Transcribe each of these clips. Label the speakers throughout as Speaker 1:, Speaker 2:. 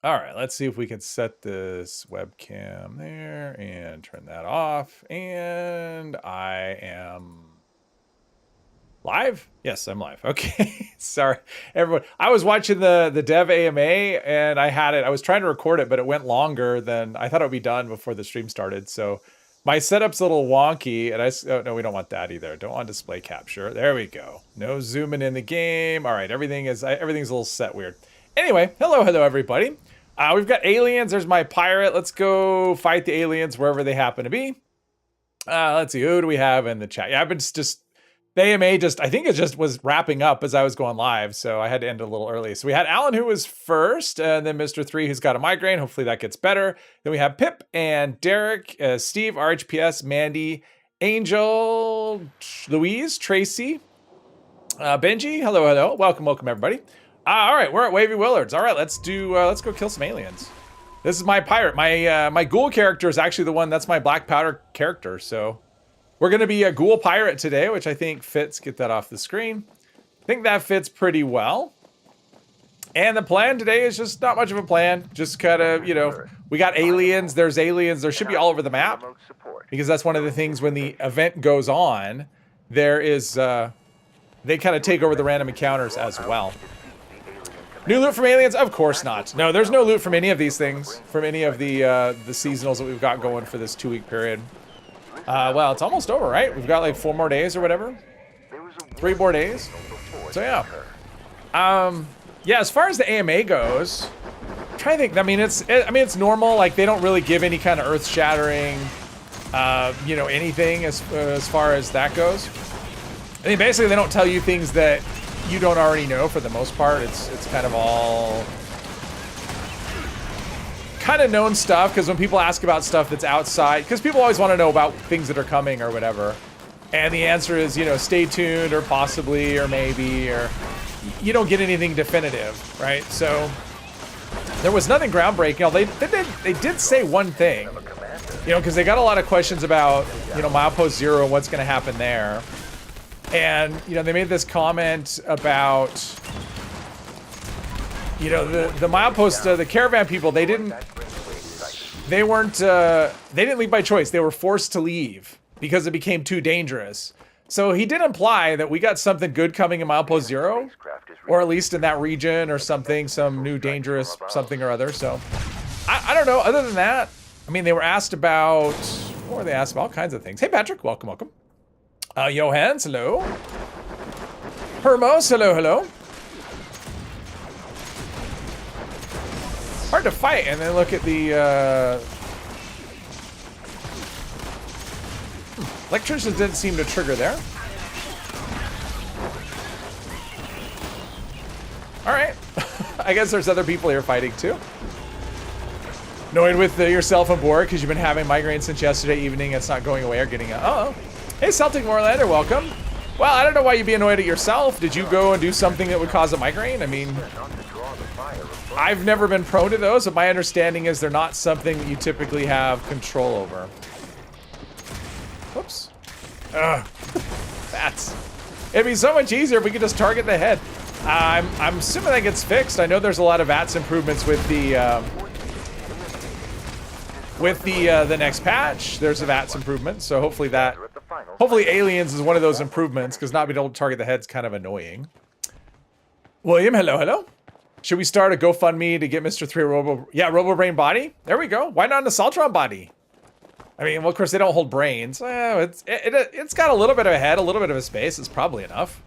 Speaker 1: All right, let's see if we can set this webcam there and turn that off. And I am live? Yes, I'm live. Okay. Sorry, everyone. I was watching the dev AMA and I was trying to record it, but it went longer than I thought it would be done before the stream started. So my setup's a little wonky and oh, no, we don't want that either. Don't want display capture. There we go. No zooming in the game. All right, everything's a little set weird. Anyway, hello, everybody. We've got aliens. There's my pirate. Let's go fight the aliens wherever they happen to be. Let's see. Who do we have in the chat? Yeah, I've been just the AMA I think it just was wrapping up as I was going live, so I had to end a little early. So we had Alan, who was first, and then Mr. 3, who's got a migraine. Hopefully that gets better. Then we have Pip and Derek, Steve, RHPS, Mandy, Angel, Louise, Tracy, Benji. Hello. Welcome, everybody. All right, we're at Wavy Willards. All right, let's go kill some aliens. This is my pirate. My ghoul character is actually the one that's my black powder character. So we're gonna be a ghoul pirate today, which I think fits. Get that off the screen. I think that fits pretty well. And the plan today is just not much of a plan. Just kind of, we got aliens. There's aliens. There should be all over the map because that's one of the things when the event goes on. There is they kind of take over the random encounters as well. New loot from aliens? Of course not. No, there's no loot from any of these things, from any of the seasonals that we've got going for this 2-week period. Well, it's almost over, right? We've got like 4 more days or whatever. 3 more days. So yeah. Yeah, as far as the AMA goes, I'm trying to think. I mean, it's normal. Like they don't really give any kind of earth-shattering, anything as far as that goes. I mean, basically they don't tell you things that you don't already know for the most part. It's kind of all kind of known stuff, because when people ask about stuff that's outside, because people always want to know about things that are coming or whatever, and the answer is, stay tuned or possibly or maybe, or you don't get anything definitive, right? So there was nothing groundbreaking. They did say one thing, because they got a lot of questions about, Milepost 0 and what's going to happen there. And, they made this comment about, the milepost, the caravan people, they didn't leave by choice. They were forced to leave because it became too dangerous. So he did imply that we got something good coming in Milepost 0, or at least in that region or something, some new dangerous something or other. So I don't know. Other than that, I mean, they were asked about, what were they asked about? All kinds of things. Hey, Patrick, welcome. Johans, hello. Hermos, hello. Hard to fight, and then look at the, electricians didn't seem to trigger there. Alright. I guess there's other people here fighting, too. Annoyed with yourself on board, because you've been having migraines since yesterday evening, it's not going away or getting out. Uh-oh. Hey, Celtic Moorlander, welcome. Well, I don't know why you'd be annoyed at yourself. Did you go and do something that would cause a migraine? I mean, I've never been prone to those, but my understanding is they're not something that you typically have control over. Whoops. Ugh. It'd be so much easier if we could just target the head. I'm assuming that gets fixed. I know there's a lot of VATS improvements with the next patch. There's a VATS improvement, so hopefully aliens is one of those improvements, because not being able to target the head's kind of annoying. William, hello. Should we start a GoFundMe to get Mr. 3 RoboBrain body? There we go. Why not an Assaultron body? I mean, well, of course they don't hold brains. It's got a little bit of a head, a little bit of a space. It's probably enough,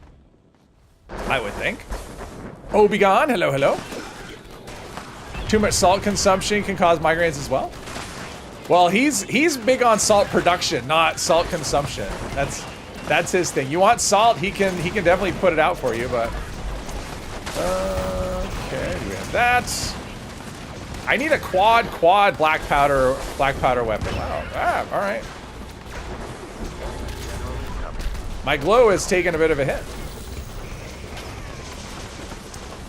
Speaker 1: I would think. Oh, be gone. Hello. Too much salt consumption can cause migraines as well. Well, he's big on salt production, not salt consumption. That's his thing. You want salt, he can definitely put it out for you, but okay, we have that. I need a quad black powder weapon. Wow, all right. My glow is taking a bit of a hit.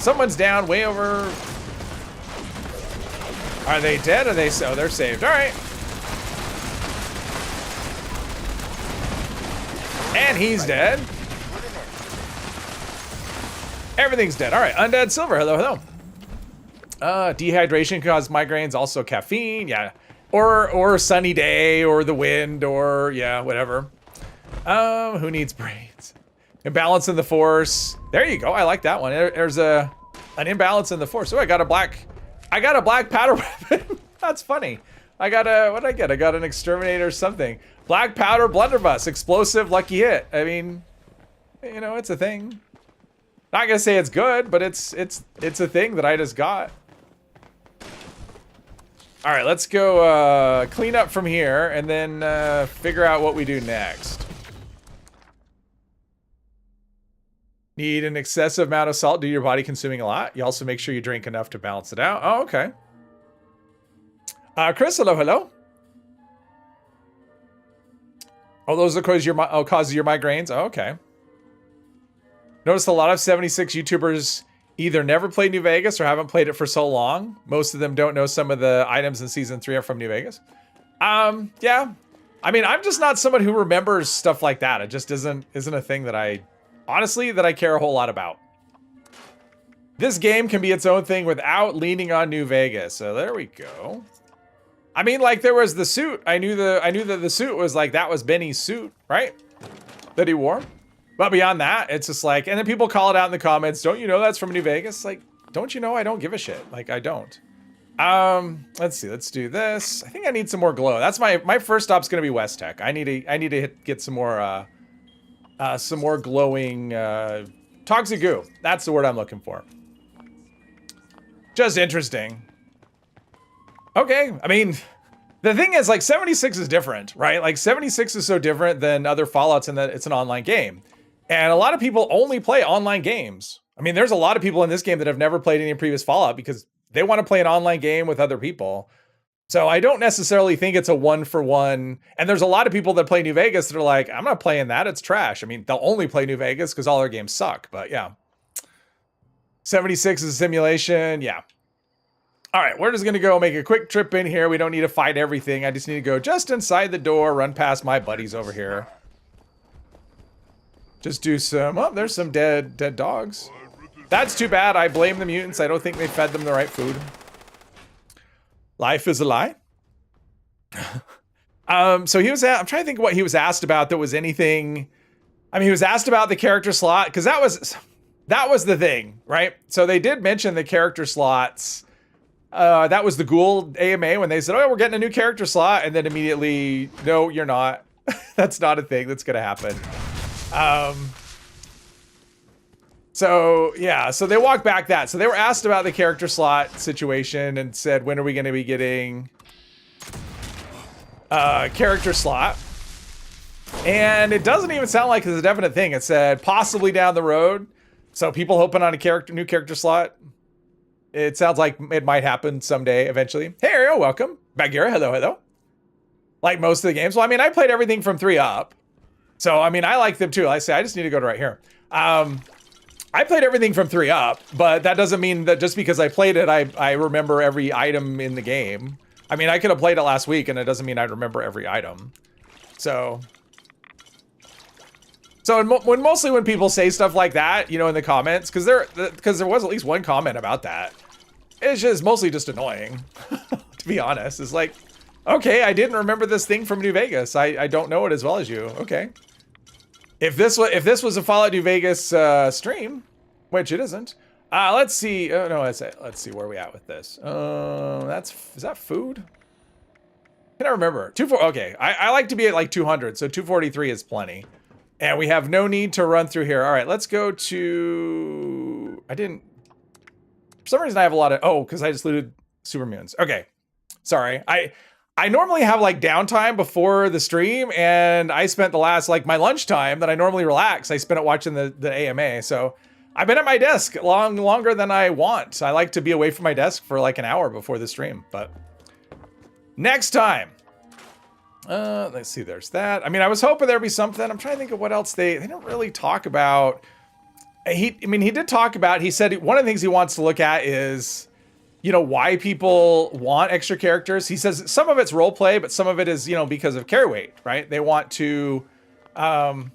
Speaker 1: Someone's down way over. Are they dead? Are they so? They're saved. All right. And he's dead. Everything's dead. All right. Undead Silver. Hello. Dehydration can cause migraines, also caffeine, yeah. Or a sunny day, or the wind, or yeah, whatever. Who needs brains? Imbalance in the force. There you go. I like that one. There's an imbalance in the force. Oh, I got a black powder weapon. That's funny. What did I get? I got an exterminator or something. Black powder blunderbuss, explosive, lucky hit. I mean, you know, it's a thing. Not gonna say it's good, but it's a thing that I just got. All right, let's go clean up from here and then figure out what we do next. Need an excessive amount of salt due to your body consuming a lot. You also make sure you drink enough to balance it out. Oh, okay. Chris, hello. Oh, those are causes your migraines. Oh, okay. Noticed a lot of 76 YouTubers either never played New Vegas or haven't played it for so long. Most of them don't know some of the items in season 3 are from New Vegas. Yeah. I mean, I'm just not someone who remembers stuff like that. It just isn't a thing that I care a whole lot about. This game can be its own thing without leaning on New Vegas. So there we go. I mean, like, there was the suit. I knew that the suit was like, that was Benny's suit, right? That he wore. But beyond that, it's just like, and then people call it out in the comments. Don't you know that's from New Vegas? Like, don't you know I don't give a shit? Like, I don't. Let's see. Let's do this. I think I need some more glow. That's my first stop's gonna be West Tech. I need to get some more glowing toxic goo. That's the word I'm looking for. Just interesting. Okay, I mean, the thing is, like, 76 is different, right? Like, 76 is so different than other Fallouts in that it's an online game. And a lot of people only play online games. I mean, there's a lot of people in this game that have never played any previous Fallout because they want to play an online game with other people. So I don't necessarily think it's a one-for-one. And there's a lot of people that play New Vegas that are like, I'm not playing that, it's trash. I mean, they'll only play New Vegas because all their games suck, but yeah. 76 is a simulation, yeah. All right, we're just gonna go make a quick trip in here. We don't need to fight everything. I just need to go just inside the door, run past my buddies over here. Just do some, oh, there's some dead dogs. That's too bad. I blame the mutants. I don't think they fed them the right food. Life is a lie. So he was, I'm trying to think what he was asked about that was anything. I mean, he was asked about the character slot because that was the thing, right? So they did mention the character slots. That was the Ghoul AMA when they said, oh, we're getting a new character slot. And then immediately, no, you're not. That's not a thing that's going to happen. So yeah, so they walked back that. So they were asked about the character slot situation and said, when are we going to be getting character slot? And it doesn't even sound like it's a definite thing. It said possibly down the road. So people hoping on a new character slot. It sounds like it might happen someday, eventually. Hey, Ariel, welcome. Bagheera, hello. Like most of the games. Well, I mean, I played everything from 3 up. So, I mean, I like them too. I say, I just need to go to right here. I played everything from 3 up, but that doesn't mean that just because I played it, I remember every item in the game. I mean, I could have played it last week, and it doesn't mean I remember every item. So mostly when people say stuff like that, you know, in the comments, because there was at least one comment about that. It's just mostly just annoying, to be honest. It's like, okay, I didn't remember this thing from New Vegas. I don't know it as well as you. Okay. If this was a Fallout New Vegas stream, which it isn't. Let's see. Oh no, let's see where we at with this. Is that food? Can I remember? Okay, I like to be at like 200, so 243 is plenty. And we have no need to run through here. All right, let's go to... For some reason I have a lot of... Oh, because I just looted super mutants. Okay, sorry. I normally have like downtime before the stream, and I spent the last, like my lunchtime that I normally relax, I spent it watching the AMA. So I've been at my desk longer than I want. I like to be away from my desk for like an hour before the stream, but next time. Let's see, there's that. I mean, I was hoping there'd be something. I'm trying to think of what else they don't really talk about. He did talk about, he said one of the things he wants to look at is, you know, why people want extra characters. He says some of it's role play, but some of it is, you know, because of carry weight, right? They want to, well,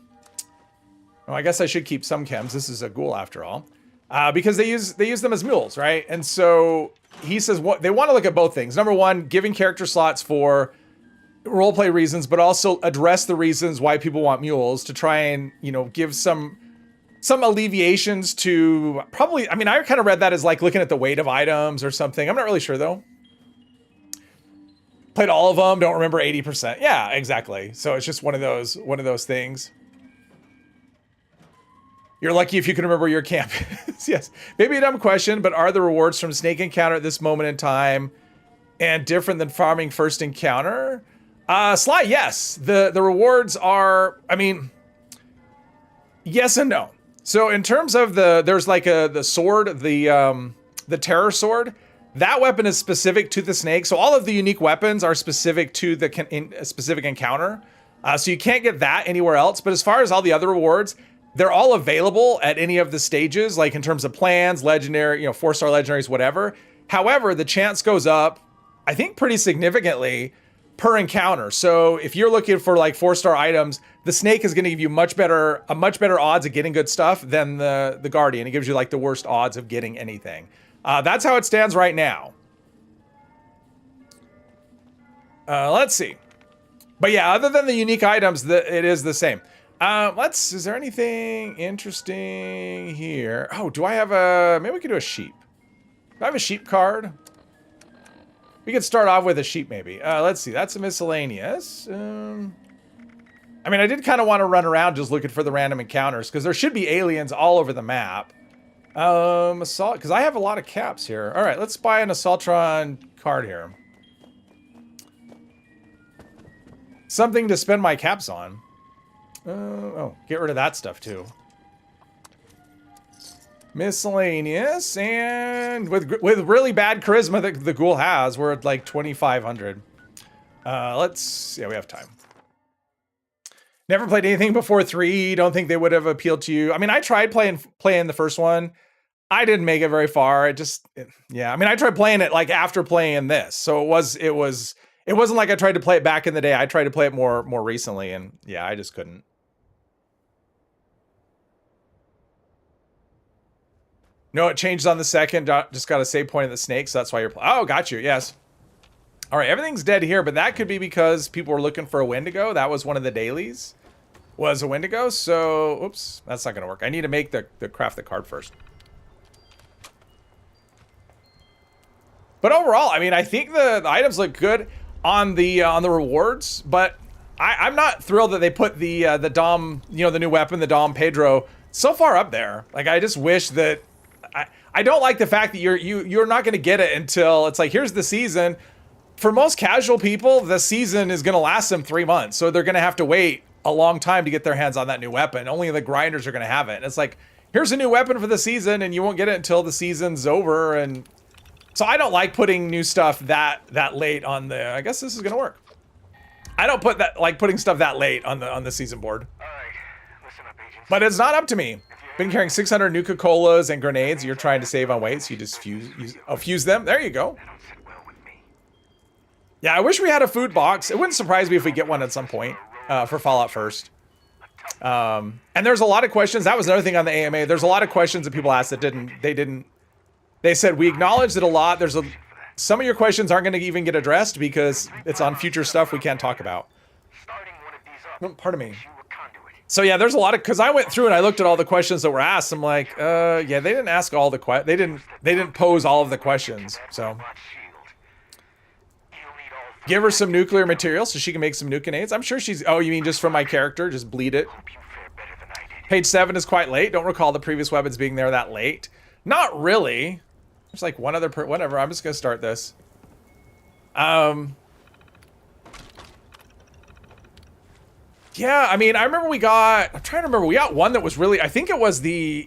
Speaker 1: I guess I should keep some chems. This is a ghoul after all. because they use them as mules, right? And so he says what they want to look at both things. Number one, giving character slots for roleplay reasons, but also address the reasons why people want mules to try and, you know, give some alleviations to probably, I mean, I kind of read that as like looking at the weight of items or something. I'm not really sure though. Played all of them, don't remember 80%. Yeah, exactly. So it's just one of those things. You're lucky if you can remember your camp. Yes. Maybe a dumb question, but are the rewards from Snake Encounter at this moment in time and different than farming first encounter? Sly, yes. The rewards are, I mean, yes and no. So in terms of there's like the sword, the terror sword. That weapon is specific to the snake. So all of the unique weapons are specific to the specific encounter. So you can't get that anywhere else. But as far as all the other rewards, they're all available at any of the stages, like in terms of plans, legendary, you know, 4-star legendaries, whatever. However, the chance goes up, I think pretty significantly per encounter. So if you're looking for like 4-star items, the snake is going to give you a much better odds of getting good stuff than the guardian. It gives you like the worst odds of getting anything. That's how it stands right now. Let's see. But yeah, other than the unique items, it is the same. Is there anything interesting here? Oh, do I have maybe we could do a sheep. Do I have a sheep card? We could start off with a sheep maybe. Let's see, that's a miscellaneous. I mean, I did kind of want to run around just looking for the random encounters because there should be aliens all over the map. Assault, because I have a lot of caps here. All right, let's buy an Assaultron card here. Something to spend my caps on. Oh, get rid of that stuff too. Miscellaneous, and with really bad charisma that the ghoul has, we're at like 2,500. Yeah, we have time. Never played anything before 3. Don't think they would have appealed to you. I mean, I tried playing the first one. I didn't make it very far. Yeah. I mean, I tried playing it like after playing this, so it wasn't like I tried to play it back in the day. I tried to play it more recently, and yeah, I just couldn't. No, it changes on the second. Just got a save point at the snake, so that's why you're playing. Oh, got you. Yes. All right, everything's dead here, but that could be because people were looking for a Wendigo. That was one of the dailies. Was a Wendigo. So, oops, that's not gonna work. I need to make the craft the card first. But overall, I mean, I think the items look good on the rewards, but I'm not thrilled that they put the Dom, you know, the new weapon, the Dom Pedro, so far up there. Like, I just wish that I don't like the fact that you're not going to get it until it's like, here's the season. For most casual people, the season is going to last them 3 months, so they're going to have to wait a long time to get their hands on that new weapon. Only the grinders are going to have it. And it's like, here's a new weapon for the season, and you won't get it until the season's over. And so I don't like putting new stuff that late on the. I guess this is going to work. I don't like putting stuff that late on the season board.
Speaker 2: All right, listen up, agents.
Speaker 1: But it's not up to me. Been carrying 600 Nuka-Colas and grenades. You're trying to save on weight, so you just fuse them. There you go.
Speaker 2: That don't sit well with me.
Speaker 1: Yeah, I wish we had a food box. It wouldn't surprise me if we get one at some point for Fallout First. And there's a lot of questions. That was another thing on the AMA. There's a lot of questions that people asked that they said, we acknowledge that a lot. Some of your questions aren't going to even get addressed because it's on future stuff we can't talk about.
Speaker 2: Starting one of these up.
Speaker 1: Pardon me.
Speaker 2: You a conduit.
Speaker 1: So yeah, there's a lot of, because I went through and I looked at all the questions that were asked. I'm like, yeah, they didn't ask all the they didn't pose all of the questions. So give her some nuclear material so she can make some nuke-grenades. I'm sure she's, oh, you mean just from my character? Just bleed it. Page 7 is quite late. Don't recall the previous weapons being there that late. Not really. There's like one other, whatever. I'm just going to start this. Yeah, I mean, I remember I'm trying to remember, we got one that was really, I think it was the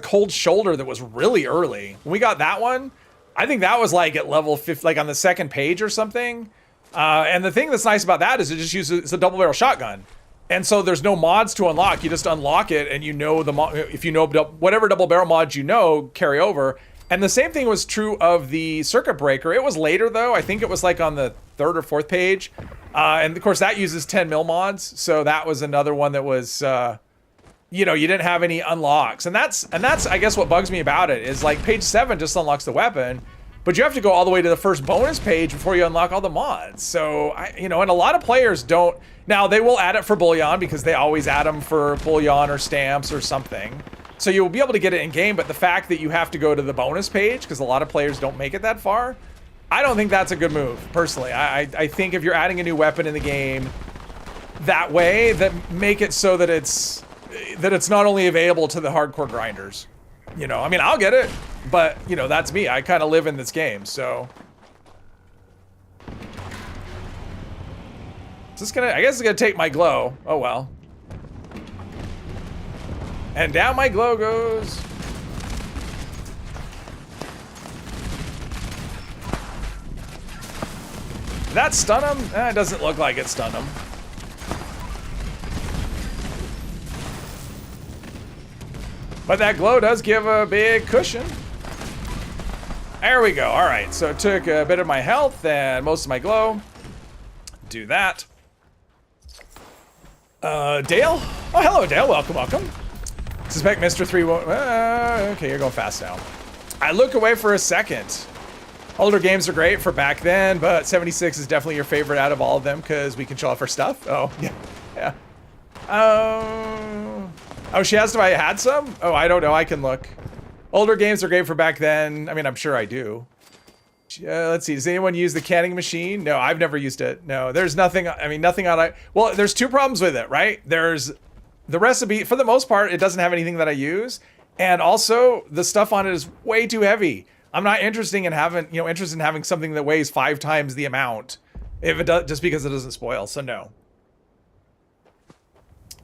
Speaker 1: cold shoulder that was really early. When we got that one, I think that was like at level 50, like on the second page or something. And the thing that's nice about that is it's a double barrel shotgun. And so there's no mods to unlock. You just unlock it and you know if you know whatever double barrel mods you know, carry over. And the same thing was true of the circuit breaker. It was later though. I think it was like on the 3rd or 4th page. And of course that uses 10 mil mods. So that was another one that was you know, you didn't have any unlocks. And that's I guess what bugs me about it is like page 7 just unlocks the weapon, but you have to go all the way to the first bonus page before you unlock all the mods. So, you know, and a lot of players don't. Now, they will add it for bullion because they always add them for bullion or stamps or something. So you'll be able to get it in game, but the fact that you have to go to the bonus page, because a lot of players don't make it that far, I don't think that's a good move, personally. I think if you're adding a new weapon in the game that way, that make it so that it's not only available to the hardcore grinders. You know, I mean, I'll get it, but, you know, that's me. I kind of live in this game, so. Is this gonna, I guess it's gonna take my glow. Oh, well. And down my glow goes. Did that stun him? It doesn't look like it stunned him. But that glow does give a big cushion. There we go. All right, so it took a bit of my health and most of my glow. Do that. Dale? Oh, hello, Dale. Welcome, welcome. Suspect Mr. 3 won't... okay, you're going fast now. I look away for a second. Older games are great for back then, but 76 is definitely your favorite out of all of them because we can show off our stuff. Oh, yeah. Yeah. Oh, she asked if I had some? Oh, I don't know. I can look. Older games are great for back then. I mean, I'm sure I do. Let's see. Does anyone use the canning machine? No, I've never used it. No, there's nothing. I mean, nothing on it. Well, there's two problems with it, right? There's the recipe. For the most part, it doesn't have anything that I use. And also, the stuff on it is way too heavy. I'm not interested in having something that weighs 5 times the amount if it does, just because it doesn't spoil. So no.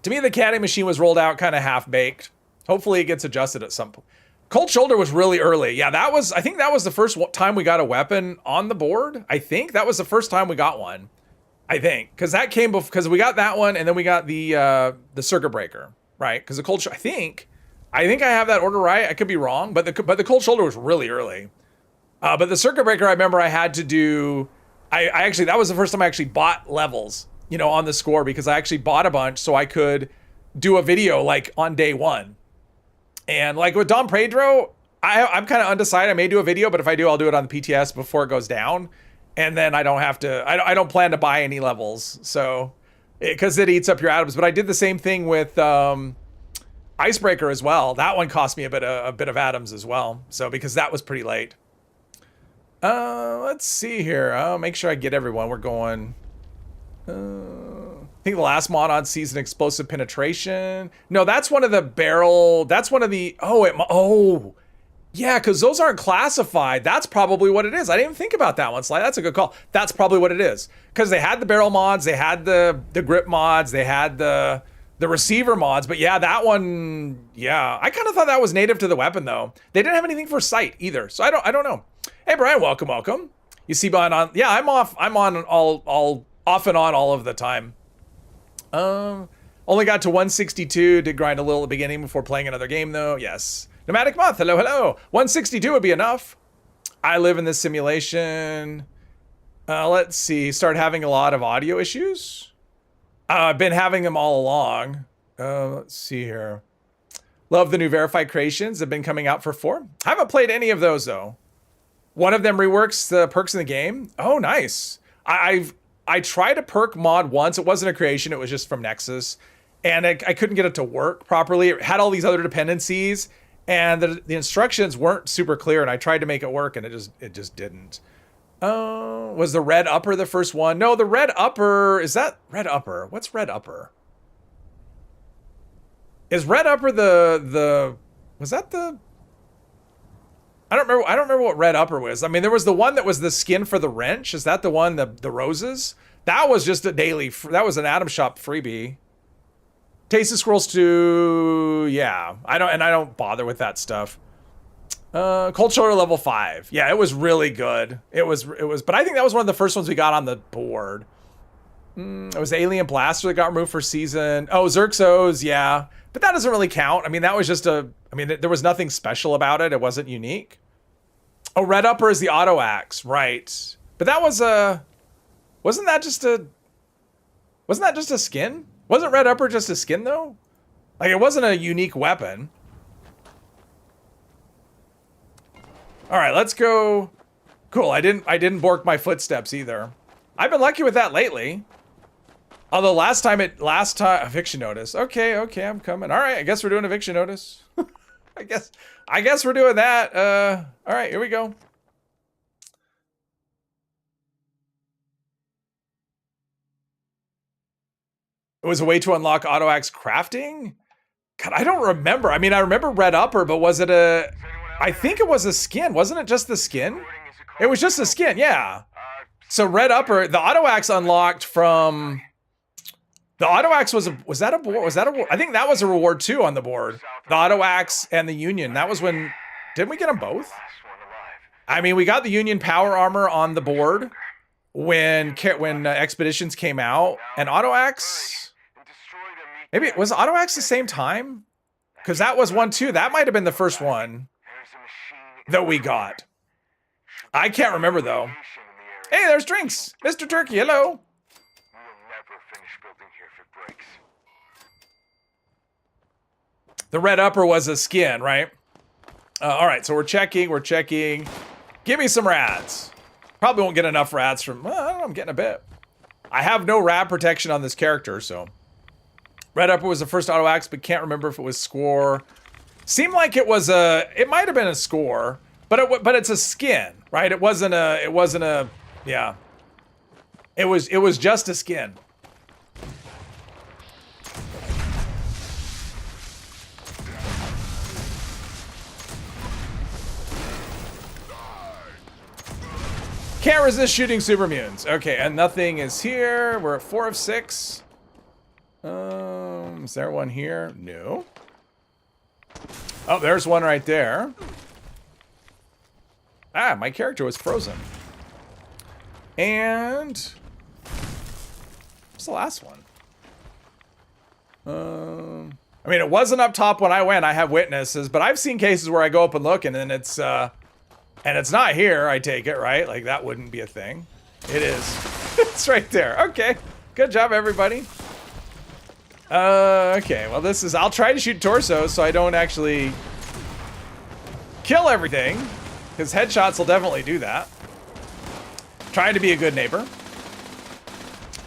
Speaker 1: To me, the canning machine was rolled out kind of half-baked. Hopefully it gets adjusted at some point. Cold Shoulder was really early. Yeah, I think that was the first time we got a weapon on the board. I think that was the first time we got one. I think, because that came because we got that one, and then we got the Circuit Breaker, right? Because the Cold Shoulder, I think I have that order right. I could be wrong, but the Cold Shoulder was really early. But the Circuit Breaker, I remember I had to do. I actually, that was the first time I actually bought levels, you know, on the score, because I actually bought a bunch so I could do a video like on day one. And like with Dom Pedro, I'm kind of undecided. I may do a video, but if I do, I'll do it on the PTS before it goes down. And then I don't have to, I don't plan to buy any levels. So, because it eats up your atoms. But I did the same thing with Icebreaker as well. That one cost me a bit of atoms as well. So, because that was pretty late. Let's see here. I'll make sure I get everyone. We're going, I think the last mod on season explosive penetration. No, that's one of the barrel. That's one of the, yeah, because those aren't classified. That's probably what it is. I didn't even think about that one, Sly. That's a good call. That's probably what it is. Because they had the barrel mods, they had the grip mods, they had the receiver mods. But yeah, that one, yeah. I kind of thought that was native to the weapon though. They didn't have anything for sight either. So I don't know. Hey Brian, welcome. You see Brian on, yeah, I'm on all off and on all of the time. Only got to 162, did grind a little at the beginning before playing another game though. Yes. Nomadic Moth, hello. 162 would be enough. I live in this simulation. Let's see, start having a lot of audio issues. I've been having them all along. Let's see here. Love the new verified creations. Have been coming out for 4. Haven't played any of those though. One of them reworks the perks in the game. Oh, nice. I tried a perk mod once. It wasn't a creation. It was just from Nexus. And I couldn't get it to work properly. It had all these other dependencies. And the instructions weren't super clear. And I tried to make it work. And it just didn't. Was the red upper the first one? No, the red upper. Is that red upper? What's red upper? Is red upper was that the... I don't remember what red upper was. I mean, there was the one that was the skin for the wrench. Is that the one, the roses? That was just a daily, that was an Atom Shop freebie. Tasted Scrolls 2, yeah. I don't bother with that stuff. Cold Shoulder level 5. Yeah, it was really good. It was, but I think that was one of the first ones we got on the board. It was Alien Blaster that got removed for season. Oh, Xerxos, yeah. But that doesn't really count. I mean, that was just there was nothing special about it. It wasn't unique. Oh, Red Upper is the auto axe, right. But that was wasn't that just a skin? Wasn't Red Upper just a skin though? Like, it wasn't a unique weapon. All right, let's go. Cool, I didn't bork my footsteps either. I've been lucky with that lately. Although last time, eviction notice. Okay, I'm coming. All right, I guess we're doing eviction notice. I guess we're doing that. All right, here we go. It was a way to unlock auto axe crafting? God, I don't remember. I mean, I remember red upper, but was it a... I think it was a skin. Wasn't it just the skin? It was just the skin, yeah. So red upper, the auto axe unlocked from... The auto axe was that a I think that was a reward too on the board. The auto axe and the union. That was when... Didn't we get them both? I mean, we got the union power armor on the board when expeditions came out, and auto axe... Maybe, was auto axe the same time? Because that was one too. That might have been the first one that we got. I can't remember though. Hey, there's drinks. Mr. Turkey, hello. The red upper was a skin, right? All right, so we're checking. Give me some rads. Probably won't get enough rads from, well, I don't know, I'm getting a bit. I have no rad protection on this character, so. Red upper was the first auto axe, but can't remember if it was score. Seemed like it was it might have been a score, but it's a skin, right? It wasn't a, yeah. It was just a skin. Can't resist shooting super mutants. Okay, and nothing is here. We're at 4 of 6. Is there one here? No. Oh, there's one right there. Ah, my character was frozen. And what's the last one? I mean, it wasn't up top when I went. I have witnesses, but I've seen cases where I go up and look, and then it's not here. I take it, right? Like that wouldn't be a thing. It is. It's right there. Okay. Good job, everybody. Okay, well this is, I'll try to shoot torso so I don't actually kill everything, because headshots will definitely do that. Trying to be a good neighbor.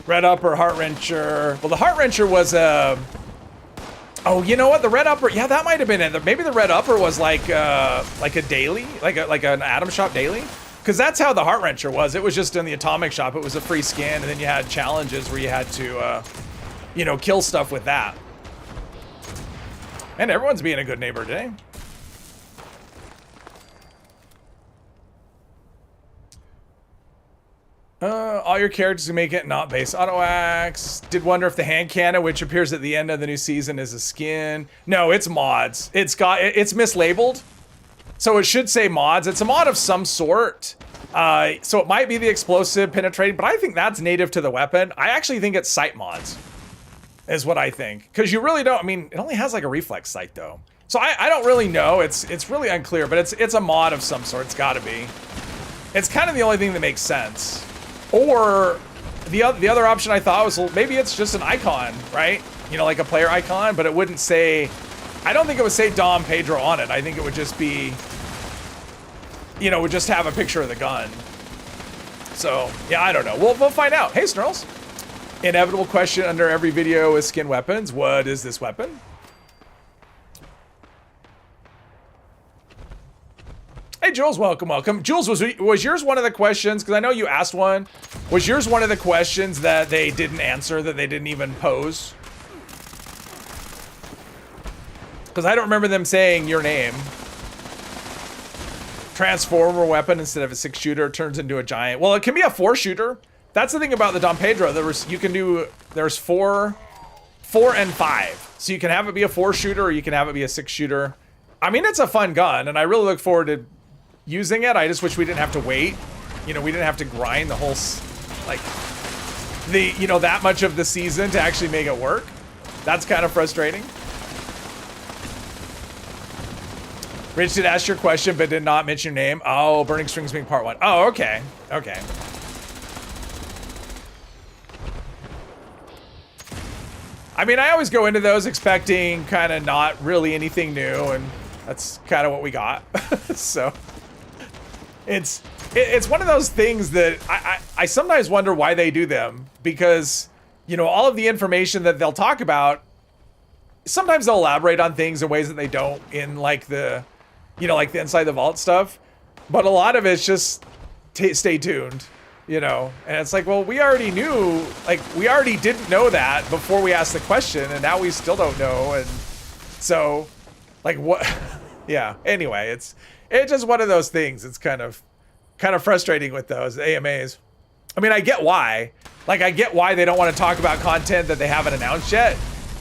Speaker 1: Red upper, heart wrencher. Well, the heart wrencher was oh, you know what? The red upper, yeah, that might have been it. Maybe the red upper was like a daily, like an Atom Shop daily, because that's how the heart wrencher was. It was just in the Atomic Shop. It was a free skin, and then you had challenges where you had to you know, kill stuff with that. And everyone's being a good neighbor today. All your characters can make it not base auto axe. Did wonder if the hand cannon, which appears at the end of the new season, is a skin. No, it's mods. It's mislabeled. So it should say mods. It's a mod of some sort. So it might be the explosive penetrating, but I think that's native to the weapon. I actually think it's sight mods. Is what I think, because you really don't. I mean, it only has like a reflex sight though, so I don't really know. It's really unclear, but it's a mod of some sort. It's got to be. It's kind of the only thing that makes sense. Or the other option I thought was, well, maybe it's just an icon, right? You know, like a player icon, but it wouldn't say. I don't think it would say Dom Pedro on it. I think it would just be, you know, would just have a picture of the gun. So yeah, I don't know. We'll find out. Hey, Snurls. Inevitable question under every video is skin weapons. What is this weapon? Hey, Jules, welcome. Jules, was yours one of the questions? Because I know you asked one. Was yours one of the questions that they didn't answer, that they didn't even pose? Because I don't remember them saying your name. Transformer weapon instead of a 6-shooter turns into a giant. Well, it can be a 4-shooter. That's the thing about the Dom Pedro. There's 4 and 5. So you can have it be a 4-shooter or you can have it be a 6-shooter. I mean, it's a fun gun, and I really look forward to using it. I just wish we didn't have to wait. You know, we didn't have to grind the whole, like, that much of the season to actually make it work. That's kind of frustrating. Rich did ask your question, but did not mention your name. Oh, Burning Strings being part 1. Oh, okay. Okay. I mean, I always go into those expecting kind of not really anything new, and that's kind of what we got. So it's one of those things that I sometimes wonder why they do them, because, you know, all of the information that they'll talk about, sometimes they'll elaborate on things in ways that they don't in like the, you know, like the Inside the Vault stuff, but a lot of it's just stay tuned, you know, and it's like, well, we already knew, like, we already didn't know that before we asked the question, and now we still don't know, and so, like, what? Yeah, anyway, it's just one of those things. It's kind of frustrating with those AMAs. I mean, I get why. Like, I get why they don't want to talk about content that they haven't announced yet,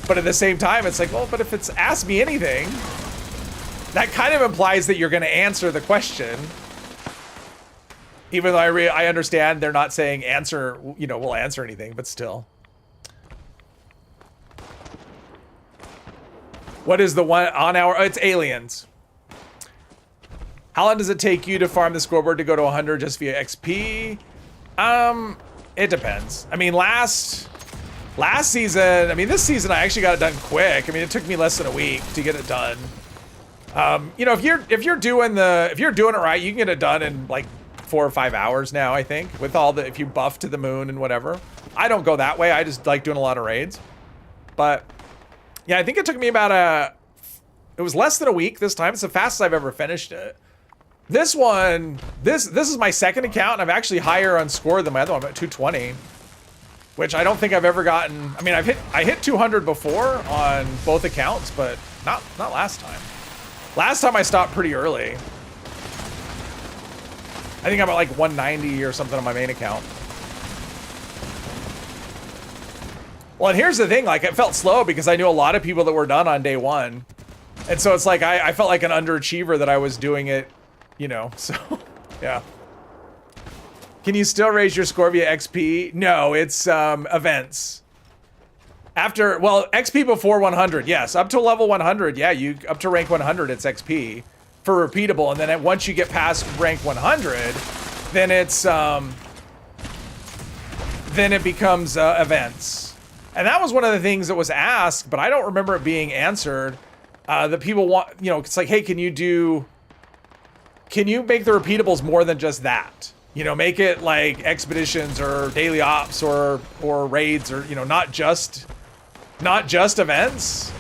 Speaker 1: but at the same time, it's like, well, but if it's ask me anything, that kind of implies that you're going to answer the question. Even though I understand they're not saying answer, you know, we'll answer anything, but still. What is the one on our, oh, it's aliens. How long does it take you to farm the scoreboard to go to 100 just via XP? It depends. I mean, last season, I mean, this season I actually got it done quick. I mean, it took me less than a week to get it done. You know, if you're doing it right, you can get it done in like 4 or 5 hours now, I think, with all the, if you buff to the moon and whatever. I don't go that way. I just like doing a lot of raids. But yeah, I think it took me about it was less than a week this time. It's the fastest I've ever finished it. This one, this is my second account, and I'm actually higher on score than my other one. I'm at 220, which I don't think I've ever gotten. I mean, I hit 200 before on both accounts, but not last time. Last time I stopped pretty early. I think I'm at like 190 or something on my main account. Well, and here's the thing, like, it felt slow because I knew a lot of people that were done on day one. And so it's like, I felt like an underachiever that I was doing it, you know, so, yeah. Can you still raise your score via XP? No, it's events. After, well, XP before 100, yes. Up to level 100, yeah, up to rank 100, it's XP for repeatable. And then once you get past rank 100, then it's, then it becomes events. And that was one of the things that was asked, but I don't remember it being answered. That people want, you know, it's like, hey, can you make the repeatables more than just that? You know, make it like expeditions or daily ops or raids, or, you know, not just events.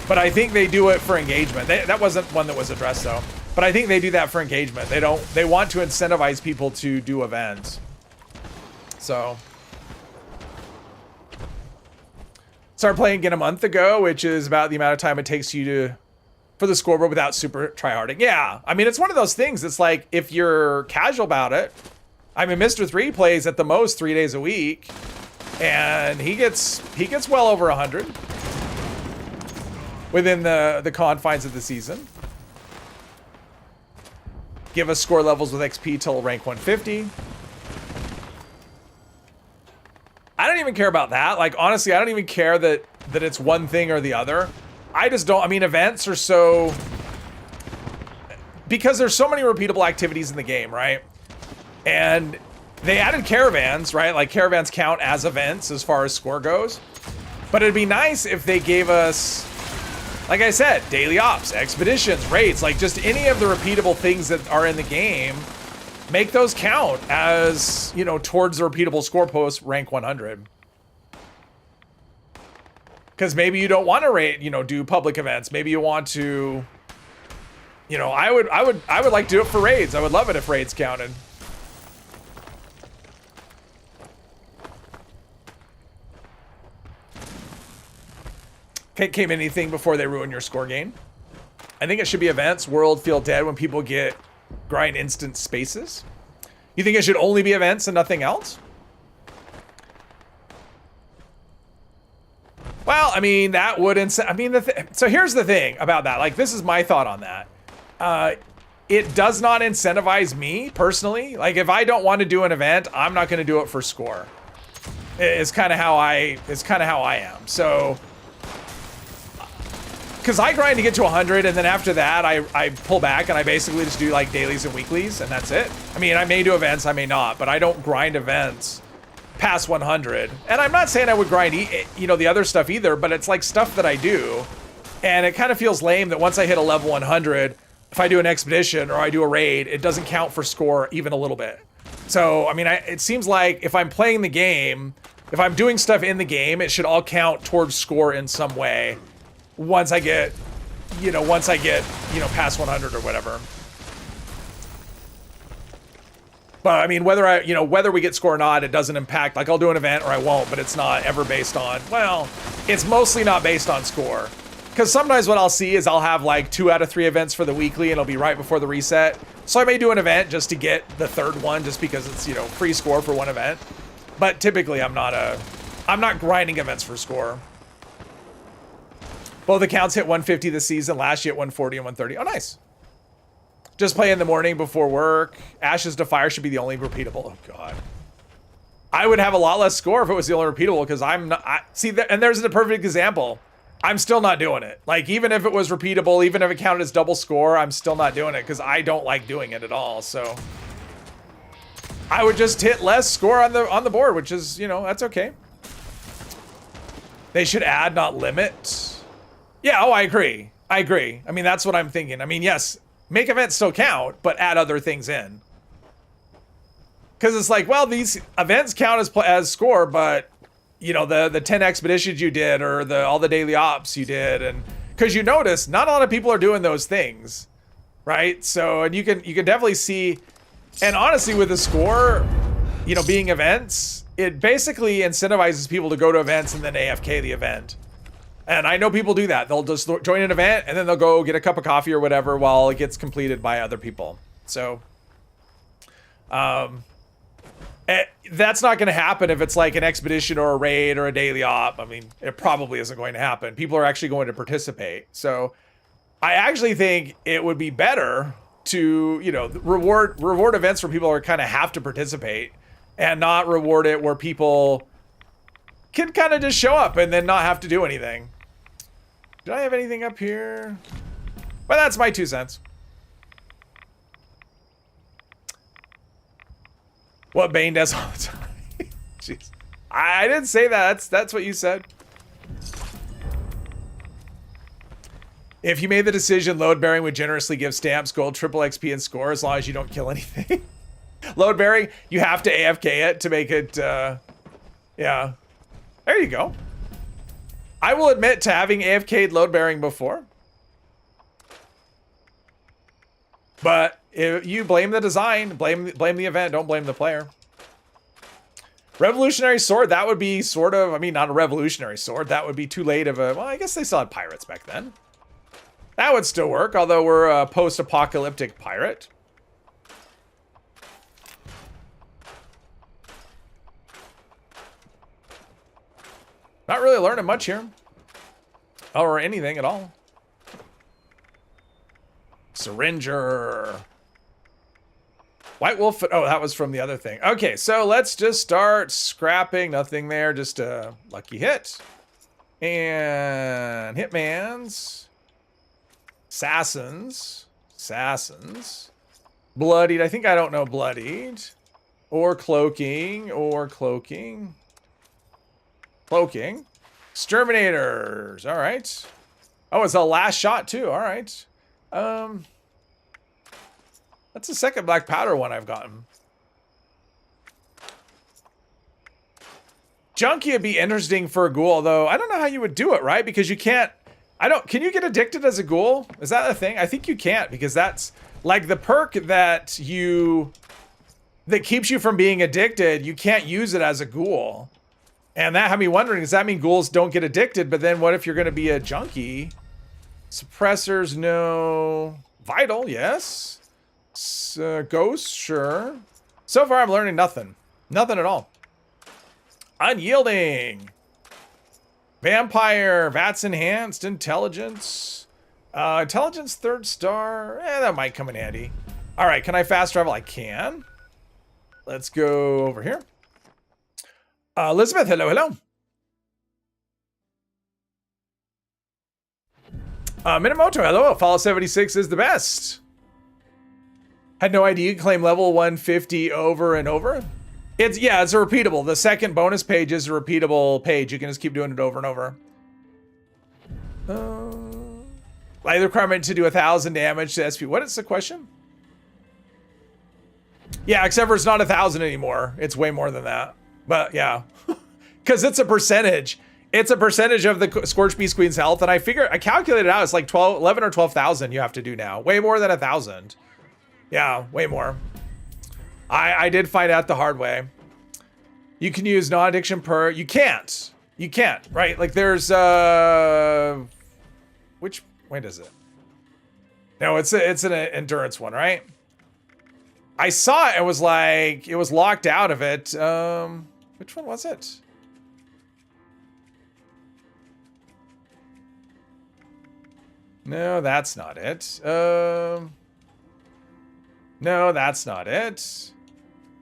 Speaker 1: But I think they do it for engagement. That wasn't one that was addressed though. But I think they do that for engagement. They want to incentivize people to do events. So started playing again a month ago, which is about the amount of time it takes you for the scoreboard without super tryharding. Yeah, I mean, it's one of those things. It's like, if you're casual about it, I mean, Mr. 3 plays at the most 3 days a week, and he gets well over 100 within the confines of the season. Give us score levels with XP till rank 150. I don't even care about that. Like, honestly, I don't even care that it's one thing or the other. I just don't, I mean, events are so, because there's so many repeatable activities in the game, right? And they added caravans, right? Like, caravans count as events as far as score goes. But it'd be nice if they gave us, like I said, daily ops, expeditions, raids, like just any of the repeatable things that are in the game. Make those count as, you know, towards the repeatable score post rank 100. Because maybe you don't want to rate, you know, do public events. Maybe you want to, you know, I would like to do it for raids. I would love it if raids counted. Came anything before they ruin your score gain? I think it should be events. World feel dead when people get grind instant spaces. You think it should only be events and nothing else? Well, I mean, that would I mean, so here's the thing about that. Like, this is my thought on that. It does not incentivize me personally. Like, if I don't want to do an event, I'm not going to do it for score. It's kind of how I am. So, because I grind to get to 100, and then after that, I pull back and I basically just do like dailies and weeklies, and that's it. I mean, I may do events, I may not, but I don't grind events past 100. And I'm not saying I would grind, you know, the other stuff either, but it's like stuff that I do. And it kind of feels lame that once I hit a level 100, if I do an expedition or I do a raid, it doesn't count for score even a little bit. So, I mean, it seems like if I'm playing the game, if I'm doing stuff in the game, it should all count towards score in some way. Once I get, you know, past 100 or whatever. But I mean, whether we get score or not, it doesn't impact. Like, I'll do an event or I won't, but it's not ever based on, well, it's mostly not based on score. Because sometimes what I'll see is I'll have like 2 out of 3 events for the weekly and it'll be right before the reset. So I may do an event just to get the 3rd one just because it's, you know, free score for one event. But typically I'm not grinding events for score. Both accounts hit 150 this season. Last year at 140 and 130. Oh, nice. Just play in the morning before work. Ashes to Fire should be the only repeatable. Oh, God. I would have a lot less score if it was the only repeatable because I'm not... and there's the perfect example. I'm still not doing it. Like, even if it was repeatable, even if it counted as double score, I'm still not doing it because I don't like doing it at all, so... I would just hit less score on the board, which is, you know, that's okay. They should add, not limit. Yeah, oh, I agree. I agree. I mean, that's what I'm thinking. I mean, yes... Make events still count, but add other things in. Because it's like, well, these events count as score, but you know, the 10 expeditions you did or all the daily ops you did, and because you notice not a lot of people are doing those things, right? So, and you can definitely see, and honestly, with the score, you know, being events, it basically incentivizes people to go to events and then AFK the event. And I know people do that. They'll just join an event and then they'll go get a cup of coffee or whatever while it gets completed by other people. So, that's not going to happen if it's like an expedition or a raid or a daily op. I mean, it probably isn't going to happen. People are actually going to participate. So, I actually think it would be better to, you know, reward events where people are kind of have to participate and not reward it where people can kind of just show up and then not have to do anything. Did I have anything up here? Well, that's my 2 cents. What Bane does all the time. Jeez. I didn't say that. That's what you said. If you made the decision, load bearing would generously give stamps, gold, triple XP, and score as long as you don't kill anything. Load bearing, you have to AFK it to make it, yeah. There you go. I will admit to having AFK'd load bearing before. But if you blame the design, blame the event, don't blame the player. Revolutionary sword, that would be sort of, I mean, not a revolutionary sword. That would be too late of a, well, I guess they still had pirates back then. That would still work, although we're a post-apocalyptic pirate. Not really learning much here. Or anything at all. Syringer. White Wolf, oh, that was from the other thing. Okay, so let's just start scrapping. Nothing there, just a lucky hit. And Hitmans. Assassins. Bloodied, I think I don't know bloodied. Or cloaking. Cloaking. Exterminators. All right. Oh, it's a last shot too. All right. That's the second black powder one I've gotten. Junkie would be interesting for a ghoul, though. I don't know how you would do it, right? Because you can't... Can you get addicted as a ghoul? Is that a thing? I think you can't, because that's like the perk that keeps you from being addicted. You can't use it as a ghoul. And that had me wondering, does that mean ghouls don't get addicted? But then what if you're going to be a junkie? Suppressors, no. Vital, yes. Ghost, sure. So far, I'm learning nothing. Nothing at all. Unyielding. Vampire, VATS enhanced, intelligence. Intelligence 3rd star. That might come in handy. All right, can I fast travel? I can. Let's go over here. Elizabeth, hello. Minamoto, hello. Follow 76 is the best. Had no idea you could claim level 150 over and over. Yeah, it's a repeatable. The second bonus page is a repeatable page. You can just keep doing it over and over. Like the requirement to do 1,000 damage to SP. What is the question? Yeah, except for it's not 1,000 anymore. It's way more than that. But yeah, because it's a percentage. It's a percentage of the Scorched Beast Queen's health, and I calculated out. It's like 11 or 12,000 you have to do now. Way more than 1,000. Yeah, way more. I did find out the hard way. You can use non-addiction per. You can't. You can't. Right? Like there's which. Wait, is it? No, it's an endurance one, right? I saw it and was like, it was locked out of it. Which one was it? No, that's not it. No, that's not it.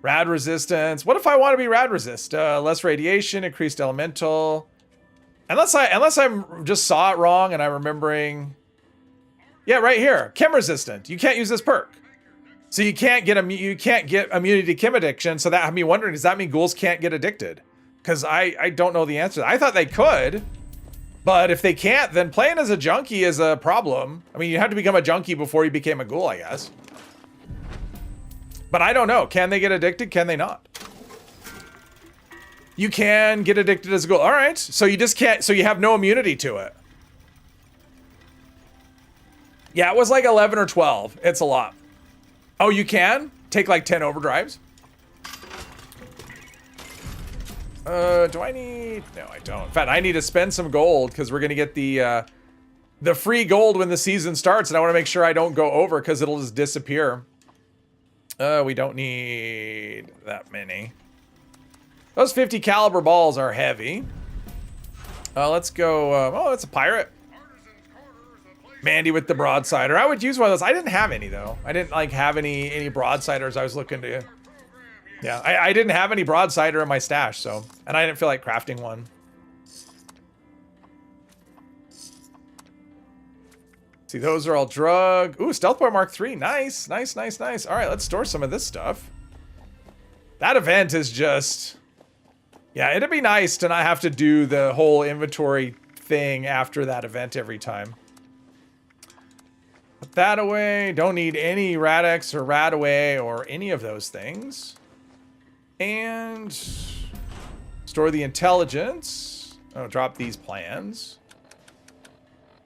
Speaker 1: Rad resistance. What if I want to be rad resist? Less radiation, increased elemental. Unless I'm just saw it wrong and I'm remembering. Yeah, right here. Chem resistant. You can't use this perk. So you can't get immunity to chem addiction. So that had me wondering, does that mean ghouls can't get addicted? Because I don't know the answer. I thought they could, but if they can't, then playing as a junkie is a problem. I mean, you had to become a junkie before you became a ghoul, I guess. But I don't know. Can they get addicted? Can they not? You can get addicted as a ghoul. All right. So you just can't. So you have no immunity to it. Yeah, it was like 11 or 12. It's a lot. Oh, you can take like 10 overdrives. Do I need? No, I don't. In fact, I need to spend some gold because we're gonna get the free gold when the season starts, and I want to make sure I don't go over because it'll just disappear. We don't need that many. Those 50 caliber balls are heavy. Let's go. Oh, it's a pirate. Mandy with the broadsider. I would use one of those. I didn't have any though. I didn't like have any broadsiders I was looking to. Yeah, I didn't have any broadsider in my stash, so, and I didn't feel like crafting one. See, those are all drug. Ooh, Stealth Bar Mark III. Nice, nice, nice, nice. All right, let's store some of this stuff. That event is just, yeah, it'd be nice to not have to do the whole inventory thing after that event every time. Put that away. Don't need any Radex or Radaway or any of those things. And store the intelligence. Oh, drop these plans.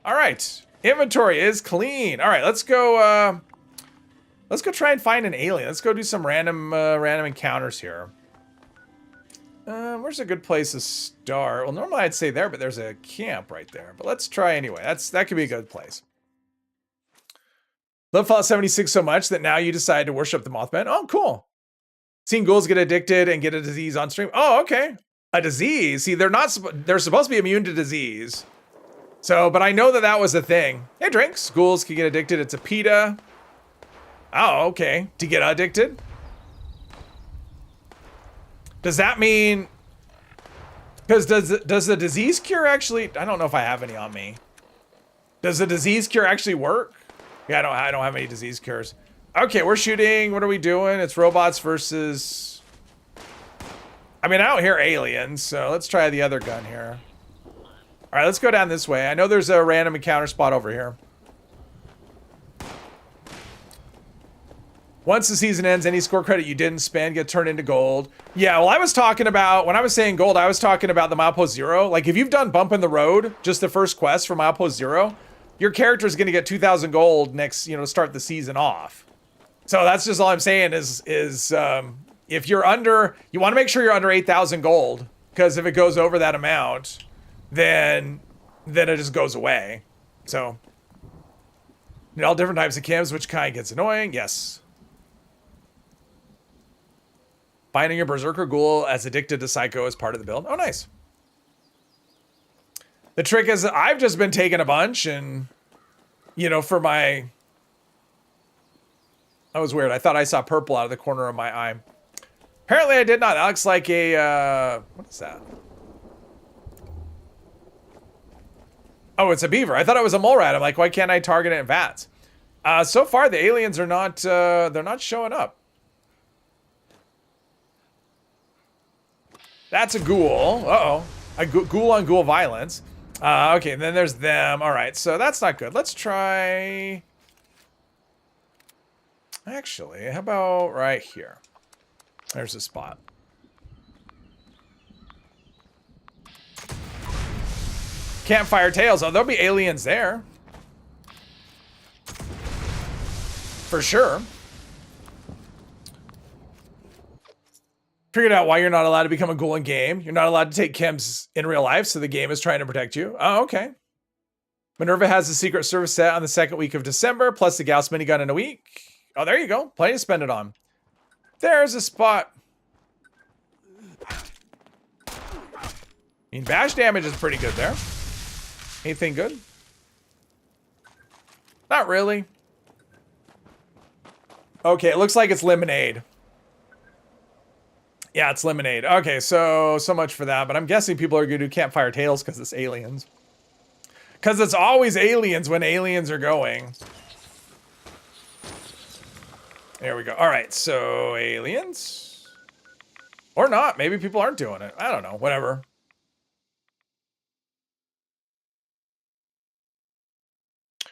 Speaker 1: All right. Inventory is clean. All right, let's go try and find an alien. Let's go do some random encounters here. Where's a good place to start? Well, normally I'd say there, but there's a camp right there. But let's try anyway. That could be a good place. Love Fallout 76 so much that now you decide to worship the Mothman. Oh, cool. Seen ghouls get addicted and get a disease on stream. Oh, okay. A disease. See, they're supposed to be immune to disease. So, but I know that was a thing. Hey, drinks. Ghouls can get addicted. It's a PETA. Oh, okay. To get addicted. Does that mean? Because does the disease cure actually? I don't know if I have any on me. Does the disease cure actually work? Yeah, I don't have any disease cures. Okay, we're shooting. What are we doing? It's robots versus. I mean, I don't hear aliens, so let's try the other gun here. All right, let's go down this way. I know there's a random encounter spot over here. Once the season ends, any score credit you didn't spend get turned into gold. Yeah, well, I was talking about, when I was saying gold, I was talking about the Milepost Zero. Like, if you've done Bump in the Road, just the first quest for Milepost Zero, your character is going to get 2,000 gold next, to start the season off. So that's just all I'm saying is if you're under, you want to make sure you're under 8,000 gold, because if it goes over that amount, then it just goes away. So, all different types of chems, which kind gets annoying. Yes. Finding your Berserker Ghoul as addicted to Psycho is part of the build. Oh, nice. The trick is I've just been taking a bunch and, for my... That was weird. I thought I saw purple out of the corner of my eye. Apparently I did not. That looks like a, what is that? Oh, it's a beaver. I thought it was a mole rat. I'm like, why can't I target it in VATS? So far, the aliens are not, they're not showing up. That's a ghoul. Uh-oh. A ghoul on ghoul violence. Okay, and then there's them. All right, so that's not good. Let's try... Actually, how about right here? There's a spot. Campfire Tales. Oh, there'll be aliens there. For sure. Figured out why you're not allowed to become a ghoul in game. You're not allowed to take chems in real life, so the game is trying to protect you. Oh, okay. Minerva has the Secret Service set on the second week of December, plus the Gauss minigun in a week. Oh, there you go. Plenty to spend it on. There's a spot. I mean, bash damage is pretty good there. Anything good? Not really. Okay, it looks like it's lemonade. Yeah, it's lemonade. Okay, so much for that. But I'm guessing people are going to do Campfire Tales because it's aliens. Because it's always aliens when aliens are going. There we go. All right, so aliens. Or not. Maybe people aren't doing it. I don't know. Whatever.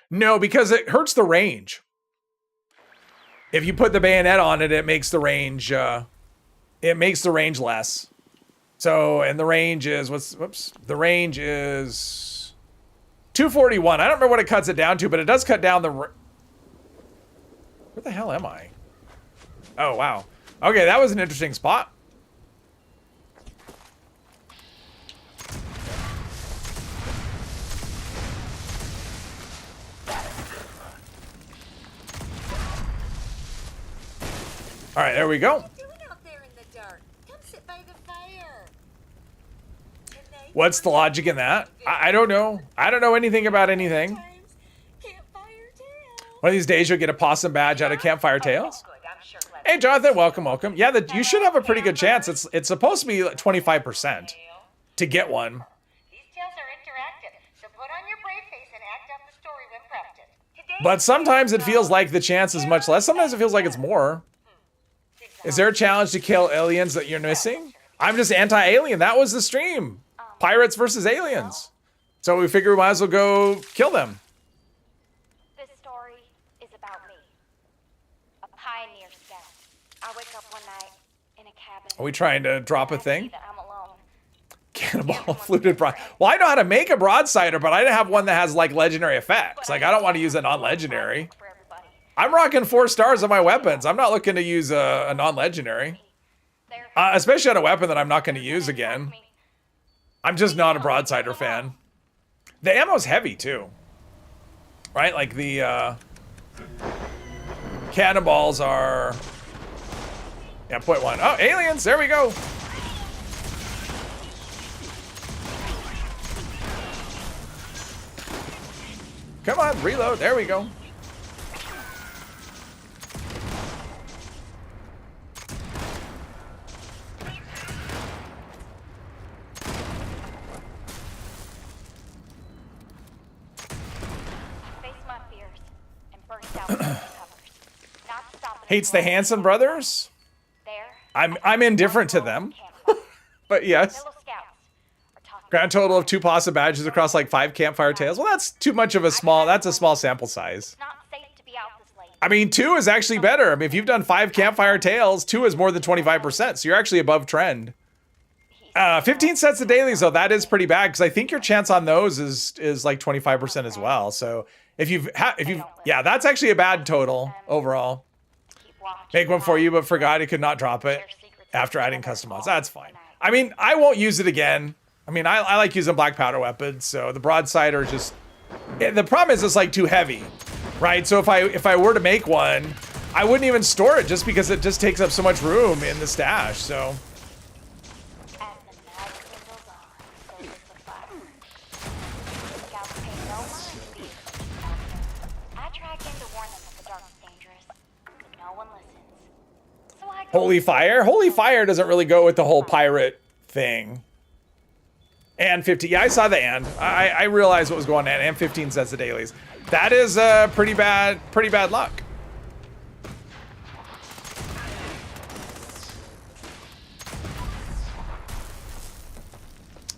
Speaker 1: No, because it hurts the range. If you put the bayonet on it, it makes the range... it makes the range less. So, and the range is, the range is 241. I don't remember what it cuts it down to, but it does cut down the... Where the hell am I? Oh, wow. Okay, that was an interesting spot. All right, there we go. What's the logic in that? I don't know. I don't know anything about anything. One of these days you'll get a possum badge out of Campfire Tales. Hey, Jonathan, welcome, welcome. Yeah, you should have a pretty good chance. It's supposed to be 25% to get one. But sometimes it feels like the chance is much less. Sometimes it feels like it's more. Is there a challenge to kill aliens that you're missing? I'm just anti-alien. That was the stream. Pirates versus aliens. So we figure we might as well go kill them.
Speaker 3: This story is about me. A pioneer scout. I wake up one night in a cabin.
Speaker 1: Are we trying to drop a thing?
Speaker 3: I'm alone.
Speaker 1: Cannonball fluted broad. Well, I know how to make a broadsider, but I don't have one that has like legendary effects. Like I don't want to use a non-legendary. I'm rocking 4 stars on my weapons. I'm not looking to use a non-legendary. Especially on a weapon that I'm not going to use again. I'm just not a broadsider fan. The ammo's heavy too. Right? Like the cannonballs are... Yeah, .1. Oh, aliens! There we go! Come on, reload. There we go. Hates the Hanson brothers? I'm indifferent to them. But yes. Grand total of 2 possum badges across like 5 Campfire Tales. Well, that's too much of a small, that's a small sample size. I mean, 2 is actually better. I mean, if you've done 5 Campfire Tales, 2 is more than 25%. So you're actually above trend. 15 sets of dailies, though, that is pretty bad. Because I think your chance on those is like 25% as well. So if you've, yeah, that's actually a bad total overall. Make one for you, but forgot it could not drop it after adding custom mods. That's fine. I mean, I won't use it again. I mean, I like using black powder weapons, so the broadsider is just... The problem is it's like too heavy, right? So if I were to make one, I wouldn't even store it just because it just takes up so much room in the stash, so... Holy Fire? Holy Fire doesn't really go with the whole pirate thing. And 50. Yeah, I saw the and. I realized what was going on. And 15 sets of dailies. That is pretty bad luck.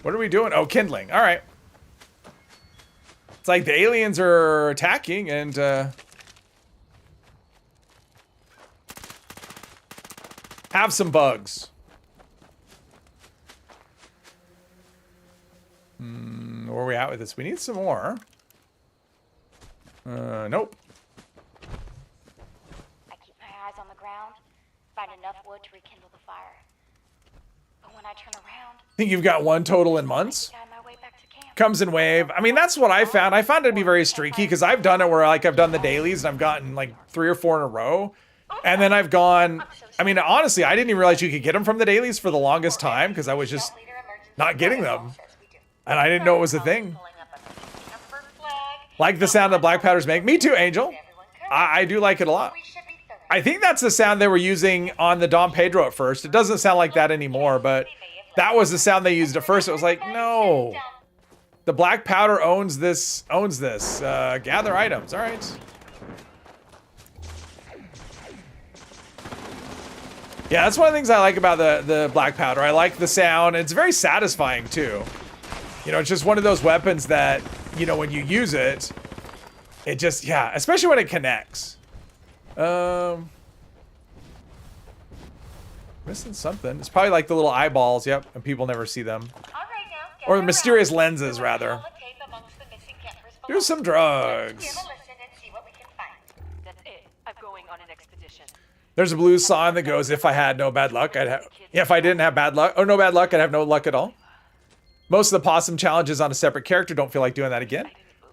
Speaker 1: What are we doing? Oh, kindling. All right. It's like the aliens are attacking and have some bugs. Where are we at with this? We need some more. Nope.
Speaker 3: I keep my eyes on the ground, find enough wood to rekindle the fire. But when I turn around,
Speaker 1: I think you've got one total in months.
Speaker 3: I find my way back to camp.
Speaker 1: Comes in wave. I mean, that's what I found. I found it to be very streaky because I've done it where like I've done the dailies and I've gotten like 3 or 4 in a row. And then I've gone, I mean, honestly, I didn't even realize you could get them from the dailies for the longest time because I was just not getting them. And I didn't know it was a thing. Like the sound that black powders make. Me too, Angel. I do like it a lot. I think that's the sound they were using on the Dom Pedro at first. It doesn't sound like that anymore, but that was the sound they used at first. It was like, no. The black powder owns this. Gather items. All right. Yeah, that's one of the things I like about the black powder. I like the sound. It's very satisfying too. You know, it's just one of those weapons that, you know, when you use it, it just, yeah, especially when it connects. Missing something. It's probably like the little eyeballs, yep, and people never see them. Or the mysterious lenses, rather. Do some drugs. There's a blues song that goes, if I had no bad luck, I'd have, yeah, if I didn't have bad luck, or no bad luck, I'd have no luck at all. Most of the possum challenges on a separate character. Don't feel like doing that again.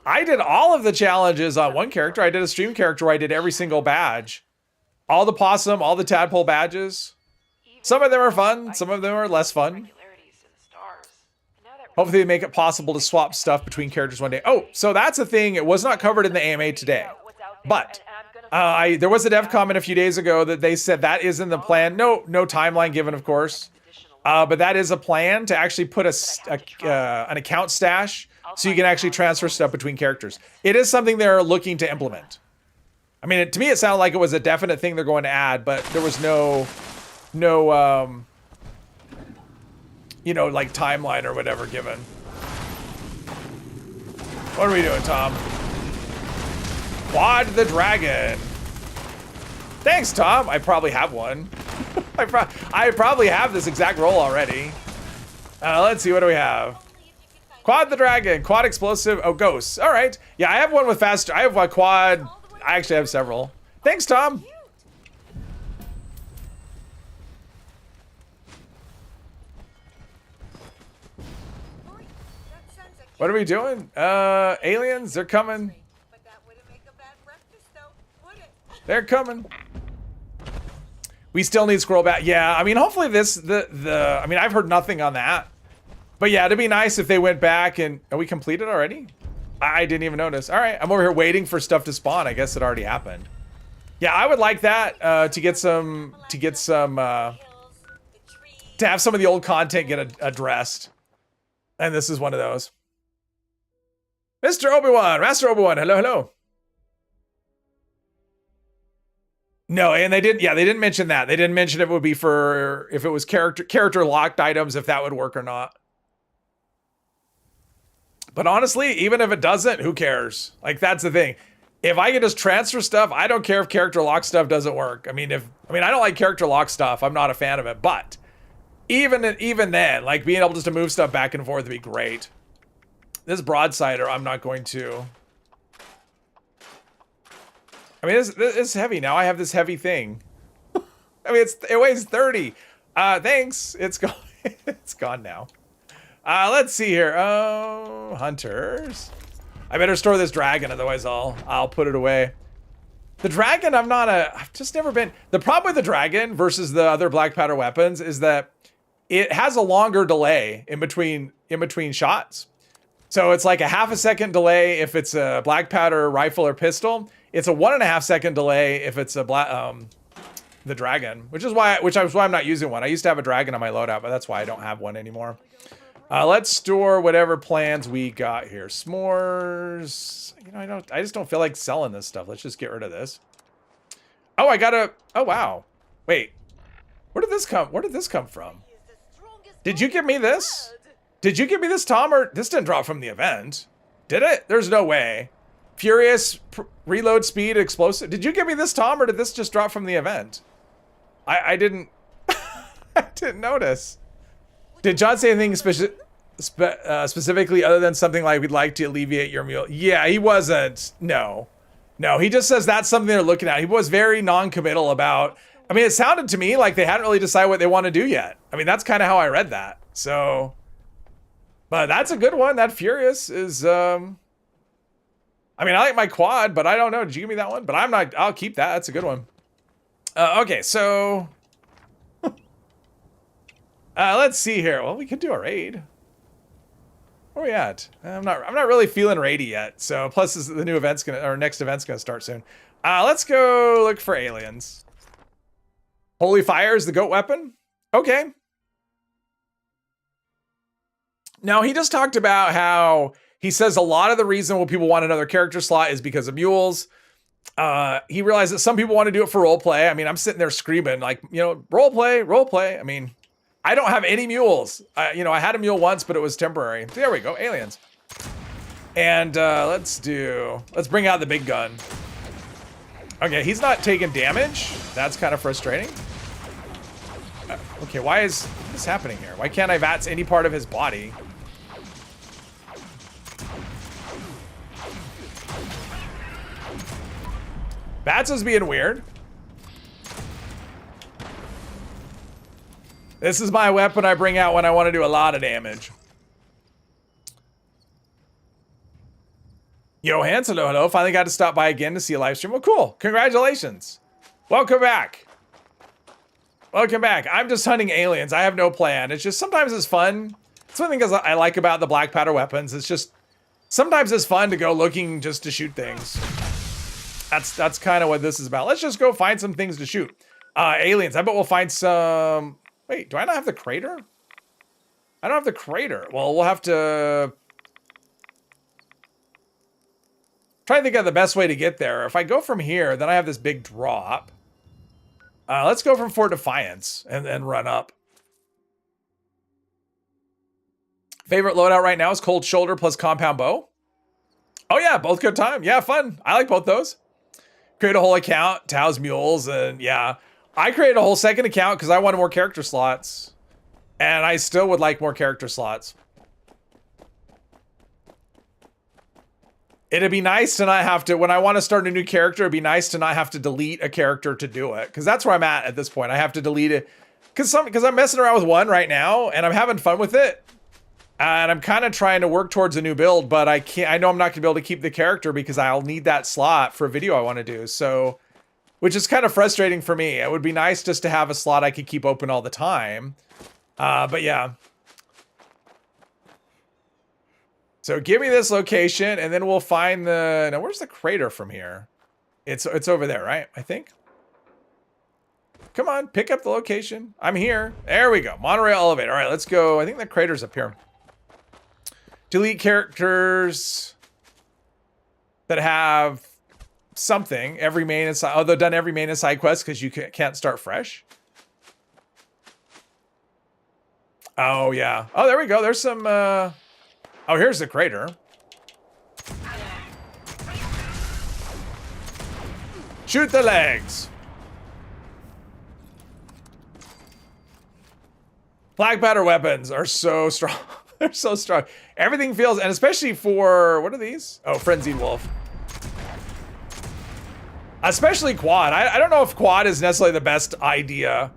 Speaker 1: I did all of the challenges on one character. I did a stream character where I did every single badge. All the possum, all the tadpole badges. Some of them are fun. Some of them are less fun. Hopefully they make it possible to swap stuff between characters one day. Oh, so that's a thing. It was not covered in the AMA today. But there was a dev comment a few days ago that they said that is in the plan. No timeline given, of course. But that is a plan to actually put an account stash so you can actually transfer stuff between characters. It is something they're looking to implement. I mean, to me, it sounded like it was a definite thing they're going to add, but there was no, you know, like timeline or whatever given. What are we doing, Tom? Quad the Dragon. Thanks, Tom. I probably have one. I probably have this exact roll already. Let's see, what do we have? Quad the Dragon, quad explosive, oh, ghosts. All right. Yeah, I have one with fast, I have a quad. I actually have several. Thanks, Tom. What are we doing? Aliens, they're coming. They're coming. We still need scroll back. Yeah, I mean, hopefully this, I mean, I've heard nothing on that. But yeah, it'd be nice if they went back and, are we completed already? I didn't even notice. All right, I'm over here waiting for stuff to spawn. I guess it already happened. Yeah, I would like that to have some of the old content get addressed. And this is one of those. Mr. Obi-Wan, Master Obi-Wan, hello, hello. No, and they didn't mention that. They didn't mention if it would be for, if it was character locked items, if that would work or not. But honestly, even if it doesn't, who cares? Like, that's the thing. If I can just transfer stuff, I don't care if character lock stuff doesn't work. I mean, I don't like character lock stuff. I'm not a fan of it. But even then, like, being able just to move stuff back and forth would be great. This broadsider, I'm not going to. I mean, it's heavy now. I have this heavy thing. I mean, it weighs 30. Thanks. It's gone. It's gone now. Let's see here. Oh, hunters. I better store this dragon, otherwise I'll put it away. The dragon, I've just never been. The problem with the dragon versus the other black powder weapons is that it has a longer delay in between shots. So it's like a half a second delay if it's a black powder rifle or pistol. It's a 1.5 second delay if it's a the dragon, which is why I'm not using one. I used to have a dragon on my loadout, but that's why I don't have one anymore. Let's store whatever plans we got here. S'mores. You know, I just don't feel like selling this stuff. Let's just get rid of this. Oh, oh wow. Wait. Where did this come from? Did you give me this? Did you give me this, Tom, or this didn't drop from the event? Did it? There's no way. Furious, reload speed, explosive. Did you give me this, Tom, or did this just drop from the event? I didn't, I didn't notice. Did John say anything specifically other than something like, we'd like to alleviate your mule? Yeah, he wasn't. No, he just says that's something they're looking at. He was very non-committal about, I mean, it sounded to me like they hadn't really decided what they want to do yet. I mean, that's kind of how I read that. So, but that's a good one. That Furious is, I mean, I like my quad, but I don't know. Did you give me that one? But I'm not, I'll keep that. That's a good one. Okay, so let's see here. Well, we could do a raid. Where are we at? I'm not really feeling raidy yet. So plus the new event's gonna, or next event's gonna start soon. Let's go look for aliens. Holy Fire is the goat weapon. Okay. Now he just talked about how he says a lot of the reason why people want another character slot is because of mules. He realized that some people want to do it for role play. I mean, I'm sitting there screaming like, you know, role play. I mean, I don't have any mules. You know, I had a mule once, but it was temporary. There we go, aliens. And let's bring out the big gun. Okay, he's not taking damage. That's kind of frustrating. Okay, what is happening here? Why can't I VATS any part of his body? VATS is being weird. This is my weapon I bring out when I want to do a lot of damage. Yo, Hans, hello. Finally got to stop by again to see a live stream. Well, cool. Congratulations. Welcome back. Welcome back. I'm just hunting aliens. I have no plan. It's just sometimes it's fun. It's one thing I like about the black powder weapons. It's just sometimes it's fun to go looking just to shoot things. That's kind of what this is about. Let's just go find some things to shoot. Aliens. I bet we'll find some. Wait, do I not have the crater? I don't have the crater. Well, we'll have to try to think of the best way to get there. If I go from here, then I have this big drop. Let's go from Fort Defiance and then run up. Favorite loadout right now is Cold Shoulder plus Compound Bow. Oh yeah, both good time. Yeah, fun. I like both those. Create a whole account to house mules, and yeah. I created a whole second account because I wanted more character slots. And I still would like more character slots. It'd be nice to not have to, when I want to start a new character, it'd be nice to not have to delete a character to do it. Because that's where I'm at this point. I have to delete it. Because I'm messing around with one right now, and I'm having fun with it. And I'm kind of trying to work towards a new build, but I know I'm not going to be able to keep the character because I'll need that slot for a video I want to do. So, which is kind of frustrating for me. It would be nice just to have a slot I could keep open all the time. But yeah. So give me this location and then we'll find the, now where's the crater from here? It's over there, right? I think. Come on, pick up the location. I'm here. There we go. Monorail elevator. All right, let's go. I think the crater's up here. Delete characters that have something. Every main and side. Oh, they've done every main and side quest because you can't start fresh. Oh, yeah. Oh, there we go. There's some... Oh, here's the crater. Shoot the legs. Black powder weapons are so strong. They're so strong. Everything feels, and especially for, what are these? Oh, Frenzied Wolf. Especially quad. I don't know if quad is necessarily the best idea.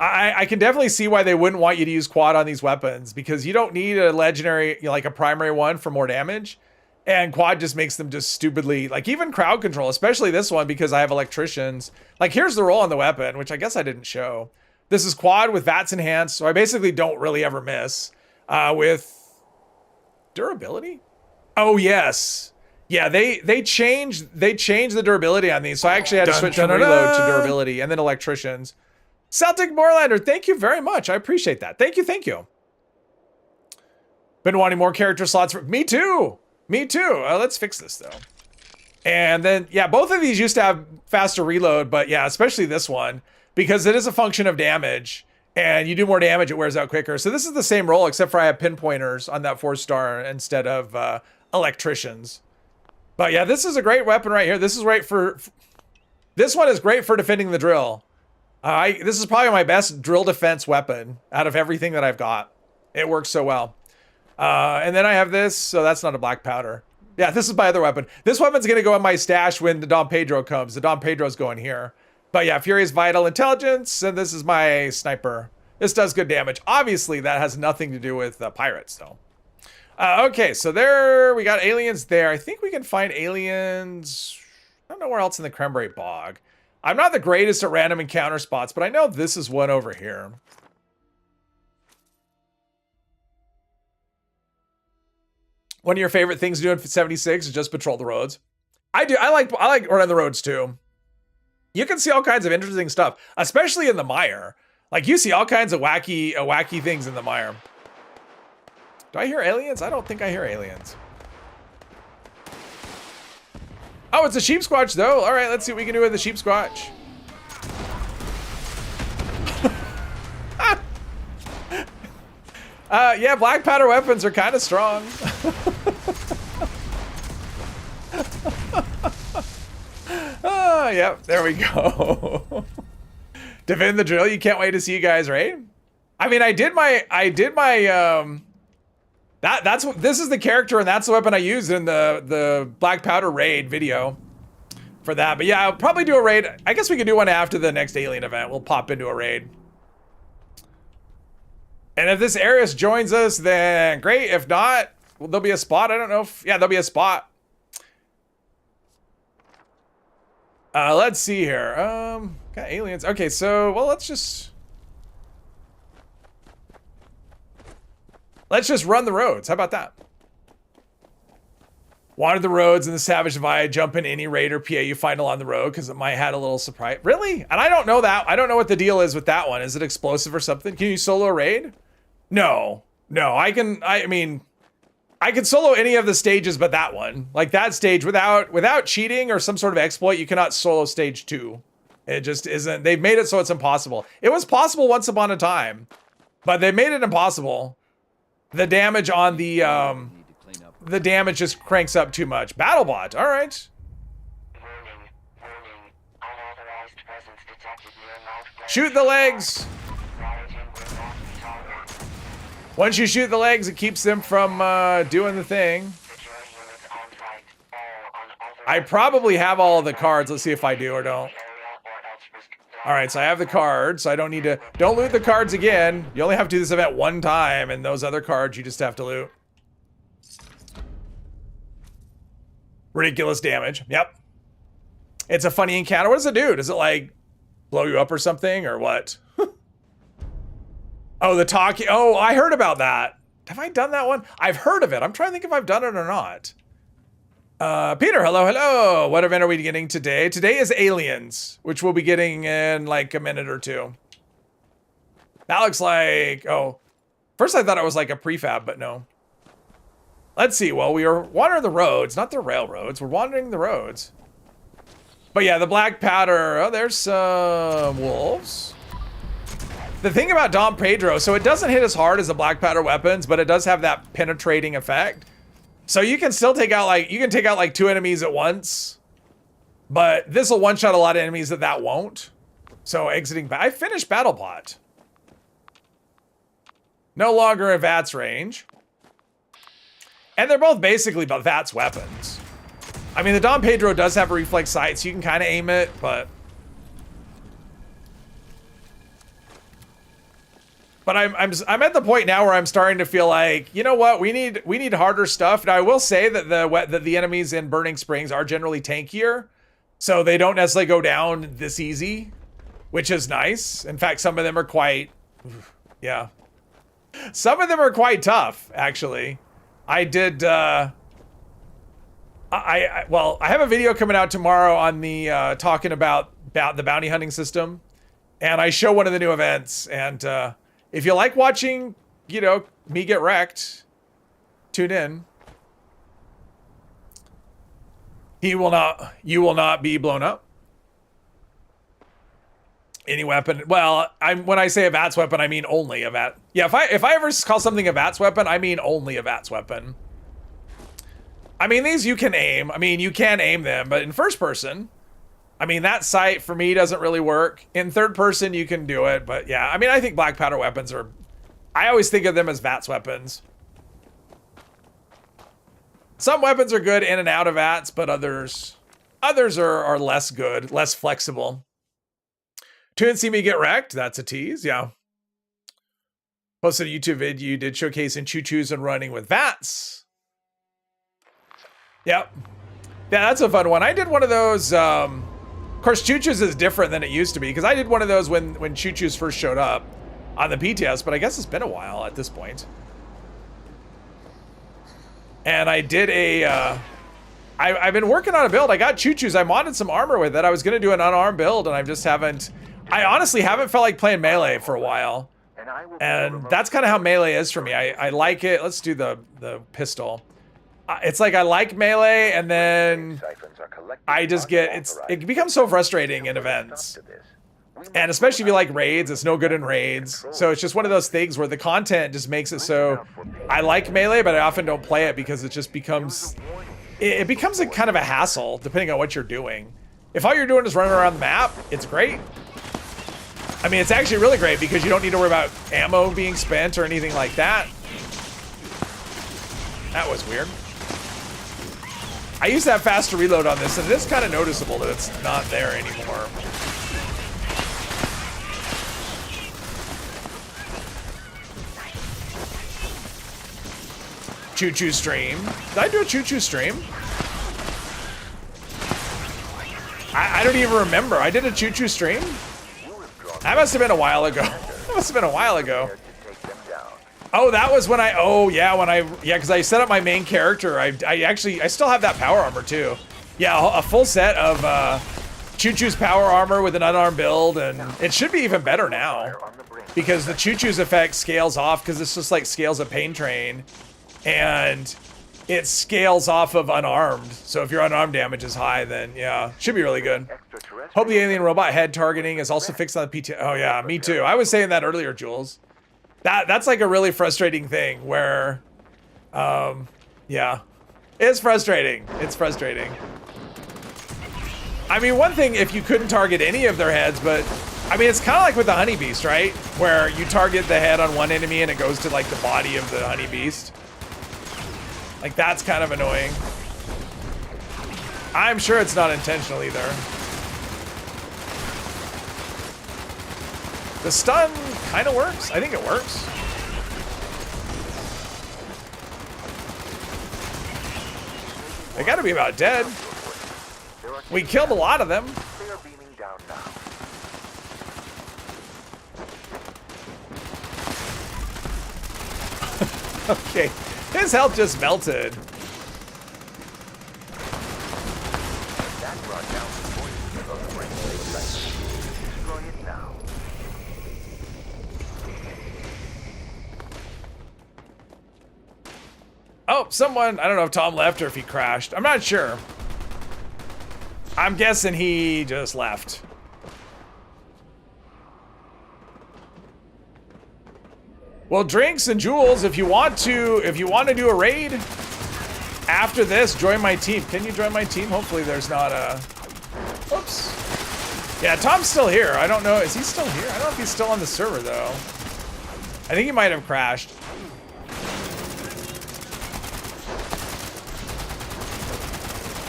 Speaker 1: I can definitely see why they wouldn't want you to use quad on these weapons because you don't need a legendary, you know, like a primary one for more damage. And quad just makes them just stupidly, like even crowd control, especially this one because I have electricians. Like here's the roll on the weapon, which I guess I didn't show. This is quad with VATS enhanced, so I basically don't really ever miss. With durability? Oh yes. Yeah, they changed the durability on these, so I actually had to switch from reload to durability and then electricians. Celtic Moorlander, thank you very much. I appreciate that. Thank you. Been wanting more character slots for me too. Let's fix this though. And then yeah, both of these used to have faster reload, but yeah, especially this one because it is a function of damage. And you do more damage, it wears out quicker. So this is the same role, except for I have pinpointers on that 4-star instead of electricians. But yeah, this is a great weapon right here. This is right for... This one is great for defending the drill. This is probably my best drill defense weapon out of everything that I've got. It works so well. And then I have this, so that's not a black powder. Yeah, this is my other weapon. This weapon's gonna go in my stash when the Dom Pedro comes. The Dom Pedro's going here. But yeah, Furious Vital Intelligence, and this is my sniper. This does good damage. Obviously, that has nothing to do with pirates, though. Okay, so there, we got aliens there. I think we can find aliens... I don't know where else in the Cranberry Bog. I'm not the greatest at random encounter spots, but I know this is one over here. One of your favorite things to do in 76 is just patrol the roads. I do. I like running the roads too. You can see all kinds of interesting stuff, especially in the mire. Like you see all kinds of wacky things in the mire. Do I hear aliens? I don't think I hear aliens. Oh, it's a sheep squatch though. All right, let's see what we can do with the sheep squatch. Yeah, black powder weapons are kind of strong. Yep, there we go. Defend the drill. You can't wait to see you guys, right? I mean, this is the character and that's the weapon I used in the black powder raid video for that. But yeah, I'll probably do a raid. I guess we could do one after the next alien event. We'll pop into a raid. And if this Ares joins us, then great. If not, well, there'll be a spot. I don't know if, yeah, there'll be a spot. Let's see here. Got aliens. Okay, so, well, let's just run the roads. How about that? Wander the roads in the Savage Divide, jump in any raid or PA you find along the road, because it might have a little surprise. Really? And I don't know that. I don't know what the deal is with that one. Is it explosive or something? Can you solo raid? No. No, I mean, I can solo any of the stages but that one. Like that stage, without cheating or some sort of exploit, you cannot solo stage 2. It just isn't. They've made it so it's impossible. It was possible once upon a time, but they made it impossible. The damage on the damage just cranks up too much. BattleBot, all right.
Speaker 2: Warning. Unauthorized presence detected near Mount
Speaker 1: Shoot the legs.
Speaker 2: Rioting will not be tolerated.
Speaker 1: Once you shoot the legs, it keeps them from doing the thing.
Speaker 2: Secure units on site. All unauthorized
Speaker 1: I probably have all of the cards. Let's see if I do or don't.
Speaker 2: area or else risk
Speaker 1: All right, so I have the cards. So I don't need to. Don't loot the cards again. You only have to do this event one time, and those other cards you just have to loot. Ridiculous damage. Yep. It's a funny encounter. What does it do? Does it like blow you up or something or what? Oh, the talkie. Oh, I heard about that. Have I done that one? I've heard of it. I'm trying to think if I've done it or not. Peter, hello, hello. What event are we getting today? Today is Aliens, which we'll be getting in like a minute or two. That looks like, oh, first I thought it was like a prefab, but no. Let's see. Well, we are wandering the roads, not the railroads. We're wandering the roads. But yeah, the black powder. Oh, there's some wolves. The thing about Dom Pedro, so it doesn't hit as hard as the black powder weapons, but it does have that penetrating effect. So you can still take out like, you can take out like 2 enemies at once, but this will one-shot a lot of enemies that won't. So exiting, I finished BattleBot. No longer in VATS range. And they're both basically VATS weapons. I mean, the Dom Pedro does have a reflex sight, so you can kind of aim it, but I'm at the point now where I'm starting to feel like, you know what, we need harder stuff. Now I will say that the enemies in Burning Springs are generally tankier, so they don't necessarily go down this easy, which is nice. In fact, some of them are quite, yeah, some of them are quite tough actually. I did. Well, I have a video coming out tomorrow on the talking about the bounty hunting system, and I show one of the new events. And if you like watching, you know, me get wrecked, tune in. You will not be blown up. Any weapon. Well, when I say a VATS weapon, I mean only a VAT. Yeah, if I ever call something a VATS weapon, I mean only a VATS weapon. I mean, these you can aim. I mean, you can aim them, but in first person, I mean, that sight for me doesn't really work. In third person, you can do it, but yeah, I mean, I think black powder weapons are, I always think of them as VATS weapons. Some weapons are good in and out of VATS, but others are less good, less flexible. Tune and see me get wrecked. That's a tease. Yeah. Posted a YouTube vid you did showcasing choo-choos and running with VATS. Yep. Yeah, that's a fun one. I did one of those. Of course, choo-choos is different than it used to be because I did one of those when choo-choos first showed up on the PTS, but I guess it's been a while at this point. And I did a. I've been working on a build. I got choo-choos. I modded some armor with it. I was going to do an unarmed build, and I just haven't. I honestly haven't felt like playing melee for a while. And that's kind of how melee is for me. I like it. Let's do the pistol. It's like I like melee, and then I just get it becomes so frustrating in events. And especially if you like raids, it's no good in raids. So it's just one of those things where the content just makes it so I like melee, but I often don't play it because it just becomes it becomes a kind of a hassle depending on what you're doing. If all you're doing is running around the map, it's great. I mean, it's actually really great because you don't need to worry about ammo being spent or anything like that. That was weird. I used to have faster reload on this, and it is kind of noticeable that it's not there anymore. Choo-choo stream. Did I do a choo-choo stream? I don't even remember. I did a choo-choo stream? That must have been a while ago. That must have been a while ago. Oh, that was when because I set up my main character. I still have that power armor too. Yeah, a full set of Choo-Choo's power armor with an unarmed build, and it should be even better now because the Choo-Choo's effect scales off because it's just like scales a pain train, and it scales off of unarmed. So if your unarmed damage is high, then yeah, should be really good. Hope the alien robot head targeting is also fixed on the PT. Oh yeah, me too. I was saying that earlier, Jules. That's like a really frustrating thing where, yeah, it's frustrating. It's frustrating. I mean, one thing if you couldn't target any of their heads, but I mean, it's kind of like with the honey beast, right? Where you target the head on one enemy and it goes to like the body of the honey beast. Like that's kind of annoying. I'm sure it's not intentional either. The stun kind of works. I think it works. They gotta be about dead. We killed a lot of them. Okay, his health just melted. Oh, someone, I don't know if Tom left or if he crashed. I'm not sure. I'm guessing he just left. Well, drinks and jewels, if you want to do a raid after this, join my team. Can you join my team? Hopefully there's not a, oops. Yeah, Tom's still here. I don't know, is he still here? I don't know if he's still on the server though. I think he might have crashed.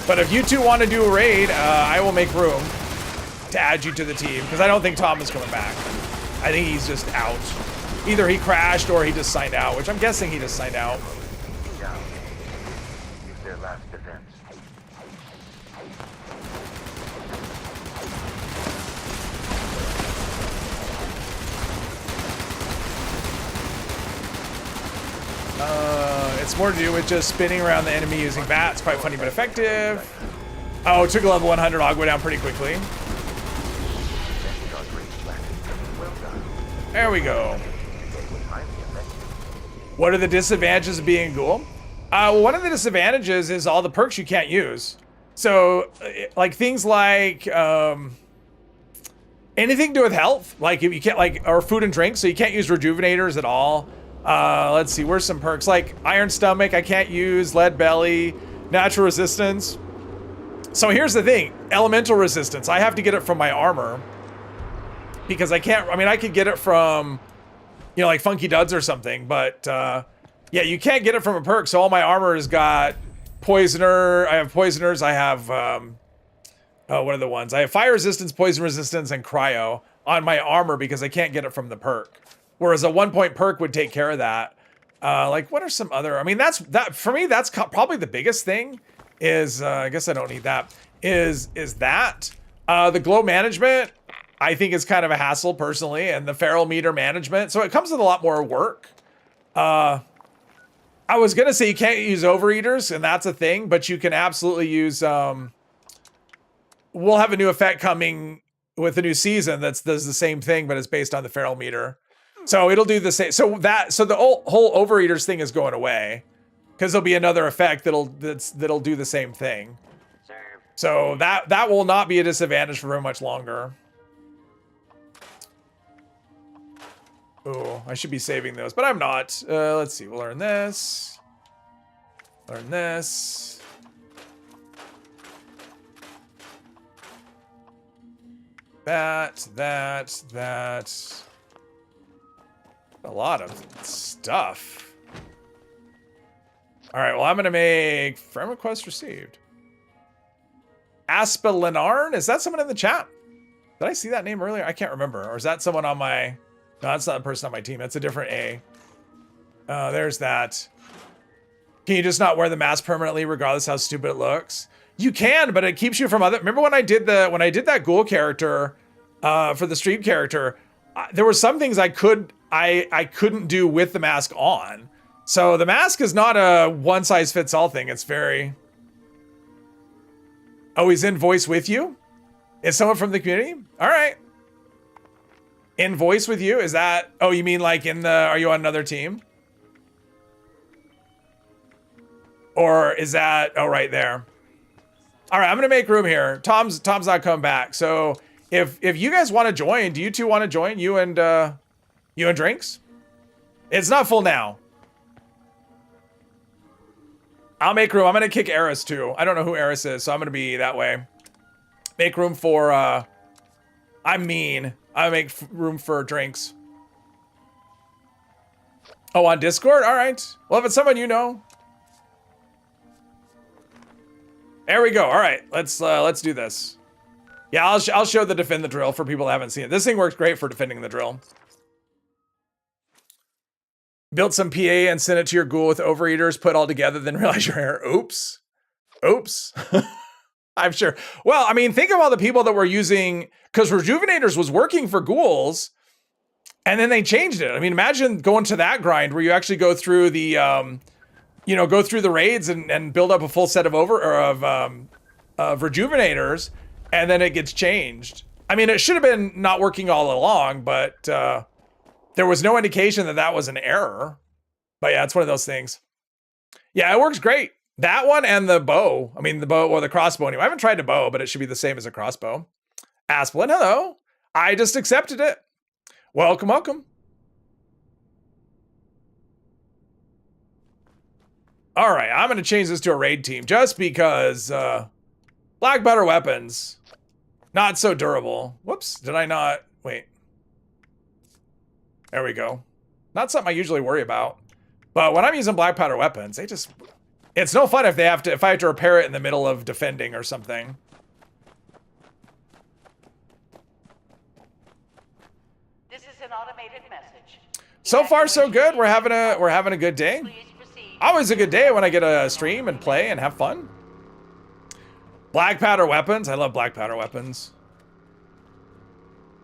Speaker 1: But if you two want to do a raid, I will make room to add you to the team because I don't think Tom is coming back. I think he's just out. Either he crashed or he just signed out, which I'm guessing he just signed out. It's more to do with just spinning around the enemy using bats. Quite funny but effective. Oh, it took a level 100 Agua down pretty quickly. There we go. What are the disadvantages of being a ghoul? Well, one of the disadvantages is all the perks you can't use. So, like things like Anything to do with health, like if you can't like, or food and drink, so you can't use rejuvenators at all. Let's see, where's some perks? Like iron stomach, I can't use. Lead belly, natural resistance. So here's the thing, elemental resistance. I have to get it from my armor because I can't. I mean, I could get it from, you know, like Funky Duds or something, but yeah, you can't get it from a perk. So all my armor has got poisoner. I have poisoners. I have what are the ones? I have fire resistance, poison resistance, and cryo on my armor because I can't get it from the perk. Whereas a 1-point perk would take care of that. Like, what are some other? I mean, that for me. That's probably the biggest thing. Is I guess I don't need that. Is that the glow management? I think is kind of a hassle personally, and the feral meter management. So it comes with a lot more work. I was gonna say you can't use overeaters, and that's a thing, but you can absolutely use. We'll have a new effect coming with the new season that does the same thing, but it's based on the feral meter. So it'll do the same. So the whole overeaters thing is going away because there'll be another effect that'll do the same thing. So that will not be a disadvantage for very much longer. Oh, I should be saving those, but I'm not. Let's see. We'll learn this. Learn this. That. A lot of stuff. All right, well, I'm going to make friend request received. Aspelinarn? Is that someone in the chat? Did I see that name earlier? I can't remember. Or is that someone on my... No, that's not a person on my team. That's a different A. There's that. Can you just not wear the mask permanently regardless how stupid it looks? You can, but it keeps you from other... Remember when I did that ghoul character for the stream character, there were some things I couldn't do with the mask on. So the mask is not a one-size-fits-all thing. It's very... Oh, he's in voice with you? Is someone from the community? All right. In voice with you? Is that... Oh, you mean like in the... Are you on another team? Or is that... Oh, right there. All right, I'm going to make room here. Tom's not coming back. So if you guys want to join, do you two want to join? You and Drinks? It's not full now. I'll make room. I'm going to kick Eris too. I don't know who Eris is, so I'm going to be that way. Make room for, I'm mean. I make room for Drinks. Oh, on Discord? All right. Well, if it's someone you know. There we go. All right. Let's do this. Yeah, I'll show the defend the drill for people that haven't seen it. This thing works great for defending the drill. Built some PA and sent it to your ghoul with overeaters, put all together, then realize your hair. Oops. I'm sure. Well, I mean, think of all the people that were using, because Rejuvenators was working for ghouls, and then they changed it. I mean, imagine going to that grind where you actually go through the, go through the raids and build up a full set of Rejuvenators, and then it gets changed. I mean, it should have been not working all along, but there was no indication that was an error. But yeah, it's one of those things. Yeah, it works great. That one and the bow. I mean, the bow or the crossbow. Anyway, I haven't tried the bow, but it should be the same as a crossbow. Asplin, hello. I just accepted it. Welcome. All right, I'm going to change this to a raid team just because black butter weapons, not so durable. Whoops, did I not? Wait. There we go. Not something I usually worry about. But when I'm using black powder weapons, it's no fun if I have to repair it in the middle of defending or something.
Speaker 4: This is an automated message.
Speaker 1: So far so good. We're having a good day. Always a good day when I get to stream and play and have fun. Black powder weapons. I love black powder weapons.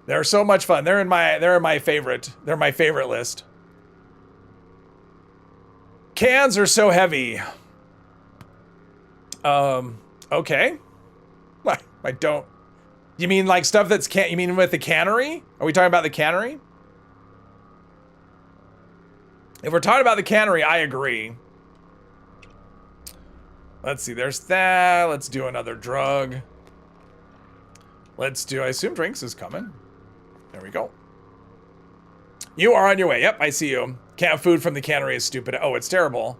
Speaker 1: They're so much fun. They're in my favorite list. Cans are so heavy. Okay. I don't. You mean like stuff that's you mean with the cannery? Are we talking about the cannery? If we're talking about the cannery, I agree. Let's see, there's that. Let's do another drug. I assume Drinks is coming. There we go. You are on your way. Yep, I see you. Canned food from the cannery is stupid. Oh, it's terrible.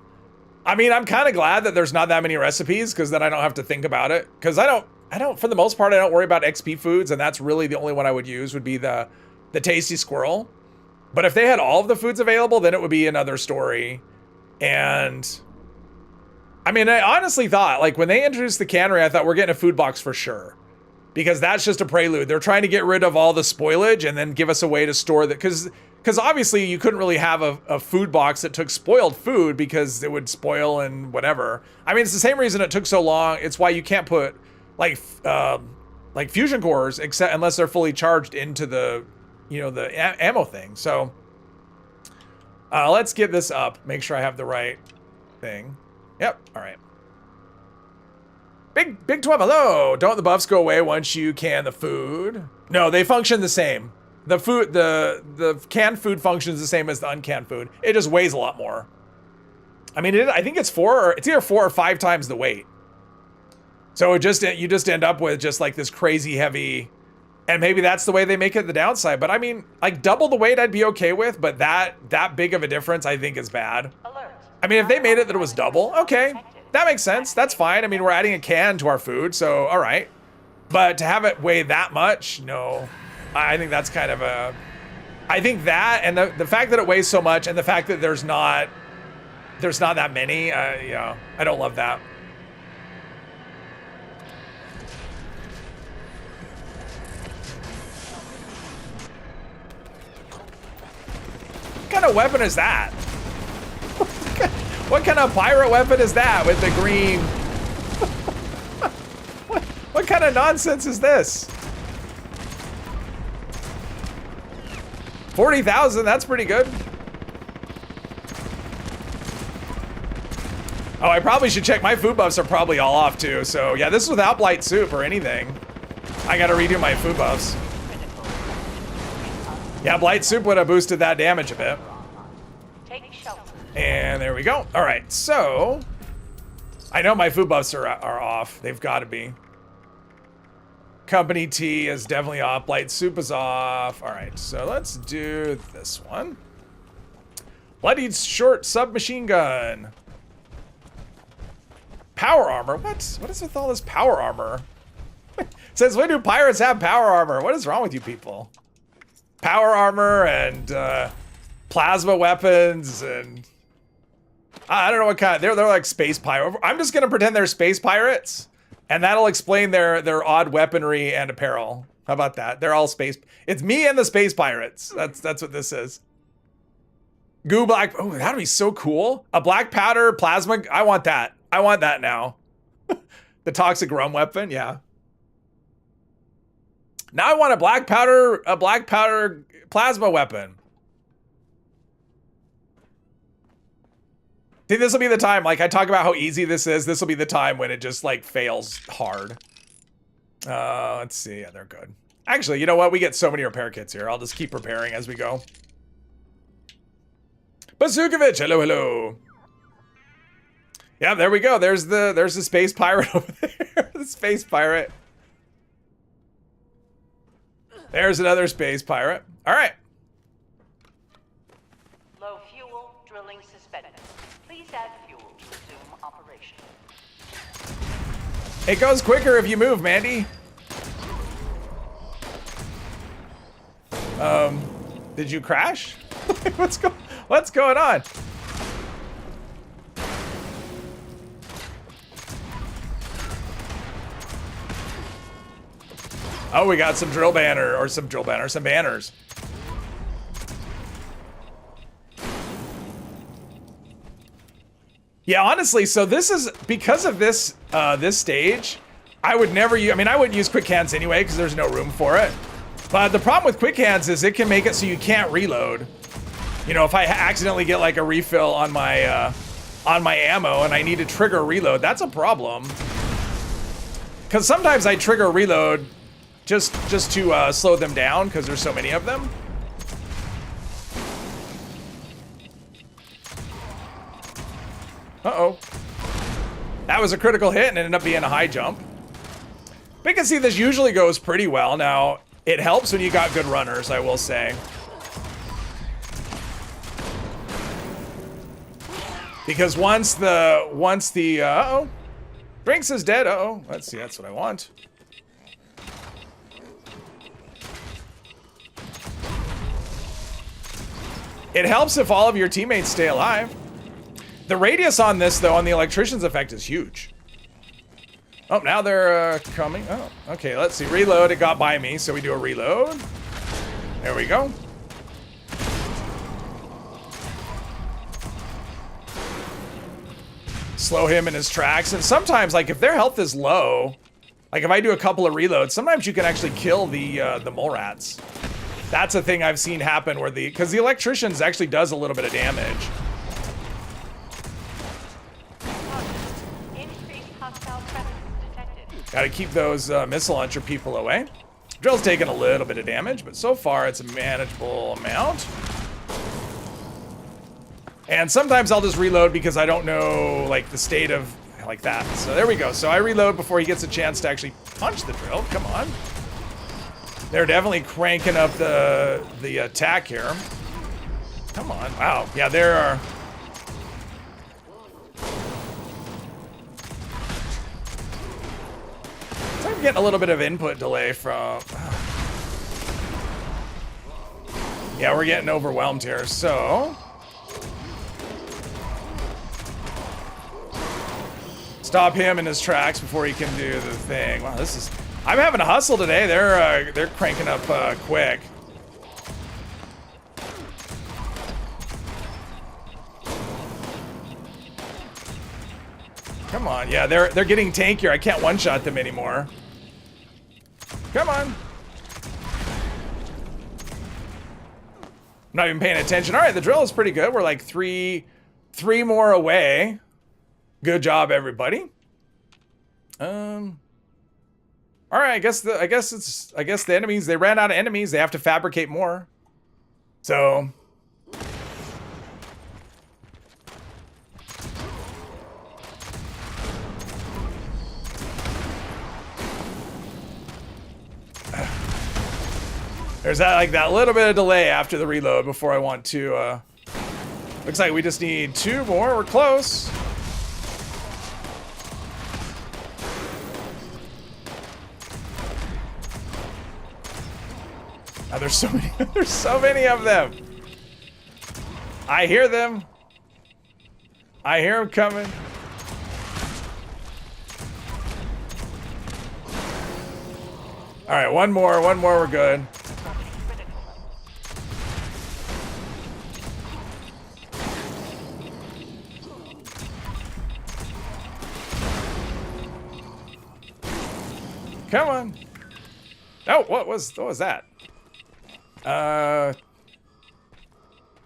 Speaker 1: I mean, I'm kind of glad that there's not that many recipes because then I don't have to think about it. Because I don't, for the most part, I don't worry about XP foods, and that's really the only one I would use would be the Tasty Squirrel. But if they had all of the foods available, then it would be another story. And I mean, I honestly thought, like, when they introduced the cannery, I thought we're getting a food box for sure. Because that's just a prelude. They're trying to get rid of all the spoilage and then give us a way to store that. Because obviously you couldn't really have a food box that took spoiled food because it would spoil and whatever. I mean, it's the same reason it took so long. It's why you can't put like fusion cores except unless they're fully charged into the, you know, the ammo thing. So let's get this up. Make sure I have the right thing. Yep. All right. Big 12, hello. Don't the buffs go away once you can the food? No, they function the same. The food, the canned food functions the same as the uncanned food. It just weighs a lot more. I mean, I think it's either 4 or 5 times the weight. So you just end up with just like this crazy heavy, and maybe that's the way they make it the downside. But I mean, like double the weight I'd be okay with, but that big of a difference I think is bad.
Speaker 4: Alert.
Speaker 1: I mean, if they made it that it was double, okay. That makes sense. That's fine. I mean, we're adding a can to our food, so all right. But to have it weigh that much, no. I think that's kind of a... I think that, and the fact that it weighs so much, and the fact that there's not that many, yeah, I don't love that. What kind of weapon is that? What kind of pirate weapon is that with the green? What kind of nonsense is this? 40,000, that's pretty good. Oh, I probably should check. My food buffs are probably all off too. So yeah, this is without blight soup or anything. I gotta redo my food buffs. Yeah, blight soup would have boosted that damage a bit.
Speaker 4: Take shelter.
Speaker 1: And there we go. All right, so I know my food buffs are off. They've got to be. Company tea is definitely off. Blight soup is off. All right, so let's do this one. Bloodied short submachine gun. Power armor. What is with all this power armor? Since when do pirates have power armor? What is wrong with you people? Power armor and plasma weapons and I don't know what kind. They're like space pirate. I'm just gonna pretend they're space pirates, and that'll explain their odd weaponry and apparel. How about that? They're all space. It's me and the space pirates. That's what this is. Goo black. Oh, that'd be so cool. A black powder plasma. I want that. I want that now. The toxic rum weapon. Yeah. Now I want a black powder plasma weapon. See, this will be the time, like I talk about how easy this is. This will be the time when it just like fails hard. Let's see. Yeah, they're good. Actually, you know what? We get so many repair kits here. I'll just keep repairing as we go. Bazookovich, hello, hello. Yeah, there we go. There's the space pirate over there. The space pirate. There's another space pirate. All right.
Speaker 4: Low fuel, drilling suspended. Please add fuel to resume operation.
Speaker 1: It goes quicker if you move, Mandy. Did you crash? What's going on? Oh, we got some some banners. Yeah, honestly, so this is because of this this stage. I would never use. I mean, I wouldn't use quick hands anyway because there's no room for it. But the problem with quick hands is it can make it so you can't reload. You know, if I accidentally get like a refill on my ammo and I need to trigger reload, that's a problem. Because sometimes I trigger reload just to slow them down because there's so many of them. Uh-oh. That was a critical hit and it ended up being a high jump. But you can see this usually goes pretty well. Now, It helps when you got good runners, I will say. Because once the uh-oh. Drinks is dead. Uh-oh. Let's see, that's what I want. It helps if all of your teammates stay alive. The radius on this, though, on the electrician's effect is huge. Oh, now they're coming. Oh, okay, let's see. Reload, it got by me, so we do a reload. There we go. Slow him in his tracks. And sometimes, like, if their health is low, like if I do a couple of reloads, sometimes you can actually kill the mole rats. That's a thing I've seen happen where because the electricians actually does a little bit of damage. Gotta keep those missile launcher people away. Drill's taking a little bit of damage, but so far it's a manageable amount. And sometimes I'll just reload because I don't know, like, the state of, like that. So there we go. So I reload before he gets a chance to actually punch the drill. Come on. They're definitely cranking up the attack here. Come on. Wow. Yeah, there are... So I'm getting a little bit of input delay from... Yeah, we're getting overwhelmed here, so... Stop him in his tracks before he can do the thing. Wow, this is... I'm having a hustle today. They're cranking up quick. Come on, yeah, they're getting tankier. I can't one-shot them anymore. Come on. I'm not even paying attention. All right, the drill is pretty good. We're like three more away. Good job, everybody. All right, I guess the enemies, they ran out of enemies. They have to fabricate more. So there's that little bit of delay after the reload before I want to looks like we just need 2 more. We're close. Oh, there's so many. There's so many of them. I hear them. I hear them coming. All right, one more. We're good. Come on. Oh, what was that?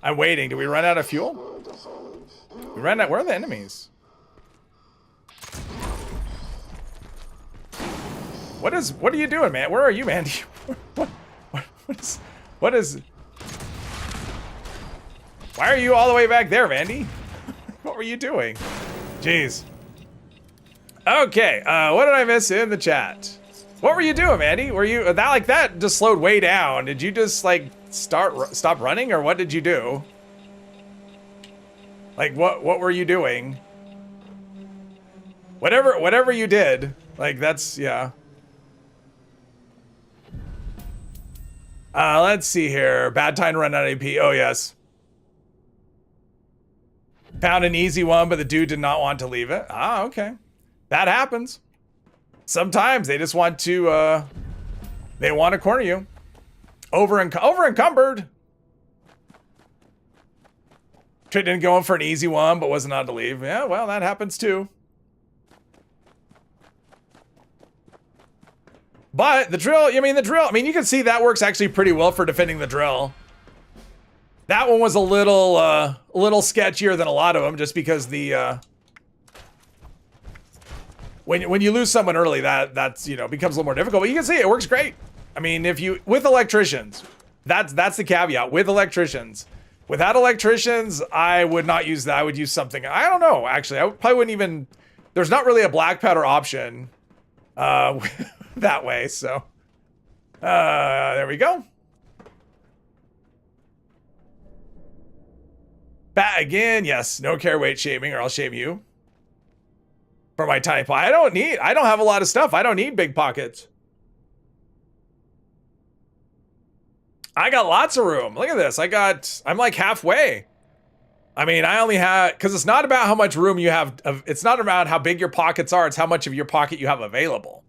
Speaker 1: I'm waiting. Do we run out of fuel? We ran out. Where are the enemies? What are you doing, man? Where are you, man? What is? Why are you all the way back there, Vandy? What were you doing? Jeez. Okay, what did I miss in the chat? What were you doing, Andy? Were you that just slowed way down? Did you just like stop running, or what did you do? Like what were you doing? Whatever you did, like that's yeah. Let's see here. Bad time to run out of AP. Oh yes. Found an easy one, but the dude did not want to leave it. Ah, okay. That happens. Sometimes they just want to, they want to corner you. Over encumbered. Trick didn't go in for an easy one, but wasn't on to leave. Yeah, well, that happens too. But the drill, I mean, you can see that works actually pretty well for defending the drill. That one was a little sketchier than a lot of them, just because the, when you lose someone early, that's becomes a little more difficult. But you can see it works great. I mean, with electricians, that's the caveat. With electricians, without electricians, I would not use that. I would use something. I don't know. Actually, I probably wouldn't even. There's not really a black powder option that way. So There we go. Bat again. Yes, no care weight shaming or I'll shame you. For my tiny pie. I don't have a lot of stuff. I don't need big pockets. I got lots of room. Look at this. I'm like halfway. I mean, I only have, because it's not about how much room you have. It's not about how big your pockets are. It's how much of your pocket you have available.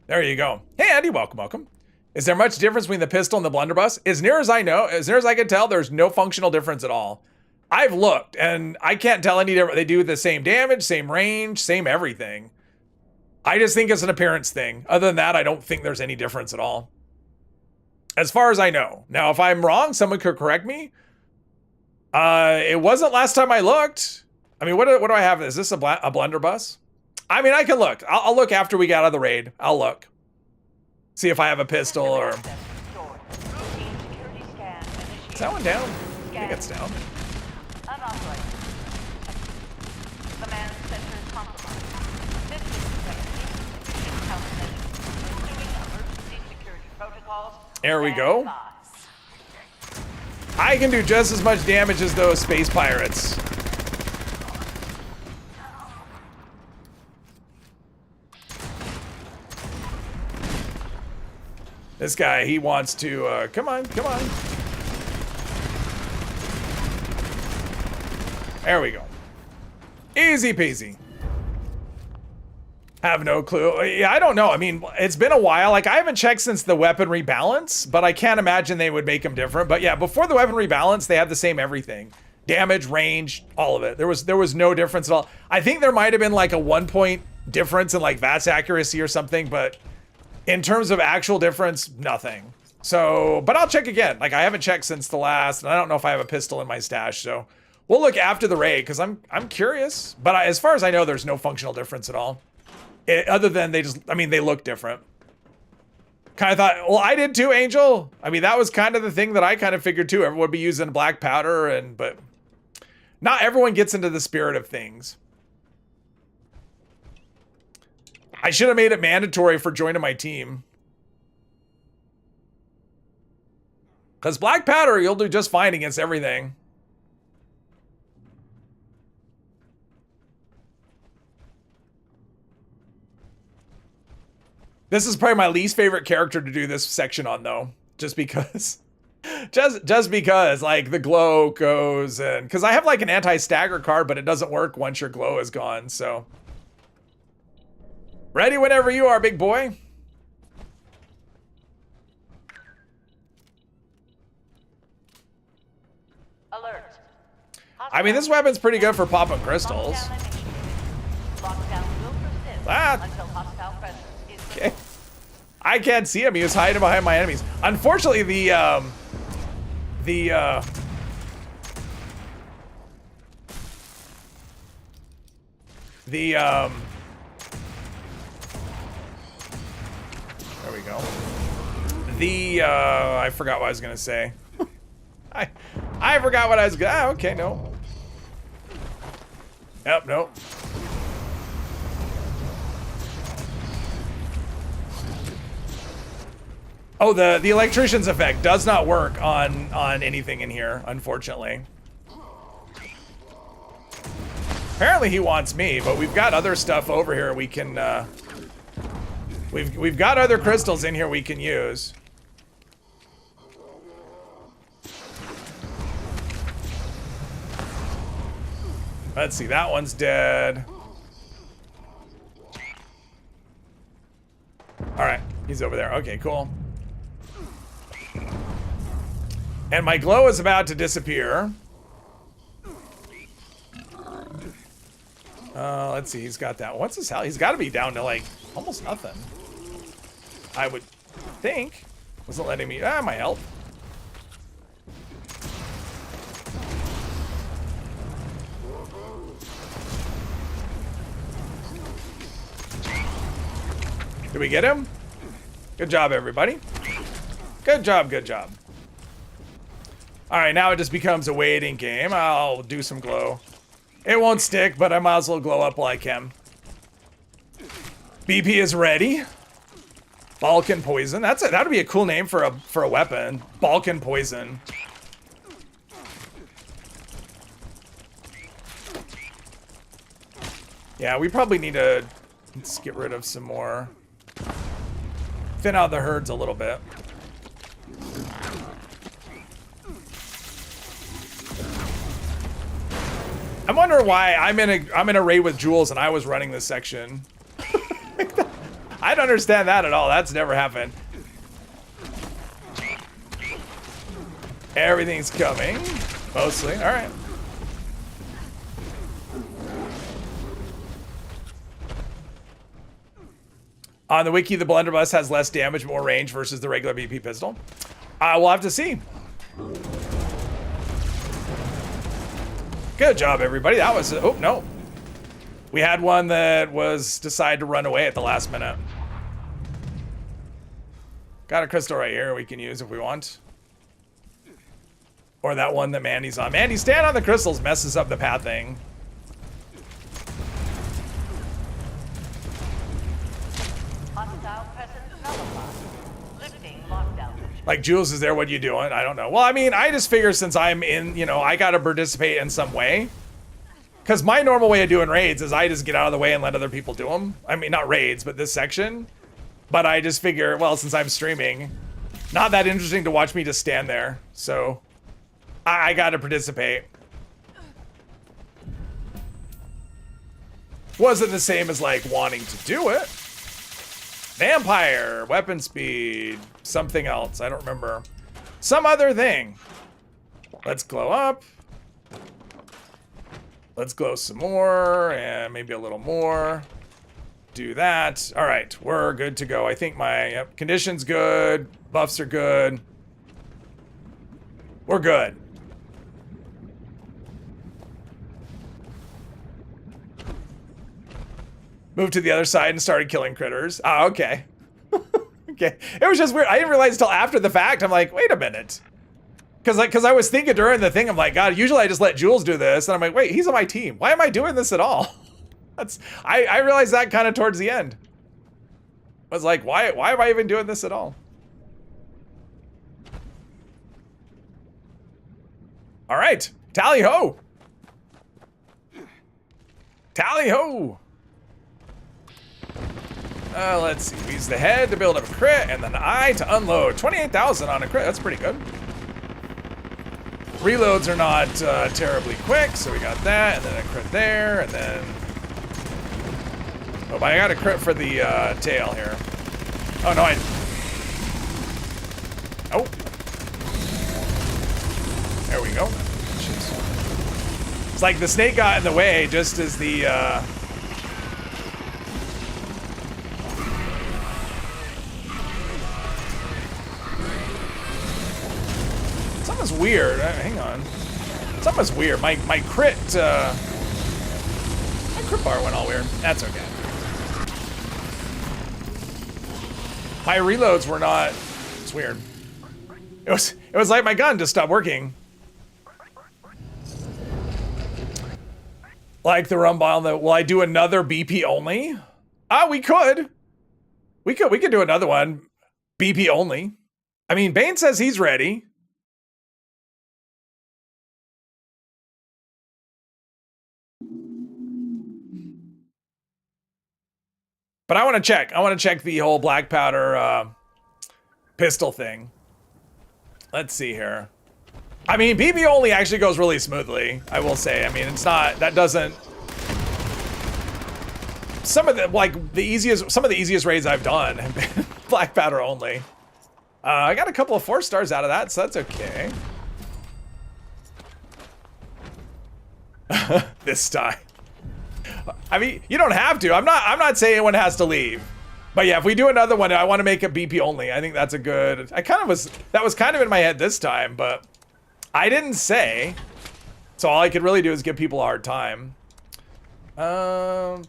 Speaker 1: There you go. Hey, Andy, welcome, welcome. Is there much difference between the pistol and the blunderbuss? As near as I know, as near as I can tell, there's no functional difference at all. I've looked and I can't tell any difference. They do the same damage, same range, same everything. I just think it's an appearance thing. Other than that, I don't think there's any difference at all. As far as I know. Now, if I'm wrong, someone could correct me. It wasn't last time I looked. I mean, what do I have? Is this a blunderbuss? I mean, I can look. I'll look after we get out of the raid. I'll look. See if I have a pistol or... Is that one down? I think it's down. There we go. I can do just as much damage as those space pirates. This guy, he wants to, come on, come on. There we go. Easy peasy. Have no clue. Yeah, I don't know. I mean, it's been a while. Like, I haven't checked since the weapon rebalance, but I can't imagine they would make them different. But yeah, before the weapon rebalance, they had the same everything. Damage, range, all of it. There was no difference at all. I think there might have been like a 1 point difference in like VATS accuracy or something, but in terms of actual difference, nothing. So, but I'll check again. Like, I haven't checked since the last, and I don't know if I have a pistol in my stash, so we'll look after the raid because I'm curious. But as far as I know, there's no functional difference at all. Other than they look different. Kind of thought, well, I did too, Angel. I mean, that was kind of the thing that I kind of figured too. Everyone would be using black powder, but not everyone gets into the spirit of things. I should have made it mandatory for joining my team. Because black powder, you'll do just fine against everything. This is probably my least favorite character to do this section on, though, just because, just because, like, the glow goes, and because I have like an anti-stagger card, but it doesn't work once your glow is gone. So, ready whenever you are, big boy.
Speaker 4: Alert.
Speaker 1: I mean, this weapon's pretty good for popping crystals. Ah. Okay. I can't see him. He was hiding behind my enemies. Unfortunately, there we go. I forgot what I was gonna say. I forgot what I was gonna. Okay, no. Yep, nope. Oh, the electrician's effect does not work on anything in here, unfortunately. Apparently he wants me, but we've got other stuff over here we can we've got other crystals in here we can use. Let's see, that one's dead. All right, he's over there. Okay, cool. And my glow is about to disappear. Let's see, he's got that. What's his health? He's got to be down to like almost nothing. I would think. Wasn't letting me. My health. Did we get him? Good job, everybody. Good job, good job. All right, now it just becomes a waiting game. I'll do some glow. It won't stick, but I might as well glow up like him. BP is ready. Balkan poison. That would be a cool name for a weapon. Balkan poison. Yeah, we probably need to let's get rid of some more. Thin out the herds a little bit. I'm wondering why I'm in a raid with Jules and I was running this section. I don't understand that at all. That's never happened. Everything's coming. Mostly. Alright. On the wiki, the blunderbuss has less damage, more range versus the regular BP pistol. We'll have to see. Good job, everybody. That was... Oh, no. We had one that was decided to run away at the last minute. Got a crystal right here we can use if we want. Or that one that Mandy's on. Mandy, stand on the crystals. Messes up the pathing.
Speaker 4: Hostile presence nullified. Lifting lockdown.
Speaker 1: Like, Jules is there, what are you doing? I don't know. Well, I mean, I just figure since I'm in, you know, I gotta participate in some way. Because my normal way of doing raids is I just get out of the way and let other people do them. I mean, not raids, but this section. But I just figure, well, since I'm streaming, not that interesting to watch me just stand there. So, I gotta participate. Wasn't the same as, like, wanting to do it. Vampire, weapon speed, something else. I don't remember. Some other thing. Let's glow up. Let's glow some more, and maybe a little more. Do that. All right, we're good to go. I think my condition's good. Buffs are good. We're good. Moved to the other side and started killing critters. Ah, okay. Okay. It was just weird. I didn't realize until after the fact. I'm like, wait a minute. Because I was thinking during the thing, I'm like, God, usually I just let Jules do this. And I'm like, wait, he's on my team. Why am I doing this at all? I realized that kind of towards the end. I was like, why am I even doing this at all? All right. Tally ho. Tally ho. Let's see. We use the head to build up a crit and then the eye to unload. 28,000 on a crit. That's pretty good. Reloads are not terribly quick, so we got that, and then a crit there, and then... Oh, but I got a crit for the tail here. Oh, no, Oh. There we go. Jeez. It's like the snake got in the way just as the... Something's weird. Hang on. Something's weird. My crit bar went all weird. That's okay. My reloads were not. It's weird. It was like my gun just stopped working. Like the rumble. Will I do another BP only? We could. We could do another one. BP only. I mean, Bane says he's ready. But I want to check. I want to check the whole black powder pistol thing. Let's see here. I mean, BB only actually goes really smoothly, I will say. I mean, it's not, that doesn't... Some of the, like, some of the easiest raids I've done have been black powder only. I got a couple of 4 stars out of that, so that's okay. This time. I mean, you don't have to. I'm not saying anyone has to leave. But yeah, if we do another one, I want to make it BP only. I think that's a good... That was kind of in my head this time, but I didn't say. So all I could really do is give people a hard time.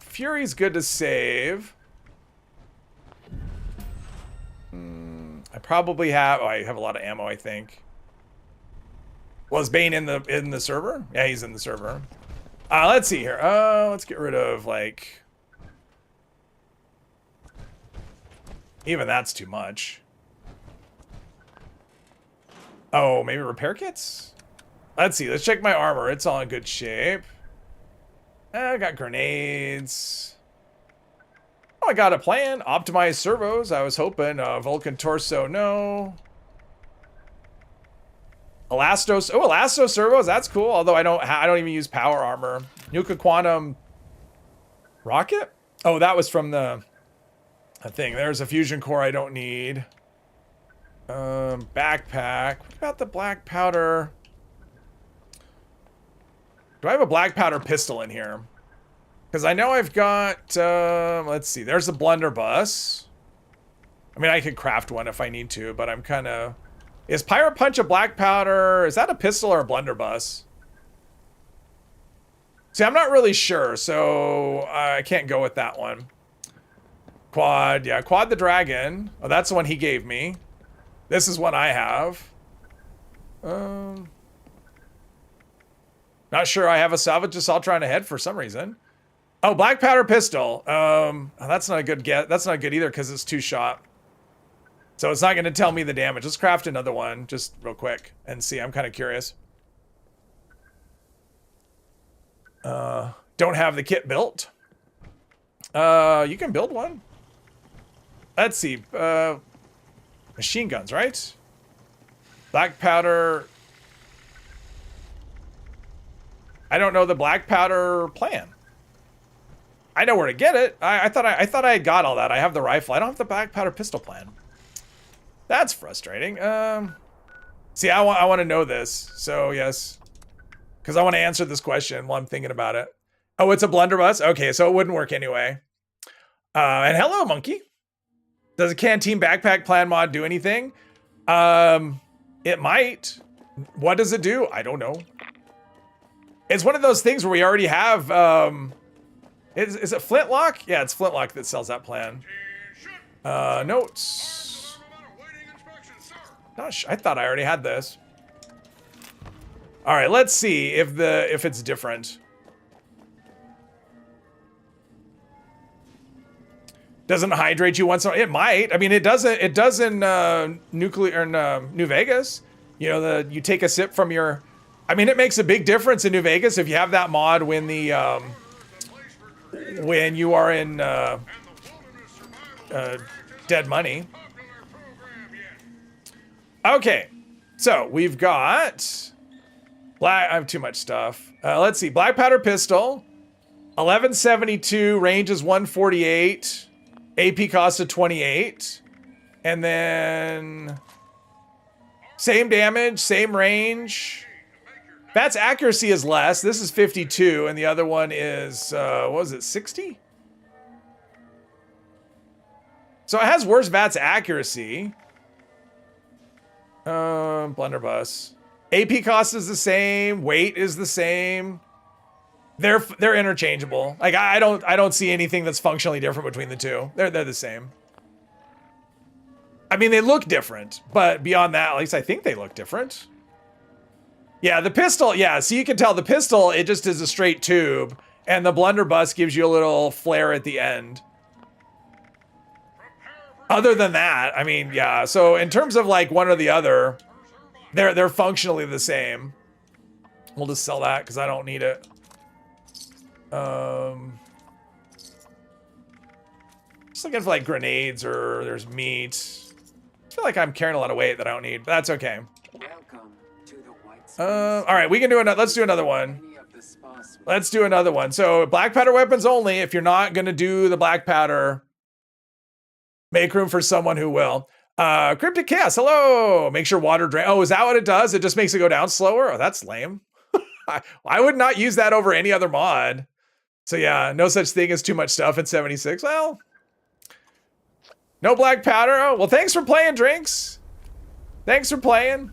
Speaker 1: Fury's good to save. I probably have... Oh, I have a lot of ammo, I think. Was Bane in the server? Yeah, he's in the server. Let's see here. Let's get rid of, like... Even that's too much. Oh, maybe repair kits? Let's see. Let's check my armor. It's all in good shape. I got grenades. Oh, I got a plan. Optimized servos. I was hoping. Vulcan torso. No. Elastos. Oh, Elasto servos. That's cool. Although I don't even use power armor. Nuka Quantum rocket. Oh, that was from the thing. There's a fusion core I don't need. Backpack. What about the black powder? Do I have a black powder pistol in here? Because I know I've got, let's see, there's a blunderbuss. I mean, I could craft one if I need to, but I'm kind of... Is Pirate Punch a black powder? Is that a pistol or a blunderbuss? See, I'm not really sure, so I can't go with that one. Quad, yeah, Quad the Dragon. Oh, that's the one he gave me. This is one I have. Not sure I have a salvage assault trying to head for some reason. Oh, black powder pistol. That's not a good get. That's not good either because it's 2-shot. So it's not going to tell me the damage. Let's craft another one just real quick and see. I'm kind of curious. Don't have the kit built. You can build one. Let's see. Machine guns, right? Black powder. I don't know the black powder plan. I know where to get it. I thought I had got all that. I have the rifle. I don't have the black powder pistol plan. That's frustrating. See, I want to know this. So yes, because I want to answer this question while I'm thinking about it. Oh, it's a blunderbuss. Okay, so it wouldn't work anyway. And hello, monkey. Does a canteen backpack plan mod do anything? It might. What does it do? I don't know. It's one of those things where we already have. Is it Flintlock? Yeah, it's Flintlock that sells that plan. Notes. Gosh, I thought I already had this. All right, let's see if it's different. Doesn't hydrate you once. It might. I mean, it doesn't. It does in New Vegas. You know, you take a sip from your. I mean, it makes a big difference in New Vegas if you have that mod when you are in Dead Money. Okay, so we've got black. I have too much stuff. Let's see. Black powder pistol, 1172. Range is 148. AP cost of 28, and then same damage, same range. That's accuracy is less. This is 52, and the other one is what was it, 60? So it has worse VATS accuracy. Blunderbuss. AP cost is the same. Weight is the same. They're interchangeable. Like I don't see anything that's functionally different between the two. They're the same. I mean, they look different, but beyond that, at least I think they look different. Yeah, the pistol, yeah, so you can tell the pistol, it just is a straight tube, and the blunderbuss gives you a little flare at the end. Other than that, I mean, yeah, so in terms of like one or the other, they're functionally the same. We'll just sell that because I don't need it. Just looking for like grenades or there's meat. I feel like I'm carrying a lot of weight that I don't need, but that's okay.
Speaker 2: Welcome to the white space.
Speaker 1: All right, we can do another. Let's do another one. Let's do another one. So black powder weapons only. If you're not gonna do the black powder, make room for someone who will. Cryptic Chaos, hello. Make sure water drain. Oh, is that what it does? It just makes it go down slower? Oh, that's lame. I would not use that over any other mod. So yeah, no such thing as too much stuff in 76. Well, no black powder. Oh, well, thanks for playing, Drinks. Thanks for playing.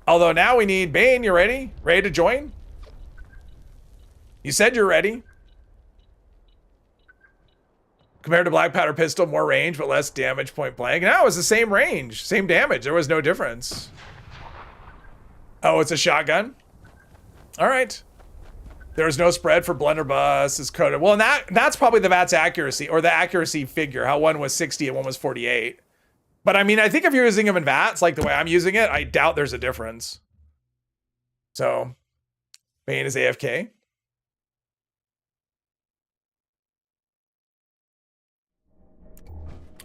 Speaker 1: Although now we need Bane. You ready? Ready to join? You said you're ready. Compared to black powder pistol, more range, but less damage point blank. No, it was the same range, same damage. There was no difference. Oh, it's a shotgun? All right. There's no spread for blunderbuss is coded. Well, and that's probably the VATS accuracy or the accuracy figure, how one was 60 and one was 48. But I mean, I think if you're using them in VATS, like the way I'm using it, I doubt there's a difference. So, Bane is AFK.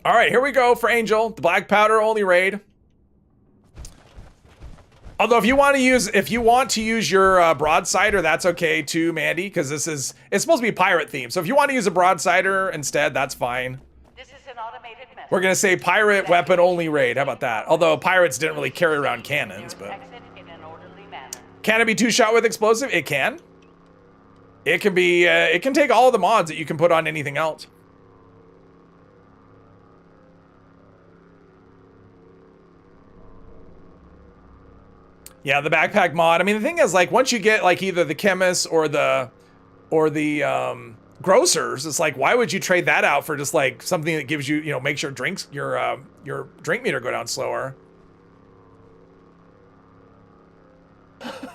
Speaker 1: All right, here we go for Angel, the black powder only raid. Although if you want to use your broadsider, that's okay too, Mandy, because it's supposed to be pirate themed. So if you want to use a broadsider instead, that's fine.
Speaker 4: This is an automated method.
Speaker 1: We're gonna say pirate weapon only raid. How about that? Although pirates didn't really carry around cannons, but
Speaker 4: Exit in an orderly manner.
Speaker 1: can it be 2-shot with explosive? It can. It can be. It can take all the mods that you can put on anything else. Yeah, the backpack mod. I mean, the thing is, like, once you get like either the chemists or the grocers, it's like, why would you trade that out for just like something that gives you, you know, makes your drink meter go down slower?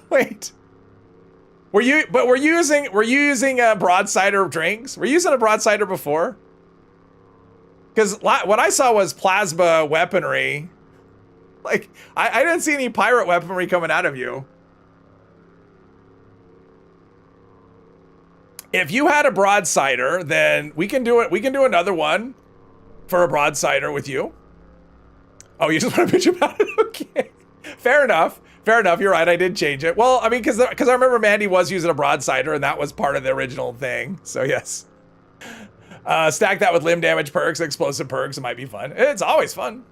Speaker 1: Wait, were you using a broadsider drinks? Were you using a broadsider before? Because what I saw was plasma weaponry. Like, I didn't see any pirate weaponry coming out of you. If you had a broadsider, then we can do it. We can do another one for a broadsider with you. Oh, you just want to bitch about it? Okay. Fair enough. Fair enough. You're right. I did change it. Well, I mean, because I remember Mandy was using a broadsider, and that was part of the original thing. So, yes. Stack that with limb damage perks, explosive perks. It might be fun. It's always fun.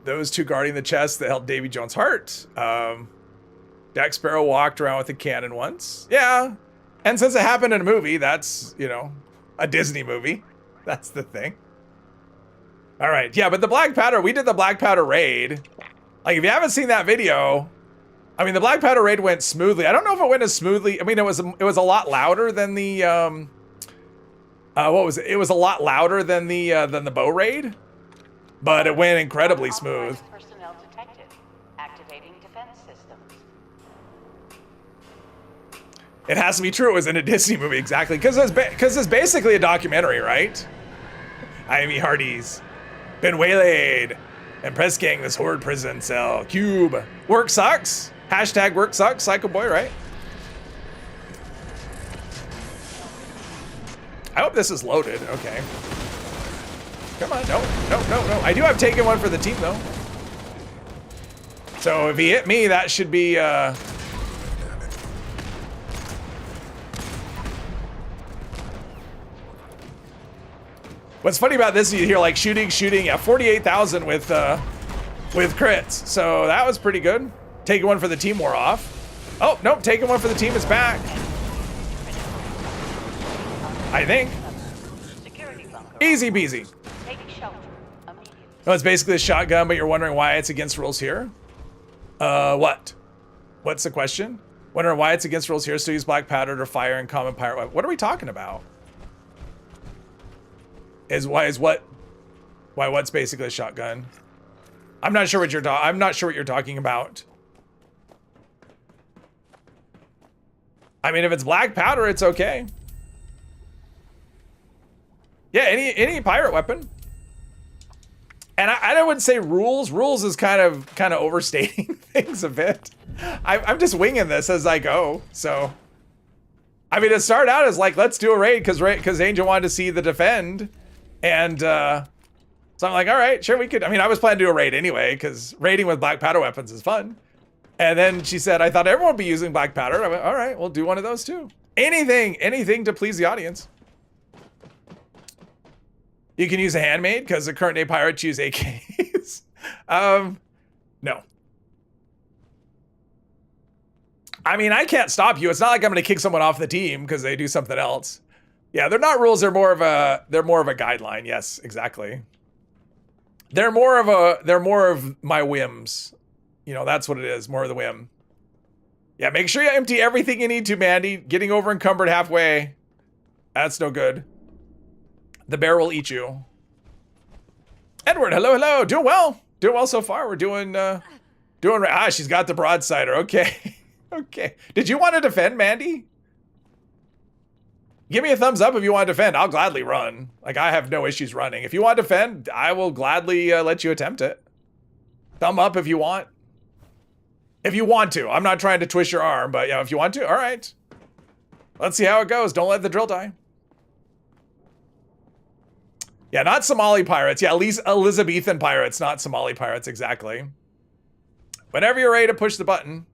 Speaker 1: Those two guarding the chest that held Davy Jones' heart. Jack Sparrow walked around with a cannon once. Yeah. And since it happened in a movie, that's, you know, a Disney movie. That's the thing. All right. Yeah, but the black powder, we did the black powder raid. Like, if you haven't seen that video, I mean, the black powder raid went smoothly. I don't know if it went as smoothly. I mean, it was a lot louder than the, what was it? It was a lot louder than the bow raid. But it went incredibly smooth.
Speaker 4: Personnel detected. Activating defense systems.
Speaker 1: It has to be true. It was in a Disney movie, exactly. Because it's basically a documentary, right? Ivy Hardy's been waylaid and press gang this horde prison cell. Cube. Work sucks. Hashtag work sucks. Psycho boy, right? I hope this is loaded. Okay. Come on, no. I do have taken one for the team, though. So if he hit me, that should be, What's funny about this, you hear, like, shooting, yeah, 48,000 with crits. So that was pretty good. Taking one for the team wore off. Oh, nope, taking one for the team is back. I think. Easy peasy. No, it's basically a shotgun, but you're wondering why it's against rules here? What? What's the question? Wondering why it's against rules here, so use black powder to fire in common pirate weapon. What are we talking about? Why what's basically a shotgun? I'm not sure what you're talking about. I mean, if it's black powder, it's okay. Yeah, any pirate weapon. And I wouldn't say rules. Rules is kind of overstating things a bit. I'm just winging this as I go. So, I mean, it started out as like, let's do a raid because Angel wanted to see the defend, and so I'm like, all right, sure, we could. I mean, I was planning to do a raid anyway because raiding with black powder weapons is fun. And then she said, I thought everyone would be using black powder. I went, all right, we'll do one of those too. Anything to please the audience. You can use a handmade because the current day pirates use AKs. No. I mean, I can't stop you. It's not like I'm going to kick someone off the team because they do something else. Yeah, they're not rules. They're more of a guideline. Yes, exactly. They're more of my whims. You know, that's what it is. More of the whim. Yeah, make sure you empty everything you need to, Mandy. Getting over encumbered halfway. That's no good. The bear will eat you. Edward, hello. Doing well so far. We're doing, she's got the broadsider. Okay. Okay. Did you want to defend, Mandy? Give me a thumbs up if you want to defend. I'll gladly run. Like, I have no issues running. If you want to defend, I will gladly let you attempt it. Thumb up if you want. If you want to. I'm not trying to twist your arm, but yeah, if you want to, all right. Let's see how it goes. Don't let the drill die. Yeah, not Somali pirates. Yeah, at least Elizabethan pirates, not Somali pirates, exactly. Whenever you're ready to push the button.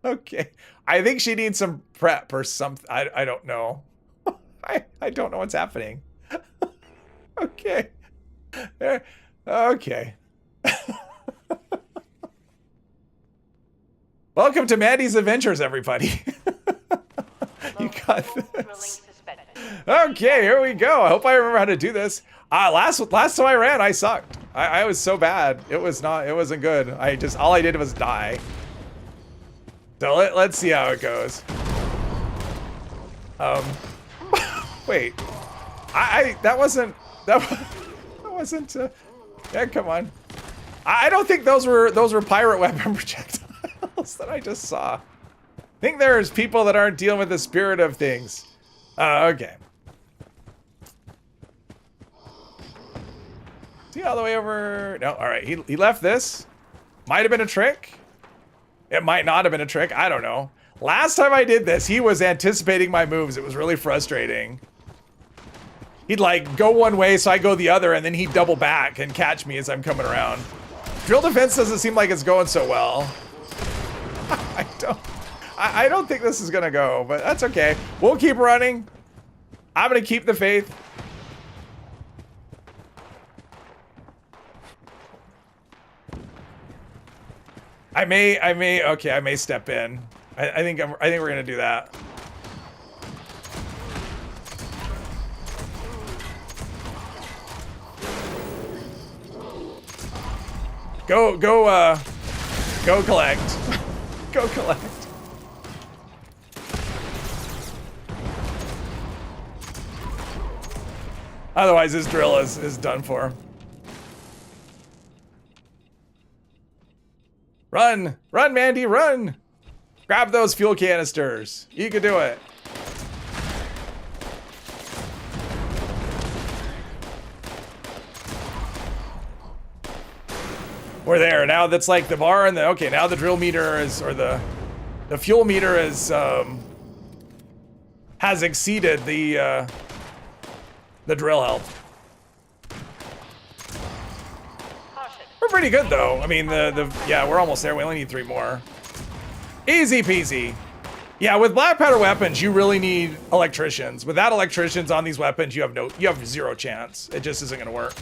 Speaker 1: Okay. I think she needs some prep or something. I don't know. I don't know what's happening. Okay. There. Okay. Welcome to Mandy's Adventures, everybody. You got this. Okay, here we go. I hope I remember how to do this. Last time I ran, I sucked. I was so bad. It wasn't good. All I did was die. So let's see how it goes. Wait. That wasn't, yeah, come on. I don't think those were pirate weapon projectiles that I just saw. I think there's people that aren't dealing with the spirit of things. Okay. See all the way over? No, all right. He left this. Might have been a trick. It might not have been a trick. I don't know. Last time I did this, he was anticipating my moves. It was really frustrating. He'd like go one way, so I go the other, and then he'd double back and catch me as I'm coming around. Drill defense doesn't seem like it's going so well. I don't think this is gonna go, but that's okay. We'll keep running. I'm gonna keep the faith. I may step in. I think we're gonna do that. Go collect. Go collect. Otherwise, this drill is done for. Run! Run, Mandy, run! Grab those fuel canisters. You can do it. We're there. Now that's like the bar and the, okay, now the drill meter is, or the fuel meter is, has exceeded the drill health. We're pretty good though. I mean, yeah, we're almost there. We only need 3 more. Easy peasy. Yeah, with black powder weapons, you really need electricians. Without electricians on these weapons, you have 0 chance. It just isn't gonna work.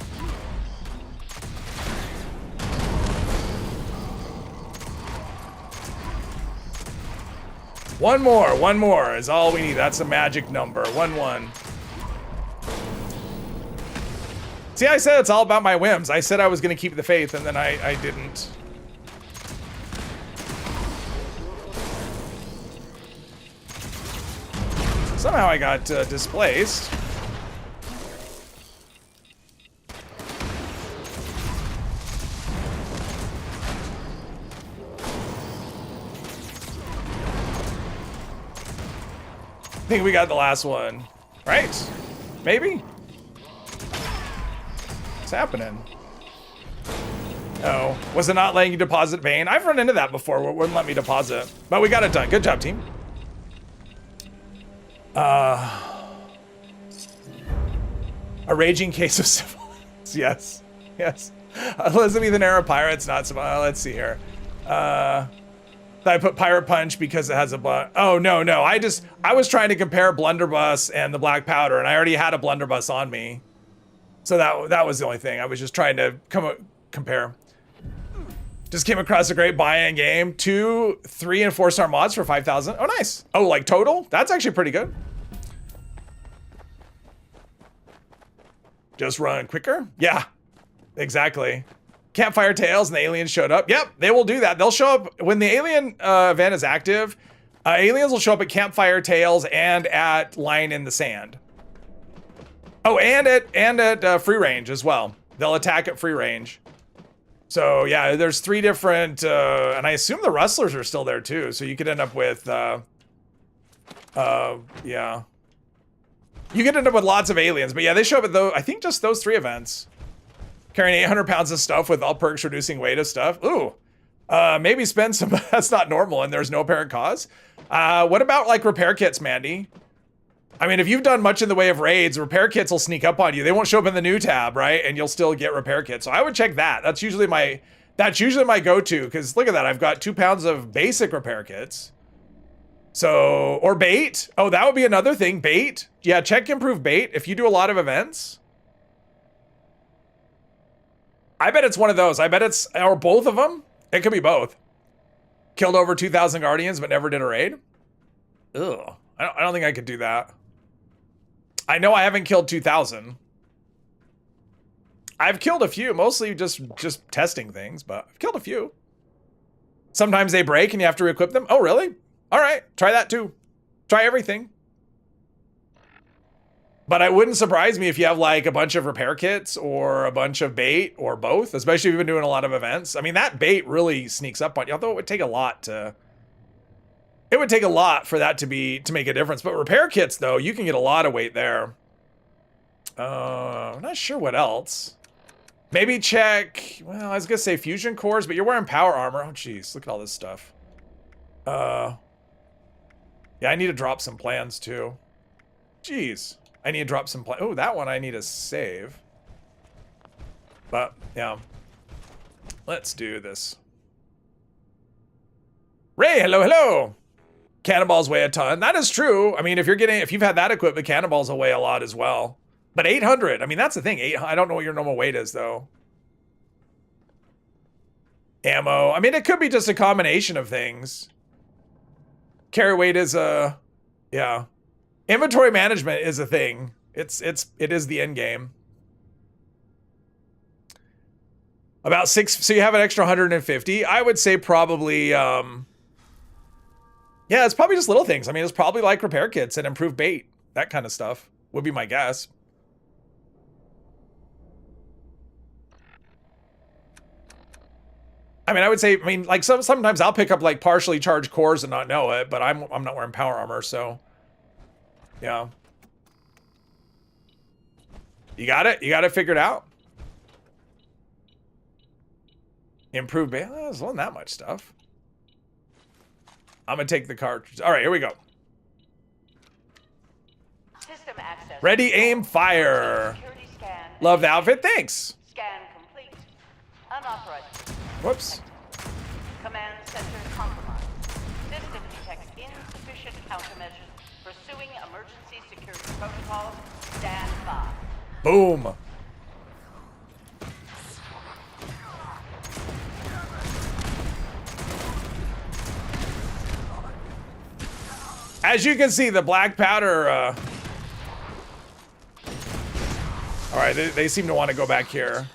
Speaker 1: One more is all we need. That's a magic number. 1-1. See, I said it's all about my whims. I said I was gonna keep the faith, and then I didn't. Somehow I got displaced. I think we got the last one, right? Maybe? What's happening? Oh, was it not letting you deposit vein? I've run into that before where it wouldn't let me deposit, but we got it done. Good job, team. A raging case of civilians. Yes, yes. Elizabethan era pirates, not some. Let's see here. I put pirate punch because it has a oh no. I was trying to compare blunderbuss and the black powder, and I already had a blunderbuss on me, so that was the only thing. I was just trying to compare. Just came across a great buy-in game. 2, 3, and 4-star mods for 5,000. Oh, nice. Oh, like total? That's actually pretty good. Just run quicker? Yeah, exactly. Campfire Tales and the aliens showed up. Yep, they will do that. They'll show up when the alien event is active. Aliens will show up at Campfire Tales and at Line in the Sand. Oh, and at free range as well. They'll attack at free range. So yeah, there's 3 different, and I assume the rustlers are still there too. So you could end up with, yeah. You could end up with lots of aliens, but yeah, they show up at I think just those 3 events. Carrying 800 pounds of stuff with all perks reducing weight of stuff. Ooh, maybe spend some, that's not normal and there's no apparent cause. What about like repair kits, Mandy? I mean, if you've done much in the way of raids, repair kits will sneak up on you. They won't show up in the new tab, right? And you'll still get repair kits. So I would check that. That's usually my go-to, because look at that. I've got 2 pounds of basic repair kits. So, or bait. Oh, that would be another thing. Bait. Yeah, check improve bait if you do a lot of events. I bet it's one of those. I bet it's, or both of them. It could be both. Killed over 2,000 guardians, but never did a raid. Ugh. I don't think I could do that. I know I haven't killed 2,000. I've killed a few, mostly just testing things, but I've killed a few. Sometimes they break and you have to re-equip them. Oh, really? All right, try that too. Try everything. But it wouldn't surprise me if you have like a bunch of repair kits or a bunch of bait or both, especially if you've been doing a lot of events. I mean, that bait really sneaks up on you, although it would take a lot to... It would take a lot for that to make a difference. But repair kits, though, you can get a lot of weight there. I'm not sure what else. Maybe check... Well, I was going to say fusion cores, but you're wearing power armor. Oh, jeez. Look at all this stuff. Yeah, I need to drop some plans, too. Jeez. I need to drop some plans. Oh, that one I need to save. But, yeah. Let's do this. Ray, hello, hello! Cannonballs weigh a ton. That is true. I mean, if you've had that equipment, cannonballs will weigh a lot as well. But 800, I mean, that's the thing. I don't know what your normal weight is, though. Ammo. I mean, it could be just a combination of things. Carry weight is a... Yeah. Inventory management is a thing. It is the end game. About 6... So you have an extra 150. I would say probably... Yeah, it's probably just little things. I mean, it's probably like repair kits and improved bait. That kind of stuff would be my guess. I mean, I would say, like sometimes I'll pick up like partially charged cores and not know it, but I'm not wearing power armor, so yeah. You got it? You got it figured out? Improved bait? Oh, there's not that much stuff. I'm gonna take the cartridge. All right, here we go.
Speaker 4: System access.
Speaker 1: Ready, aim, fire.
Speaker 4: Security scan.
Speaker 1: Love the outfit. Thanks.
Speaker 4: Scan complete. Unauthorized.
Speaker 1: Whoops.
Speaker 4: Command center compromised. System detects insufficient countermeasures. Pursuing emergency security protocols. Stand by.
Speaker 1: Boom. As you can see, the black powder, all right, they seem to want to go back here.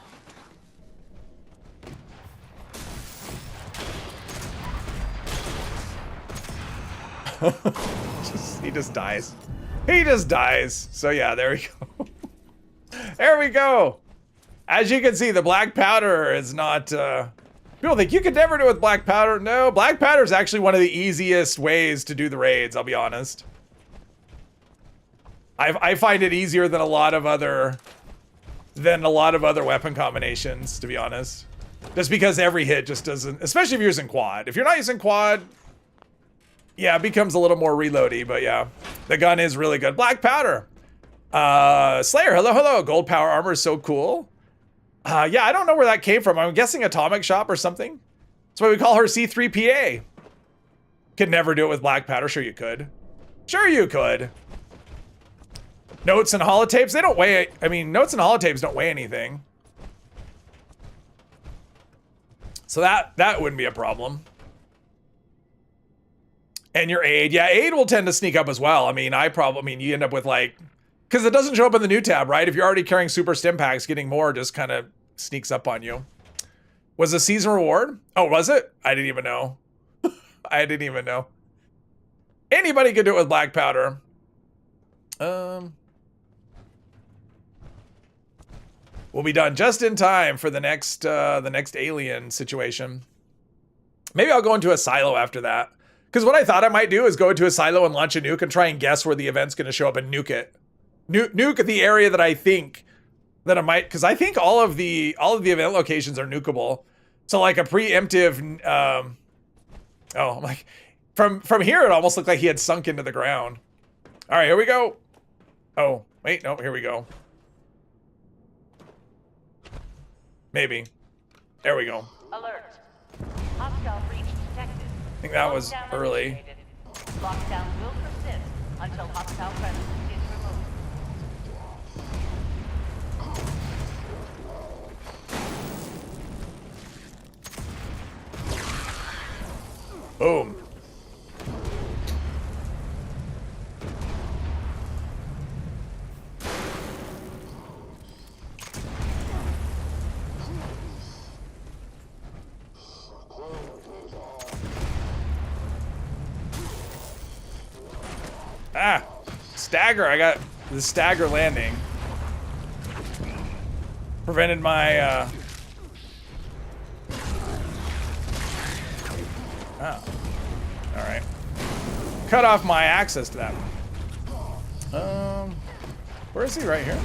Speaker 1: He just dies. He just dies. So yeah, there we go. There we go. As you can see, the black powder is not, people think you could never do it with black powder. No, black powder is actually one of the easiest ways to do the raids, I'll be honest. I find it easier than a lot of other weapon combinations, to be honest. Just because every hit just doesn't, especially if you're using quad. If you're not using quad, yeah, it becomes a little more reloady, but yeah. The gun is really good. Black powder. Slayer, hello, hello. Gold power armor is so cool. Yeah, I don't know where that came from. I'm guessing Atomic Shop or something. That's why we call her C3PA. Could never do it with black powder. Sure you could. Sure you could. Notes and holotapes, they don't weigh, I mean, notes and holotapes don't weigh anything. So that wouldn't be a problem. And your aid, yeah, aid will tend to sneak up as well. I mean, you end up with like, because it doesn't show up in the new tab, right? If you're already carrying super stim packs, getting more just kind of sneaks up on you. Was a season reward? Oh, was it? I didn't even know. I didn't even know. Anybody could do it with black powder. We'll be done just in time for the next alien situation. Maybe I'll go into a silo after that. Because what I thought I might do is go into a silo and launch a nuke and try and guess where the event's going to show up and nuke it. Nuke the area that I think that I might, because I think all of the event locations are nukeable. So like a preemptive, I'm like, from here it almost looked like he had sunk into the ground. All right, here we go. Oh, wait, no, here we go. Maybe. There we go.
Speaker 4: Alert. Hostile breach detected.
Speaker 1: I think that was
Speaker 4: Lockdown
Speaker 1: early.
Speaker 4: initiated. Lockdown will persist until hostile presence is removed.
Speaker 1: Boom. Ah, stagger. I got the stagger landing. Prevented my, Oh. Alright. Cut off my access to that. Where is he? Right here?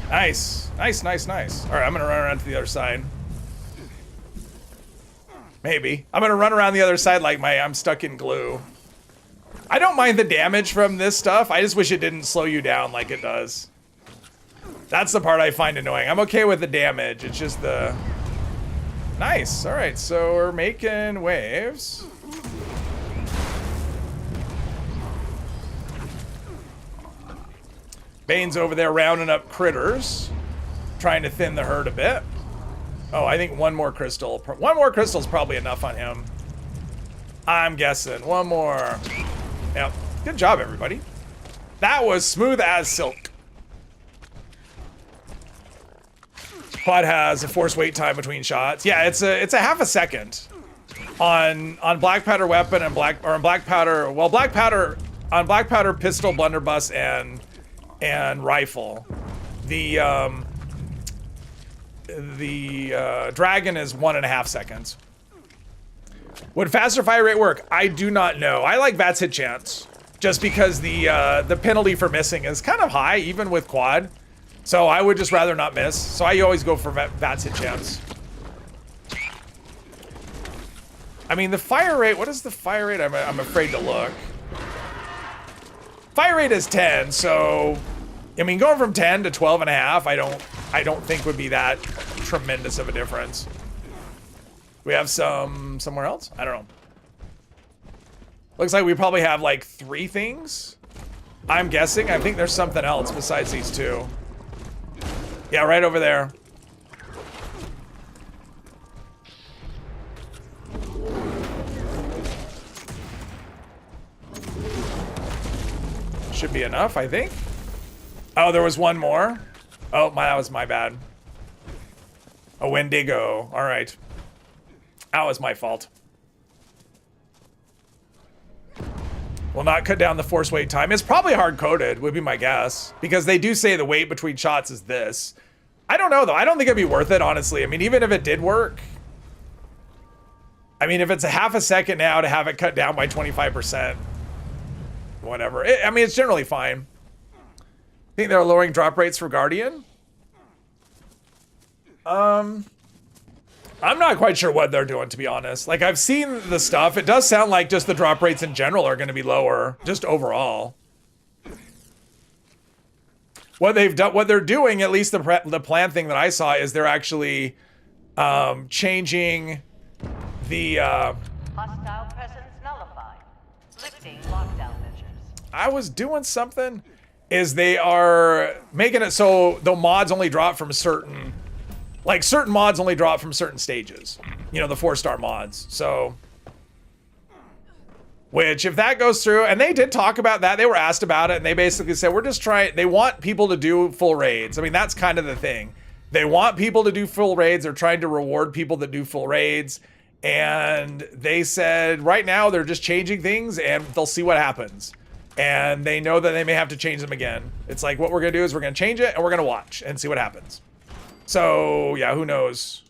Speaker 1: Nice. Nice, nice, nice. Alright, I'm gonna run around to the other side. Maybe. I'm gonna run around the other side like I'm stuck in glue. I don't mind the damage from this stuff. I just wish it didn't slow you down like it does. That's the part I find annoying. I'm okay with the damage. It's just the... Nice. All right, so we're making waves. Bane's over there rounding up critters, trying to thin the herd a bit. Oh, I think one more crystal. One more crystal's probably enough on him. I'm guessing. One more. Yep. Good job, everybody. That was smooth as silk. Quad has a force wait time between shots. Yeah, it's a half a second on black powder weapon and black powder. Well, black powder on black powder pistol, blunderbuss, and rifle. The dragon is 1.5 seconds. Would faster fire rate work? I do not know. I like VATS hit chance just because the penalty for missing is kind of high even with quad. So I would just rather not miss. So I always go for VATS hit chance. I mean, the fire rate, what is the fire rate? I'm afraid to look. Fire rate is 10, so I mean, going from 10 to 12.5, I don't think would be that tremendous of a difference. We have somewhere else? I don't know. Looks like we probably have like 3 things. I'm guessing. I think there's something else besides these 2. Yeah, right over there. Should be enough, I think. Oh, there was one more. Oh, that was my bad. A Wendigo. All right. That was my fault. Will not cut down the force wait time. It's probably hard-coded, would be my guess. Because they do say the wait between shots is this. I don't know, though. I don't think it'd be worth it, honestly. I mean, even if it did work. I mean, if it's a half a second now to have it cut down by 25%. Whatever. I mean, it's generally fine. Think they're lowering drop rates for Guardian? I'm not quite sure what they're doing, to be honest. Like, I've seen the stuff. It does sound like just the drop rates in general are going to be lower, just overall. What they're doing, at least the plan thing that I saw, is they're actually changing the.
Speaker 4: Hostile presence nullified. Lifting lockdown measures.
Speaker 1: I was doing something. Is they are making it so the mods only drop from certain. Like, certain mods only drop from certain stages. You know, the 4-star mods. So, which, if that goes through, and they did talk about that, they were asked about it, and they basically said, we're just trying, they want people to do full raids. I mean, that's kind of the thing. They want people to do full raids. They're trying to reward people that do full raids. And they said, right now, they're just changing things, and they'll see what happens. and they know that they may have to change them again. It's like, what we're gonna do is we're gonna change it and we're gonna watch and see what happens. So yeah, who knows?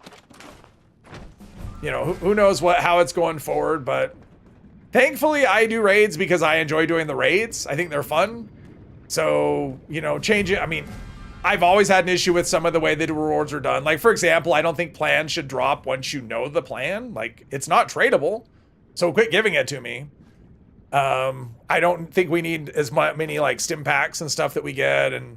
Speaker 1: You know, who knows how it's going forward, but thankfully I do raids because I enjoy doing the raids. I think they're fun. So, you know, change it. I mean, I've always had an issue with some of the way the rewards are done. Like, for example, I don't think plans should drop once you know the plan. Like, it's not tradable. So quit giving it to me. I don't think we need as many like stim packs and stuff that we get. And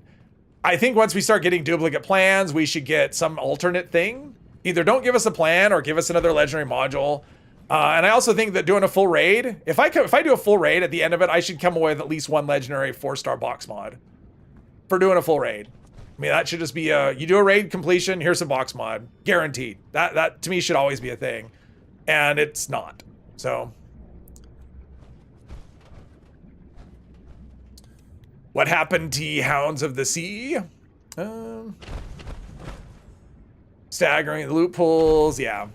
Speaker 1: I think once we start getting duplicate plans, we should get some alternate thing. Either don't give us a plan or give us another legendary module. And I also think that doing a full raid, if I do a full raid at the end of it, I should come away with at least one legendary 4-star box mod for doing a full raid. I mean, that should just be you do a raid completion, here's a box mod, guaranteed. That to me should always be a thing, and it's not. So, what happened to Hounds of the Sea? Staggering the loot pools, yeah.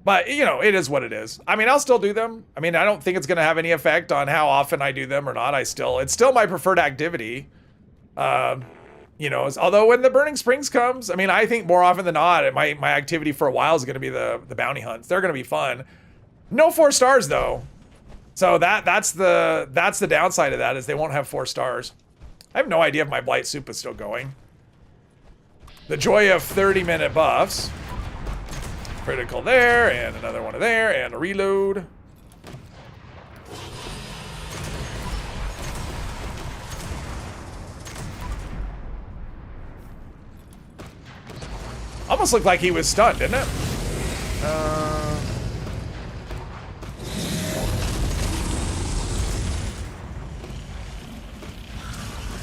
Speaker 1: But, you know, it is what it is. I mean, I'll still do them. I mean, I don't think it's going to have any effect on how often I do them or not. It's still my preferred activity. You know, although when the Burning Springs comes, I mean, I think more often than not, my activity for a while is going to be the bounty hunts. They're going to be fun. No 4 stars though. So that's the downside of that, is they won't have 4 stars. I have no idea if my Blight Soup is still going. The joy of 30-minute buffs. Critical there, and another one there, and a reload. Almost looked like he was stunned, didn't it?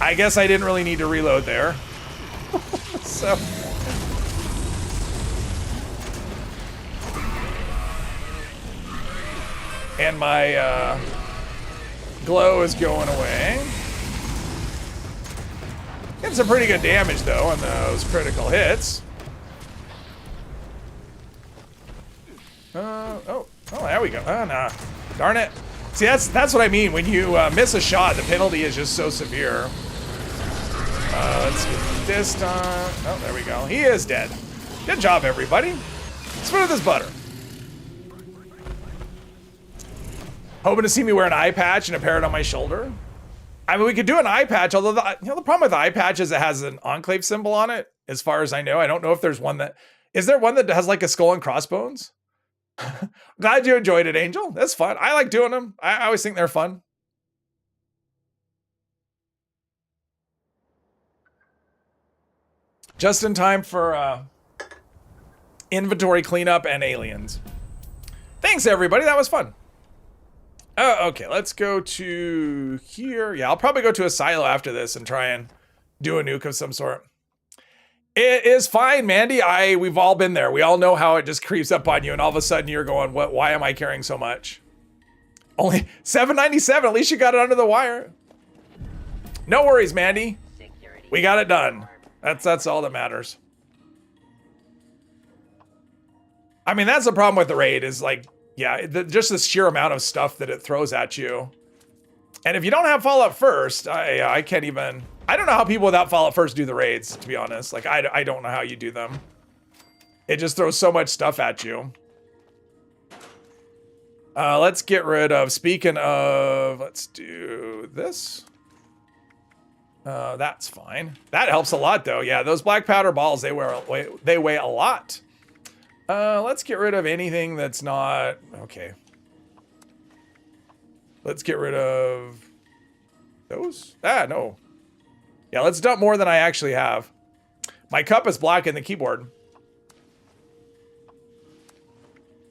Speaker 1: I guess I didn't really need to reload there. So... and my glow is going away. Getting some pretty good damage though on those critical hits. Oh, there we go. Oh, nah. Darn it. See, that's what I mean. When you miss a shot, the penalty is just so severe. Let's get this done. Oh, there we go. He is dead. Good job, everybody. Smooth as butter. Hoping to see me wear an eye patch and a parrot on my shoulder. I mean, we could do an eye patch, although the problem with the eye patch is it has an enclave symbol on it. As far as I know, I don't know if there's one that... Is there one that has like a skull and crossbones? Glad you enjoyed it, Angel. That's fun. I like doing them. I always think they're fun. Just in time for inventory cleanup and aliens. Thanks, everybody. That was fun. Okay, let's go to here. Yeah, I'll probably go to a silo after this and try and do a nuke of some sort. It is fine, Mandy. We've all been there. We all know how it just creeps up on you, and all of a sudden you're going, "What? Why am I carrying so much?" Only $7.97. At least you got it under the wire. No worries, Mandy. We got it done. That's all that matters. I mean, that's the problem with the raid is like, yeah, just the sheer amount of stuff that it throws at you. And if you don't have Fallout First, I can't even... I don't know how people without Fallout First do the raids, to be honest. Like, I don't know how you do them. It just throws so much stuff at you. Let's get rid of... Speaking of... Let's do this. That's fine. That helps a lot, though. Yeah, those black powder balls, they weigh a lot. Let's get rid of anything that's not... Okay. Let's get rid of... those? Ah, no. Yeah, let's dump more than I actually have. My cup is black in the keyboard.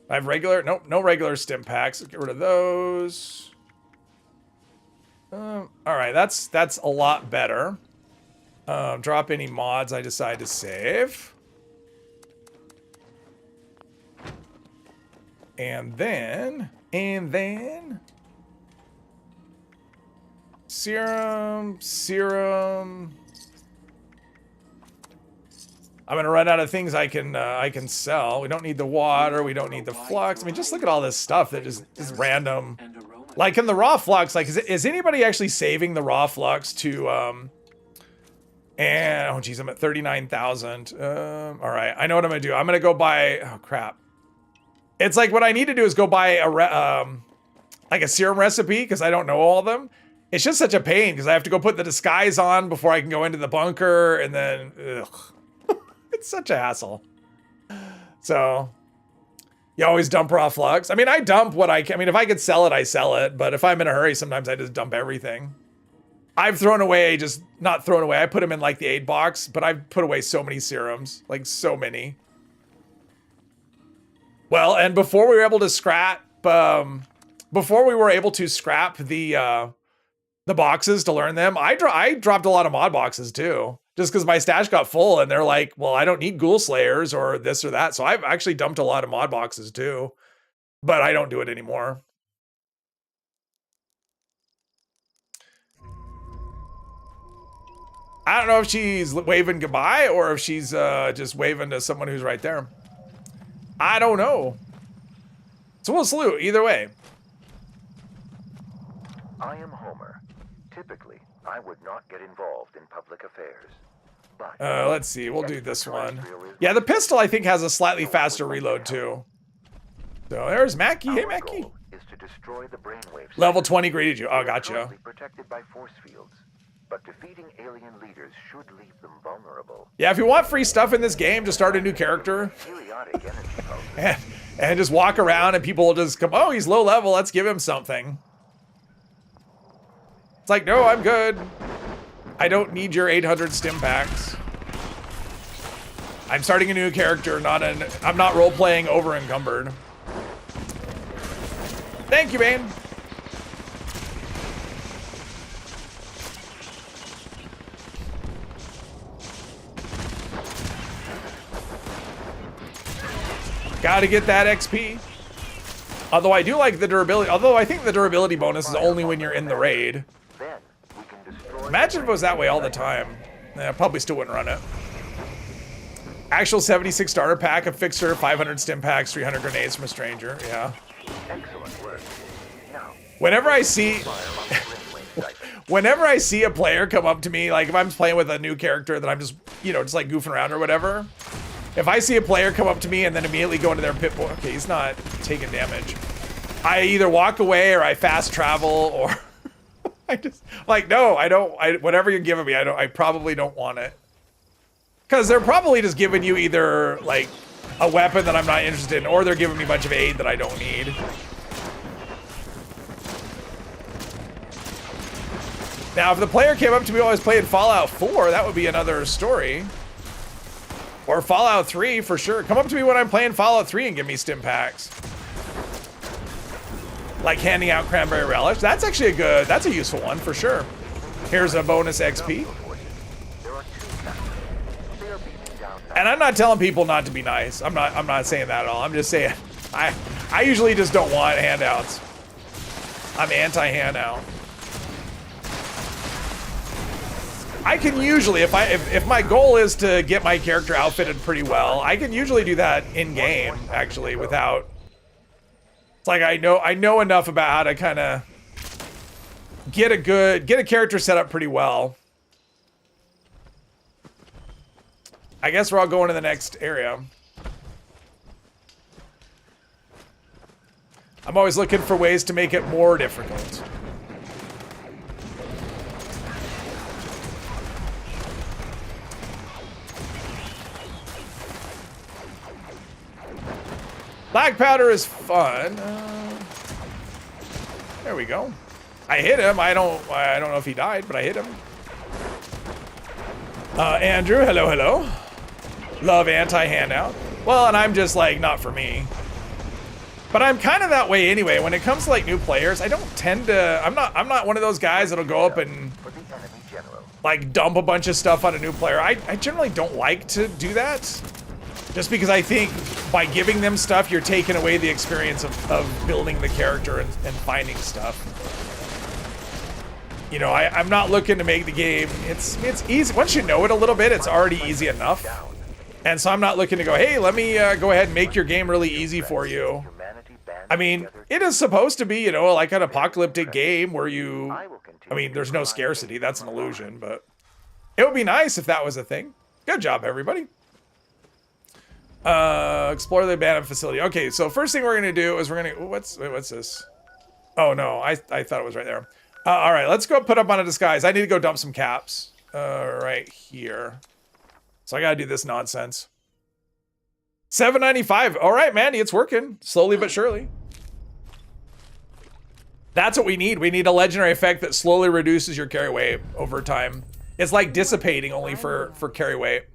Speaker 1: I have regular... Nope, no regular stim packs. Let's get rid of those. Alright, that's a lot better. Drop any mods I decide to save. And then serum. I'm gonna run out of things I can sell. We don't need the water. We don't need the flux. I mean, just look at all this stuff that is random. Like in the raw flux, like is anybody actually saving the raw flux to and oh geez, I'm at 39,000. All right, I know what I'm gonna do. I'm gonna go buy. Oh crap! It's like what I need to do is go buy a like a serum recipe because I don't know all of them. It's just such a pain because I have to go put the disguise on before I can go into the bunker, and then ugh. It's such a hassle. So you always dump raw flux. I mean, I dump what I can. I mean, if I could sell it, I sell it. But if I'm in a hurry, sometimes I just dump everything. I've thrown away, just not thrown away. I put them in like the aid box, but I've put away so many serums, like so many. Well, and before we were able to scrap, the boxes to learn them, I dropped a lot of mod boxes too, just because my stash got full, and they're like, well, I don't need ghoul slayers or this or that, so I've actually dumped a lot of mod boxes too, but I don't do it anymore. I don't know if she's waving goodbye or if she's just waving to someone who's right there. I don't know. So we'll salute either way.
Speaker 5: I am Homer. Typically, I would not get involved in public affairs. But
Speaker 1: let's see. We'll do this one. Yeah, the pistol I think has a slightly faster reload too. So there's Mackie. Hey, Mackie.
Speaker 5: goal is to destroy the brainwave
Speaker 1: Level
Speaker 5: centers.
Speaker 1: 20 graded you. Oh,
Speaker 5: They are
Speaker 1: gotcha.
Speaker 5: currently protected by force fields, but defeating alien leaders should leave them vulnerable.
Speaker 1: Yeah, if you want free stuff in this game, just start a new character
Speaker 5: Periodic energy pulses.
Speaker 1: and just walk around and people will just come, oh, he's low level, let's give him something. It's like, no, I'm good. I don't need your 800 stim packs. I'm starting a new character, I'm not role-playing over encumbered. Thank you, Bane. Gotta get that XP. Although I do like the durability, although I think the durability bonus is only when you're in the raid.
Speaker 5: Then we can destroy.
Speaker 1: Imagine if it was that way all the time. I probably still wouldn't run it. Actual 76 starter pack, a fixer, 500 stim packs, 300 grenades from a stranger. Yeah.
Speaker 5: Excellent work. Now,
Speaker 1: Whenever I see a player come up to me, like if I'm playing with a new character that I'm just, just like goofing around or whatever. If I see a player come up to me and then immediately go into their pit bull, okay, he's not taking damage. I either walk away or I fast travel or I just like, no, I don't, whatever you're giving me, I probably don't want it. Cause they're probably just giving you either like a weapon that I'm not interested in, or they're giving me a bunch of aid that I don't need. Now, if the player came up to me while I was playing Fallout 4, that would be another story. Or Fallout 3 for sure. Come up to me when I'm playing Fallout 3 and give me stim packs. Like handing out cranberry relish. That's actually that's a useful one for sure. Here's a bonus XP. And I'm not telling people not to be nice. I'm not saying that at all. I'm just saying I usually just don't want handouts. I'm anti-handout. I can usually, if my goal is to get my character outfitted pretty well, I can usually do that in game actually without. It's like I know enough about how to kind of get a character set up pretty well. I guess we're all going to the next area. I'm always looking for ways to make it more difficult. Black powder is fun. There we go. I hit him. I don't know if he died, but I hit him. Andrew, hello. Love anti-handout. Well, and I'm just like, not for me. But I'm kind of that way anyway. When it comes to like new players, I don't tend to, I'm not one of those guys that'll go up and like dump a bunch of stuff on a new player. I generally don't like to do that. Just because I think by giving them stuff, you're taking away the experience of building the character and finding stuff. You know, I'm not looking to make the game, it's easy. Once you know it a little bit, it's already easy enough. And so I'm not looking to go, hey, let me go ahead and make your game really easy for you. I mean, it is supposed to be, you know, like an apocalyptic game where you, I mean, there's no scarcity. That's an illusion, but it would be nice if that was a thing. Good job, everybody. Explore the abandoned facility. Okay, so first thing we're gonna do is we're gonna, what's this? Oh no, I thought it was right there. All right, let's go put up on a disguise. I need to go dump some caps right here. So I gotta do this nonsense. $7.95. All right, Mandy, it's working slowly but surely. That's what we need. We need a legendary effect that slowly reduces your carry weight over time. It's like dissipating only for carry weight.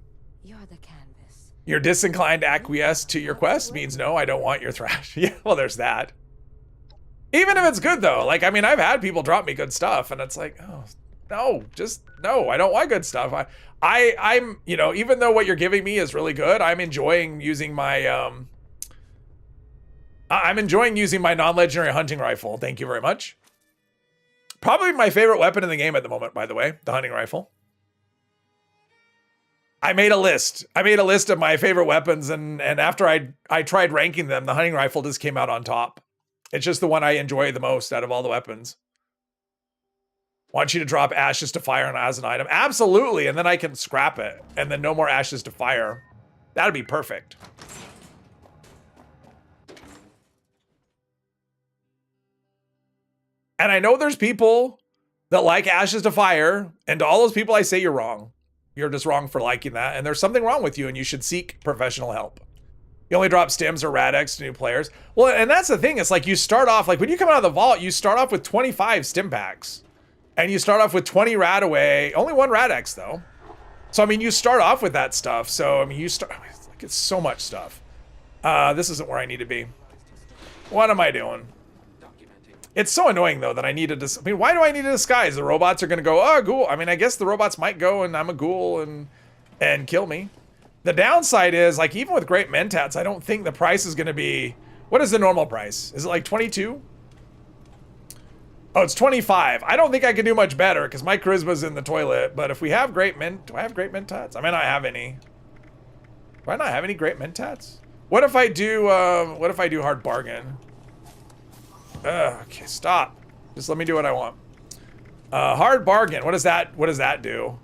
Speaker 6: You're the canvas.
Speaker 1: You're disinclined to acquiesce to your quest means no, I don't want your thrash. Yeah, well, there's that. Even if it's good though, like, I mean, I've had people drop me good stuff and it's like, oh, no, just no, I don't want good stuff. I'm, you know, even though what you're giving me is really good, I'm enjoying using my, non-legendary hunting rifle. Thank you very much. Probably my favorite weapon in the game at the moment, by the way, the hunting rifle. I made a list. I made a list of my favorite weapons, and after I tried ranking them, the hunting rifle just came out on top. It's just the one I enjoy the most out of all the weapons. Want you to drop ashes to fire as an item. Absolutely, and then I can scrap it, and then no more ashes to fire. That'd be perfect. And I know there's people that like ashes to fire, and to all those people I say you're wrong. You're just wrong for liking that, and there's something wrong with you, and you should seek professional help. You only drop stims or Rad-X to new players. Well, and that's the thing. It's like you start off, like when you come out of the vault, you start off with 25 stim packs. And you start off with 20 Rad-Away. Only one Rad-X though. So, I mean, you start off with that stuff. So, I mean, it's so much stuff. This isn't where I need to be. What am I doing? It's so annoying though that I need to, I mean, why do I need a disguise? The robots are going to go, oh, ghoul. I mean, I guess the robots might go and I'm a ghoul and kill me. The downside is, like, even with great mentats, I don't think the price is going to be... What is the normal price? Is it like 22? Oh, it's 25. I don't think I can do much better because my charisma's in the toilet. But if we have great do I have great mentats? I may not have any. Do I not have any great mentats? What if I do hard bargain? Okay, stop. Just let me do what I want. Hard bargain. What does that do?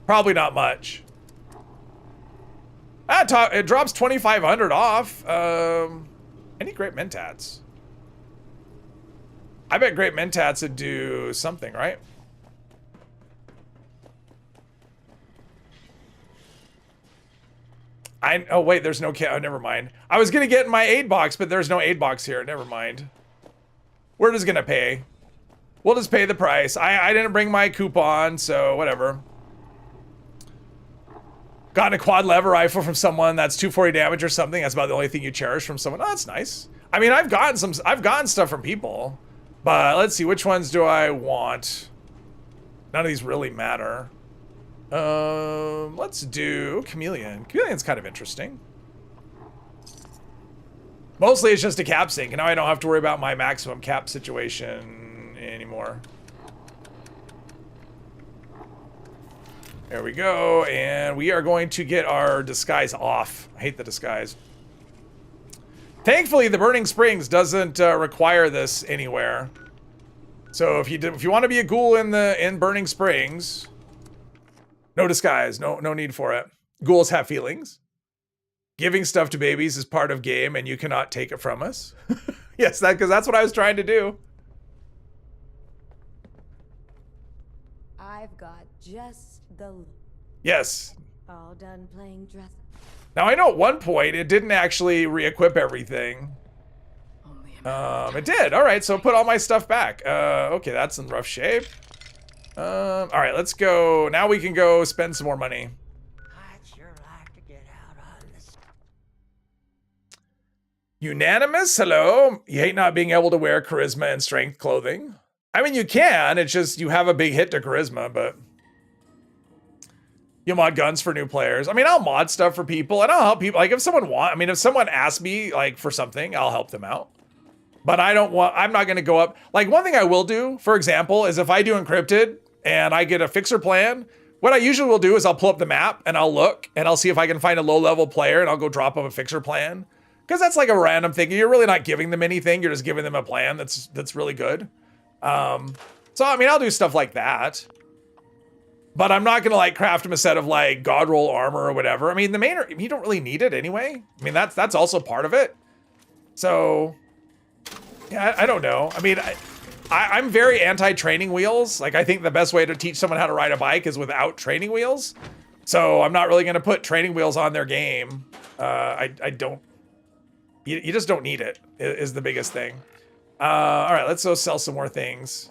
Speaker 1: Probably not much. It drops 2,500 off. Any great mentats? I bet great mentats would do something, right? Oh wait, there's no oh, never mind. I was gonna get my aid box, but there's no aid box here. Never mind. We're just gonna pay. We'll just pay the price. I didn't bring my coupon, so whatever. Gotten a quad lever rifle from someone that's 240 damage or something. That's about the only thing you cherish from someone. Oh, that's nice. I mean, I've gotten stuff from people, but let's see, which ones do I want? None of these really matter. Let's do Chameleon. Chameleon's kind of interesting. Mostly it's just a cap sink, and now I don't have to worry about my maximum cap situation anymore. There we go, and we are going to get our disguise off. I hate the disguise. Thankfully, the Burning Springs doesn't require this anywhere. So if you want to be a ghoul in Burning Springs, no disguise, no need for it. Ghouls have feelings. Giving stuff to babies is part of game, and you cannot take it from us. Yes, because that's what I was trying to do.
Speaker 6: I've got just the look.
Speaker 1: Yes.
Speaker 6: All done playing dress.
Speaker 1: Now I know at one point it didn't actually re-equip everything. It did. All right, so put all my stuff back. Okay, that's in rough shape. All right, let's go. Now we can go spend some more money.
Speaker 2: I'd sure like to get out on this.
Speaker 1: Unanimous. Hello. You hate not being able to wear charisma and strength clothing. I mean, you can. It's just you have a big hit to charisma, but you mod guns for new players. I mean, I'll mod stuff for people, and I'll help people. Like if someone asks me like for something, I'll help them out. But I'm not going to go up. Like one thing I will do, for example, is if I do encrypted and I get a fixer plan, what I usually will do is I'll pull up the map and I'll look and I'll see if I can find a low level player and I'll go drop them a fixer plan. Because that's like a random thing. You're really not giving them anything. You're just giving them a plan that's really good. So, I mean, I'll do stuff like that. But I'm not going to like craft them a set of like god roll armor or whatever. I mean, you don't really need it anyway. I mean, that's also part of it. So, yeah, I don't know. I mean, I'm very anti-training wheels. Like, I think the best way to teach someone how to ride a bike is without training wheels. So I'm not really going to put training wheels on their game. I don't. You just don't need it, is the biggest thing. All right, let's go sell some more things.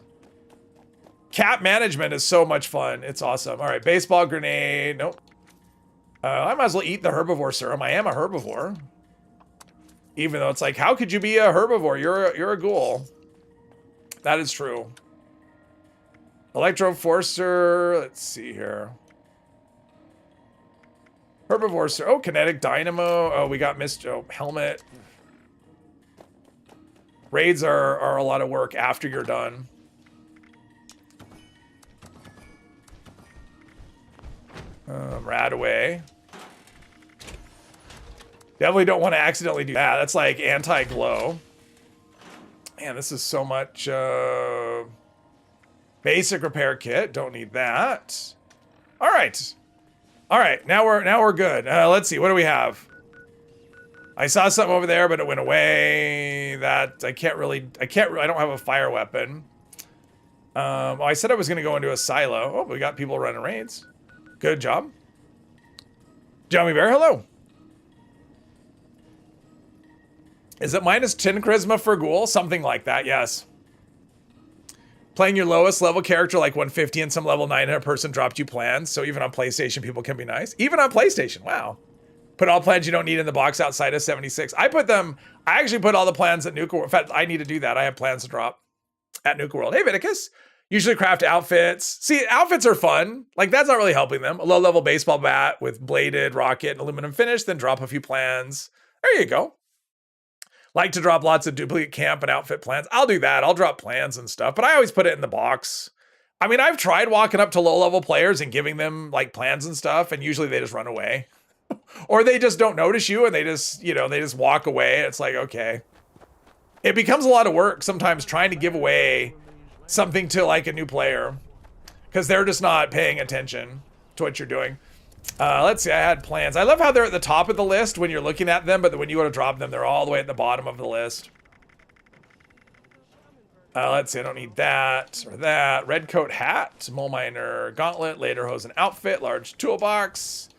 Speaker 1: Cap management is so much fun. It's awesome. All right, baseball grenade. Nope. I might as well eat the herbivore serum. I am a herbivore. Even though it's like, how could you be a herbivore? You're a ghoul. That is true. Electroforcer. Let's see here. Herbivore serum. Oh, kinetic dynamo. Oh, we got helmet. Raids are a lot of work after you're done. Radaway. Definitely don't want to accidentally do that. That's like anti-glow. Man, this is so much basic repair kit. Don't need that. All right. All right, now we're good. Let's see. What do we have? I saw something over there, but it went away. That I don't have a fire weapon. I said I was going to go into a silo. Oh, we got people running raids. Good job. Jummy Bear, hello. Is it minus 10 charisma for ghoul? Something like that, yes. Playing your lowest level character like 150 and some level 900 person dropped you plans. So even on PlayStation, people can be nice. Even on PlayStation, wow. Put all plans you don't need in the box outside of 76. I actually put all the plans at Nuka World. In fact, I need to do that. I have plans to drop at Nuka World. Hey, Viticus. Usually craft outfits. See, outfits are fun. Like, that's not really helping them. A low-level baseball bat with bladed, rocket, and aluminum finish, then drop a few plans. There you go. Like to drop lots of duplicate camp and outfit plans. I'll do that. I'll drop plans and stuff, but I always put it in the box. I mean, I've tried walking up to low-level players and giving them, like, plans and stuff, and usually they just run away. Or they just don't notice you, and they just, they just walk away. It's like, okay. It becomes a lot of work sometimes trying to give away something to, like, a new player, because they're just not paying attention to what you're doing. Let's see, I had plans. I love how they're at the top of the list when you're looking at them, but when you go to drop them, they're all the way at the bottom of the list. Let's see, I don't need that or that. Red coat hat, mole miner gauntlet, lederhosen outfit, large toolbox.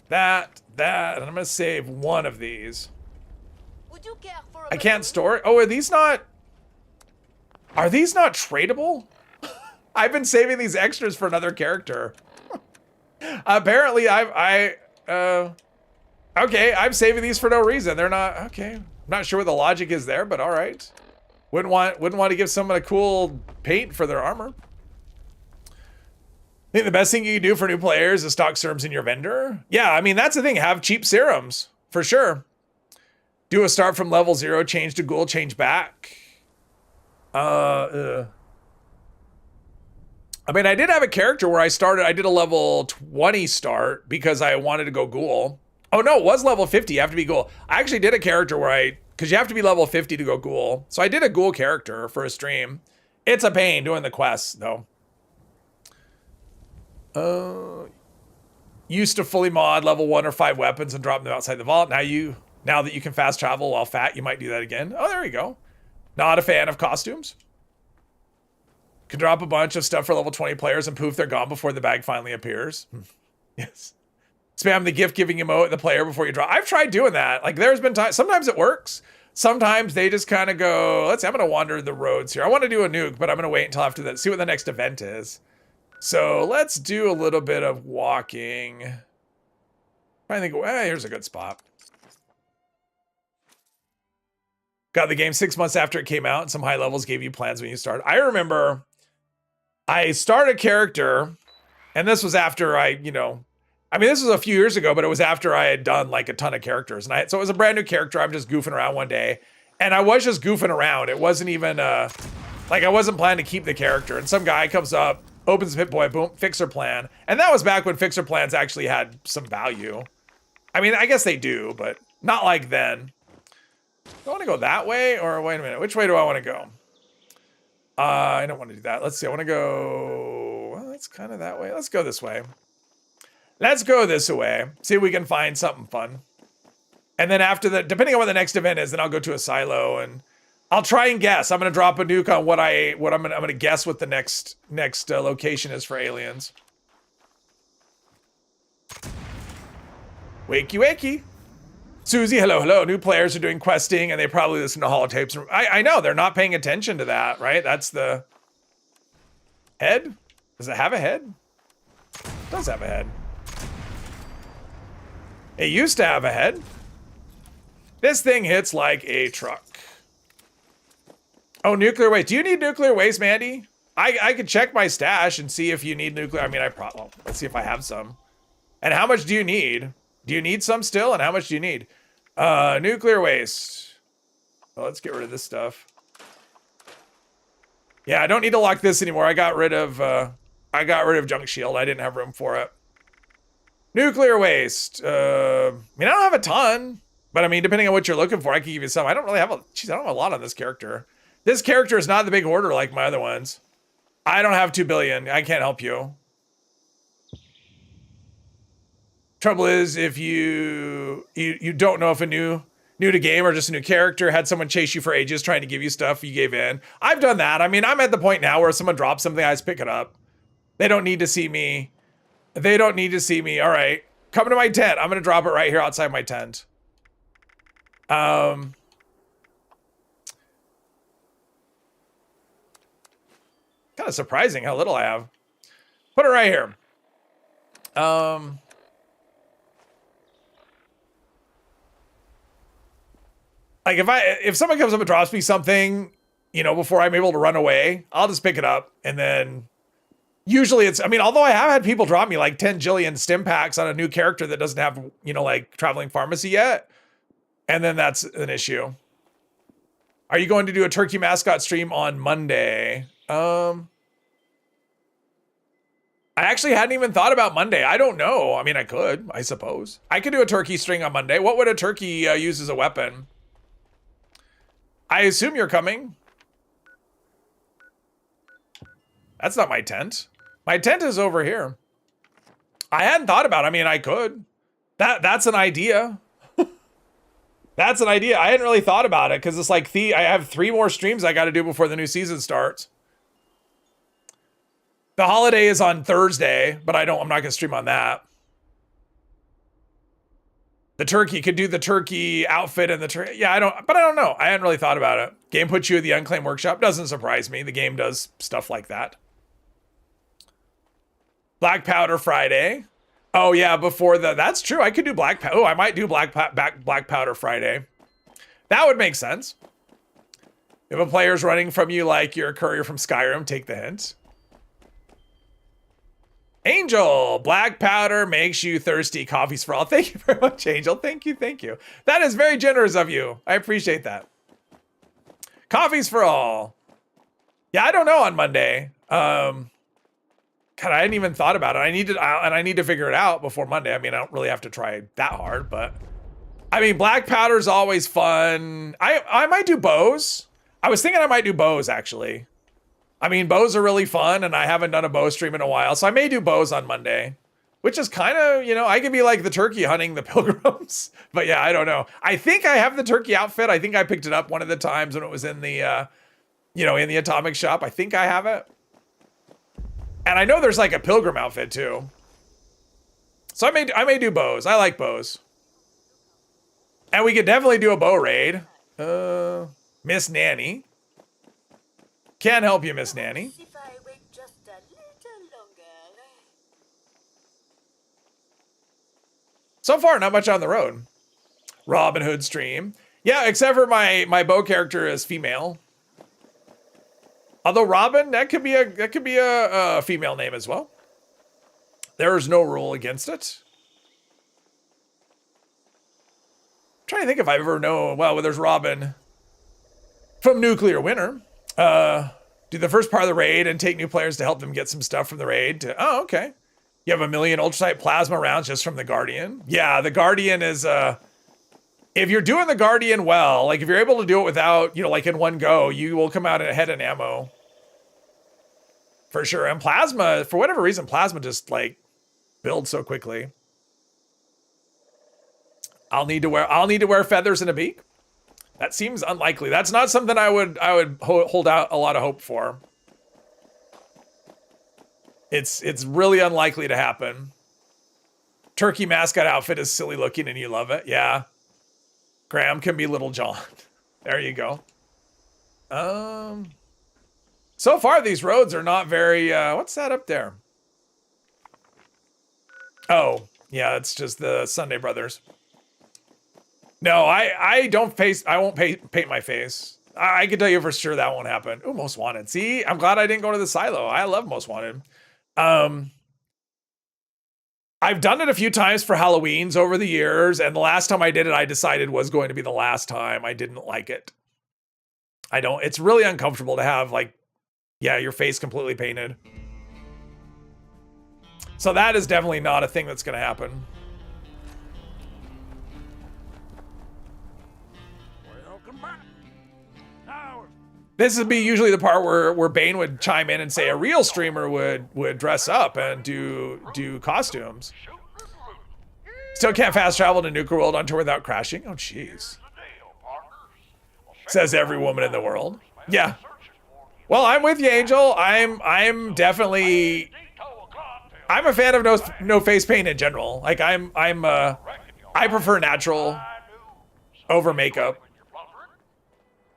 Speaker 1: That, and I'm gonna save one of these. I can't store it. Oh, are these not tradable? I've been saving these extras for another character. Apparently, okay, I'm saving these for no reason. They're not, okay. I'm not sure what the logic is there, but all right. Wouldn't want to give someone a cool paint for their armor. I think the best thing you can do for new players is stock serums in your vendor. Yeah, I mean, that's the thing. Have cheap serums, for sure. Do a start from level 0, change to ghoul, change back. I mean, I did have a character where I did a level 20 start because I wanted to go ghoul. Oh no, it was level 50, you have to be ghoul. I actually did a character where because you have to be level 50 to go ghoul. So I did a ghoul character for a stream. It's a pain doing the quests, though. Used to fully mod level 1 or 5 weapons and drop them outside the vault. Now that you can fast travel while fat, you might do that again. Oh, there you go. Not a fan of costumes. Can drop a bunch of stuff for level 20 players and poof, they're gone before the bag finally appears. Yes. Spam the gift giving emote at the player before you drop. I've tried doing that. Like, there's been times, sometimes it works. Sometimes they just kind of go, I'm going to wander the roads here. I want to do a nuke, but I'm going to wait until after that, see what the next event is. So let's do a little bit of walking. I think, here's a good spot. Got the game 6 months after it came out, and some high levels gave you plans when you started. I remember I started a character, and this was after this was a few years ago, but it was after I had done like a ton of characters. And so it was a brand new character. I'm just goofing around one day, and I was just goofing around. It wasn't even like I wasn't planning to keep the character. And some guy comes up, opens Pip-Boy, boom, fixer plan. And that was back when fixer plans actually had some value. I mean, I guess they do, but not like then. I want to go that way, or wait a minute. Which way do I want to go? I don't want to do that. Let's see. I want to go. Well, that's kind of that way. Let's go this way. Let's go this way. See if we can find something fun. And then after that, depending on what the next event is, then I'll go to a silo and I'll try and guess. I'm gonna drop a nuke on what I'm gonna guess what the next location is for aliens. Wakey wakey. Susie, hello, hello. New players are doing questing and they probably listen to holotapes. I know, they're not paying attention to that, right? That's the head? Does it have a head? It does have a head. It used to have a head. This thing hits like a truck. Oh, nuclear waste. Do you need nuclear waste, Mandy? I could check my stash and see if you need nuclear. I mean, well, let's see if I have some. And how much do you need? Do you need some still? And how much do you need? Nuclear waste. Well, let's get rid of this stuff. Yeah, I don't need to lock this anymore. I got rid of junk shield. I didn't have room for it. Nuclear waste. I mean, I don't have a ton, but I mean, depending on what you're looking for, I can give you some. I don't really have I don't have a lot on this character. This character is not the big order like my other ones. I don't have 2 billion. I can't help you. Trouble is, if you don't know if a new to game or just a new character had someone chase you for ages trying to give you stuff, you gave in. I've done that. I mean, I'm at the point now where if someone drops something, I just pick it up. They don't need to see me. They don't need to see me. All right, come to my tent. I'm gonna drop it right here outside my tent. Kind of surprising how little I have. Put it right here. Like if someone comes up and drops me something, you know, before I'm able to run away, I'll just pick it up. And then usually it's, I mean, although I have had people drop me like 10 jillion stim packs on a new character that doesn't have, you know, like traveling pharmacy yet. And then that's an issue. Are you going to do a turkey mascot stream on Monday? I actually hadn't even thought about Monday. I don't know. I mean, I could, I suppose. I could do a turkey string on Monday. What would a turkey use as a weapon? I assume you're coming. That's not my tent. My tent is over here. I hadn't thought about it. I mean, I could. That's an idea. That's an idea. I hadn't really thought about it because it's like I have 3 more streams I got to do before the new season starts. The holiday is on Thursday, but I'm not going to stream on that. The turkey could do the turkey outfit and the turkey. Yeah, I don't know. I hadn't really thought about it. Game puts you at the Unclaimed Workshop. Doesn't surprise me. The game does stuff like that. Black Powder Friday. Oh yeah, that's true. I could do black powder. Oh, I might do black powder Friday. That would make sense. If a player's running from you like you're a courier from Skyrim, take the hint. Angel, black powder makes you thirsty. Coffee's for all. Thank you very much, Angel. Thank you, thank you. That is very generous of you. I appreciate that. Coffee's for all. Yeah, I don't know on Monday. God, I hadn't even thought about it. I need to figure it out before Monday. I mean, I don't really have to try that hard, but I mean, black powder's always fun. I might do bows. I was thinking I might do bows actually. I mean, bows are really fun, and I haven't done a bow stream in a while, so I may do bows on Monday, which is kind of, you know, I could be like the turkey hunting the pilgrims, but yeah, I don't know. I think I have the turkey outfit. I think I picked it up one of the times when it was in the, you know, in the atomic shop. I think I have it. And I know there's like a pilgrim outfit too. So I may do bows. I like bows. And we could definitely do a bow raid. Miss Nanny. Can't help you, Miss Nanny.
Speaker 7: If I wait just a little longer.
Speaker 1: So far, not much on the road. Robin Hood stream. Yeah, except for my bow character is female. Although Robin, that could be a female name as well. There is no rule against it. I'm trying to think if I've ever known. Well, there's Robin from Nuclear Winter. Do the first part of the raid and take new players to help them get some stuff from the raid. Oh, okay. You have 1 million ultrasight plasma rounds just from the Guardian. Yeah, the Guardian is if you're doing the Guardian well, like if you're able to do it without, you know, like in one go, you will come out ahead in ammo. For sure. And Plasma, for whatever reason, Plasma just like builds so quickly. I'll need to wear feathers and a beak. That seems unlikely. That's not something I would hold out a lot of hope for. It's really unlikely to happen. Turkey mascot outfit is silly looking and you love it. Yeah. Graham can be Little John. There you go. So far these roads are not very what's that up there? Oh, yeah, it's just the Sunday Brothers. No, I won't paint my face. I can tell you for sure that won't happen. Oh, Most Wanted. See, I'm glad I didn't go to the silo. I love Most Wanted. I've done it a few times for Halloweens over the years, and the last time I did it, I decided was going to be the last time. I didn't like it. It's really uncomfortable to have, like, yeah, your face completely painted. So that is definitely not a thing that's going to happen. This would be usually the part where Bane would chime in and say a real streamer would dress up and do costumes. Still can't fast travel to Nuka World on tour without crashing. Oh, jeez. Says every woman in the world. Yeah. Well, I'm with you, Angel. I'm definitely. I'm a fan of no face paint in general. Like I prefer natural over makeup.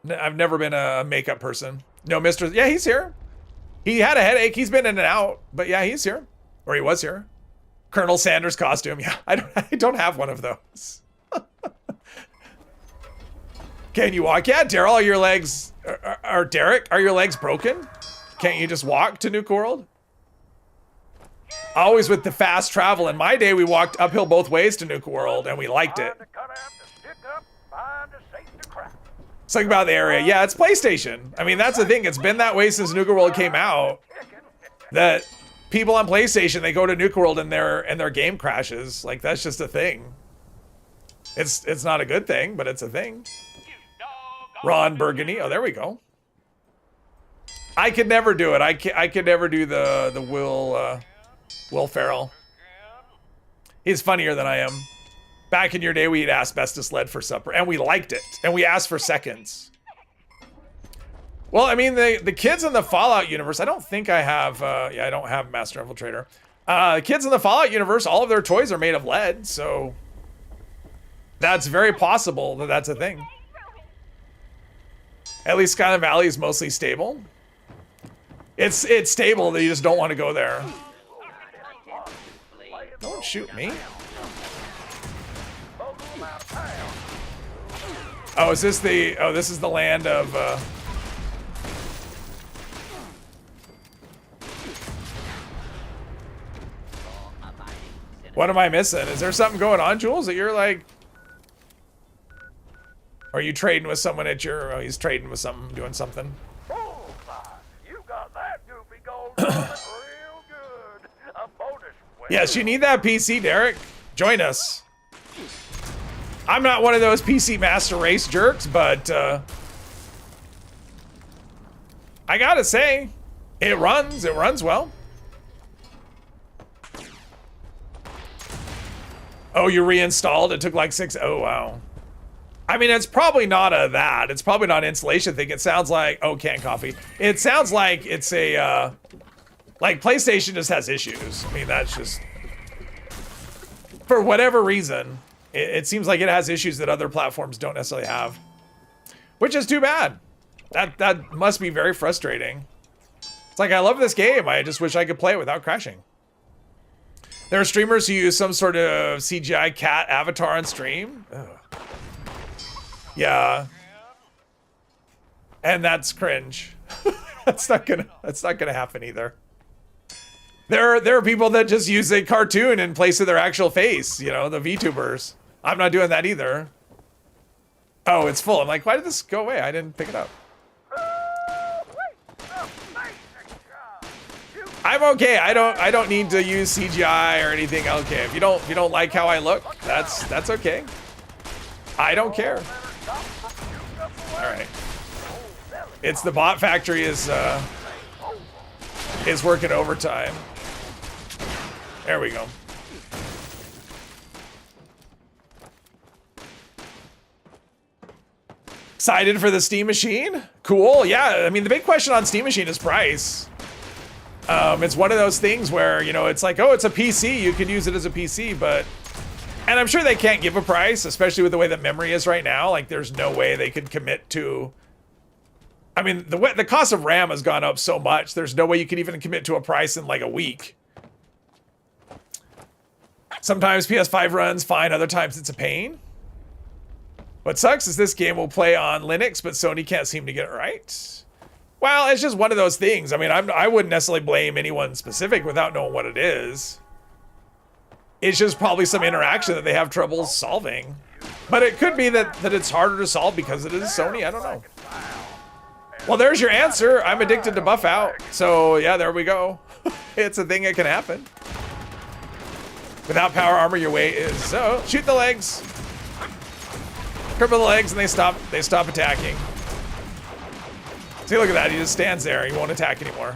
Speaker 1: I've never been a makeup person. No, Mr. Yeah, he's here. He had a headache. He's been in and out, but yeah, he's here, or he was here. Colonel Sanders costume. Yeah, I don't have one of those. Can you walk? Yeah, Daryl, are your legs, or Derek, are your legs broken? Can't you just walk to Nuka World? Always with the fast travel. In my day, we walked uphill both ways to Nuka World, and we liked it. Something about the area. Yeah, it's PlayStation. I mean, that's the thing. It's been that way since Nuka World came out. That people on PlayStation, they go to Nuka World and their game crashes. Like, that's just a thing. It's not a good thing, but it's a thing. Ron Burgundy. Oh, there we go. I could never do it. I could never do the Will Ferrell. He's funnier than I am. Back in your day, we ate asbestos lead for supper, and we liked it, and we asked for seconds. Well, I mean, the kids in the Fallout universe, I don't think I have, yeah, I don't have Master Infiltrator. The kids in the Fallout universe, all of their toys are made of lead, so that's very possible that that's a thing. At least Skyline Valley is mostly stable. It's stable, that you just don't want to go there. Don't shoot me. Oh, is this the, oh, this is the land of, what am I missing? Is there something going on, Jules, that you're like, are you trading with someone at your, oh, he's trading with something, doing something.
Speaker 5: You got that goofy gold real good. A bonus.
Speaker 1: Yes, you need that PC, Derek. Join us. I'm not one of those PC Master Race jerks, but I gotta say, it runs well. Oh, you reinstalled? It took like 6, oh wow. I mean, it's probably not that. It's probably not an installation thing. It sounds like, oh, canned coffee. It sounds like it's a, like PlayStation just has issues. I mean, that's just, for whatever reason, it seems like it has issues that other platforms don't necessarily have, which is too bad. That must be very frustrating. It's like, I love this game. I just wish I could play it without crashing. There are streamers who use some sort of CGI cat avatar on stream. Ugh. Yeah. And that's cringe. That's not gonna happen either. There are people that just use a cartoon in place of their actual face, you know, the VTubers. I'm not doing that either. Oh, it's full. I'm like, why did this go away? I didn't pick it up. I'm okay. I don't need to use CGI or anything. Okay, if you don't like how I look, that's okay. I don't care. All right. It's the bot factory is working overtime. There we go. Excited for the Steam Machine? Cool. Yeah, I mean, the big question on Steam Machine is price. It's one of those things where, you know, it's like, oh, it's a PC. You can use it as a PC, but... And I'm sure they can't give a price, especially with the way that memory is right now. Like, there's no way they could commit to... I mean, the cost of RAM has gone up so much, there's no way you could even commit to a price in, like, a week. Sometimes PS5 runs fine, other times it's a pain. What sucks is this game will play on Linux, but Sony can't seem to get it right. Well, it's just one of those things. I mean, I wouldn't necessarily blame anyone specific without knowing what it is. It's just probably some interaction that they have trouble solving. But it could be that it's harder to solve because it is Sony. I don't know. Well, there's your answer. I'm addicted to buff out. So, yeah, there we go. It's a thing that can happen. Without power armor, your way is... So, shoot the legs. Cripple the legs and they stop attacking. See, look at that. He just stands there. He won't attack anymore.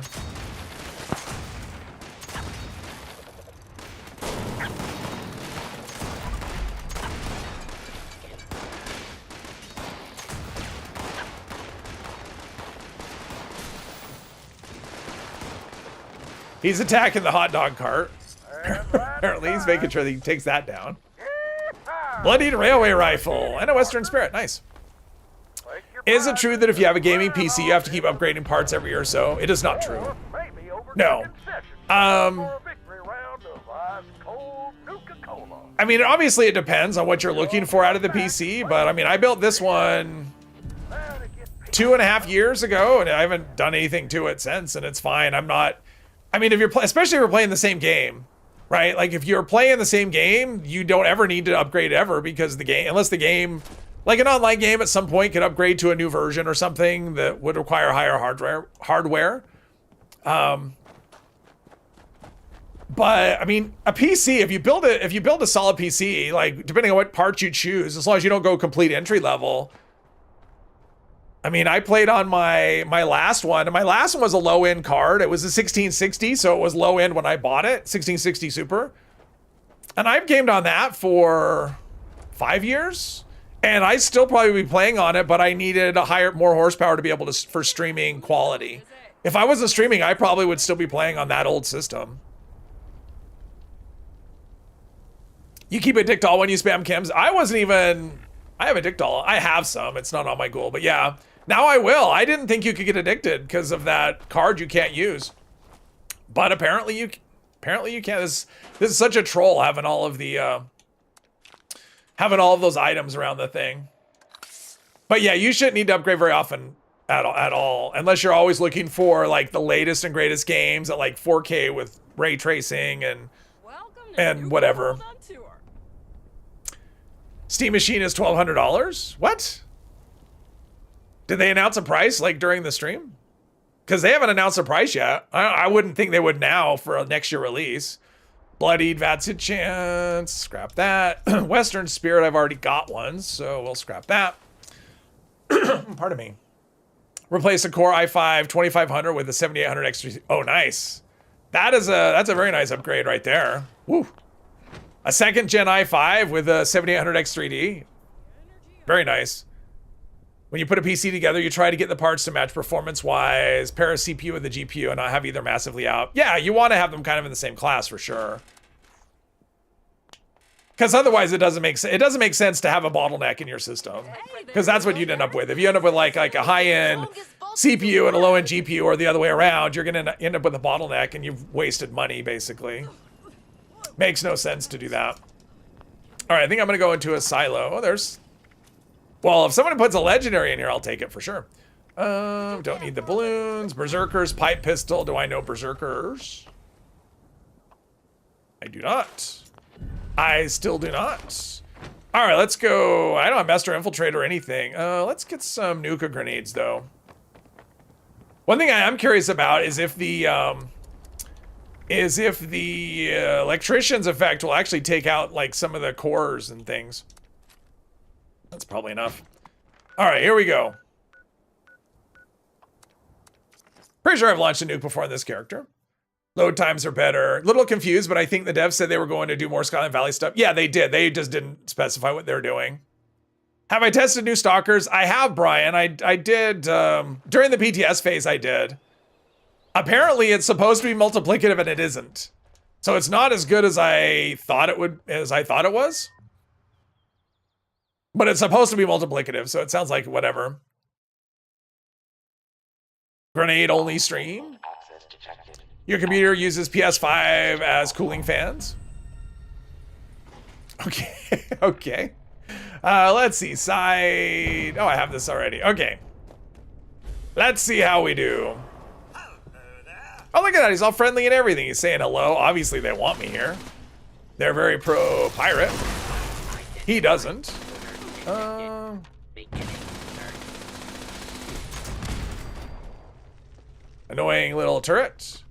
Speaker 1: He's attacking the hot dog cart. Apparently, he's making sure that he takes that down. Bloodied railway rifle and a Western Spirit. Nice. Is it true that if you have a gaming PC, you have to keep upgrading parts every year or so? It is not true. No. I mean, obviously it depends on what you're looking for out of the PC, but I mean, I built this one 2.5 years ago, and I haven't done anything to it since, and it's fine. I'm not... I mean, if you're especially if you're playing the same game, right? Like if you're playing the same game, you don't ever need to upgrade ever because the game, unless the game, like an online game at some point could upgrade to a new version or something that would require higher hardware. But I mean, a PC, if you build a solid PC, like depending on what parts you choose, as long as you don't go complete entry level. I mean, I played on my last one, and my last one was a low-end card. It was a 1660, so it was low-end when I bought it, 1660 Super. And I've gamed on that for 5 years, and I still probably be playing on it, but I needed more horsepower to be able to for streaming quality. If I wasn't streaming, I probably would still be playing on that old system. You keep a Dictol when you spam chems. I have a Dictol. I have some. It's not on my goal, but yeah. Now I will. I didn't think you could get addicted because of that card you can't use. But apparently you can. This is such a troll having all of those items around the thing. But yeah, you shouldn't need to upgrade very often at all. Unless you're always looking for like the latest and greatest games at like 4K with ray tracing and whatever. Steam Machine is $1,200? What? Did they announce a price like during the stream? Because they haven't announced a price yet. I wouldn't think they would now for a next year release. Bloodied Vatsid Chance. Scrap that. Western Spirit, I've already got one, so we'll scrap that. Pardon me. Replace a Core i5 2500 with a 7800 X3. Oh, nice. That's a very nice upgrade right there. Woo. A second gen i5 with a 7800 X3D. Very nice. When you put a PC together, you try to get the parts to match performance-wise, pair a CPU with a GPU, and not have either massively out. Yeah, you want to have them kind of in the same class for sure. Because otherwise, it doesn't make sense to have a bottleneck in your system. Because that's what you'd end up with. If you end up with like a high-end CPU and a low-end GPU, or the other way around, you're going to end up with a bottleneck, and you've wasted money basically. Makes no sense to do that. All right, I think I'm going to go into a silo. Oh, there's... Well, if someone puts a legendary in here, I'll take it for sure. Don't need the balloons. Berserkers, pipe pistol. Do I know berserkers? I do not. I still do not. All right, let's go. I don't have Master Infiltrate or anything. Let's get some Nuka grenades, though. One thing I am curious about is if the electrician's effect will actually take out like some of the cores and things. That's probably enough. All right, here we go. Pretty sure I've launched a nuke before in this character. Load times are better. Little confused, but I think the devs said they were going to do more Skyline Valley stuff. Yeah, they did. They just didn't specify what they're doing. Have I tested new stalkers? I have, Brian. I did, during the PTS phase, I did. Apparently, it's supposed to be multiplicative, and it isn't. So it's not as good as I thought it was. But it's supposed to be multiplicative, so it sounds like whatever. Grenade only stream. Your computer uses PS5 as cooling fans. Okay, okay. Let's see, side. Oh, I have this already. Okay. Let's see how we do. Oh, look at that. He's all friendly and everything. He's saying hello. Obviously, they want me here. They're very pro-pirate. He doesn't. Annoying little turret.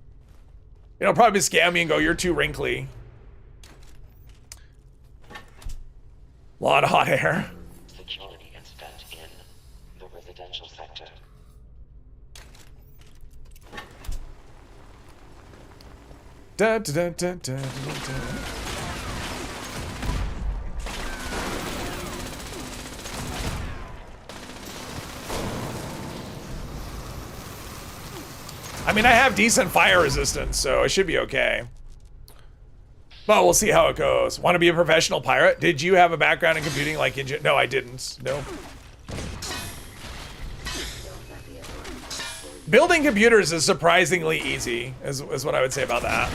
Speaker 1: You know, probably scam me and go, you're too wrinkly. Lot of hot air.
Speaker 2: Security incident in the residential sector.
Speaker 1: Da, da, da, da, da, da. I mean, I have decent fire resistance, so it should be okay. But we'll see how it goes. Want to be a professional pirate? Did you have a background in computing like No, I didn't. No. Building computers is surprisingly easy, is what I would say about that.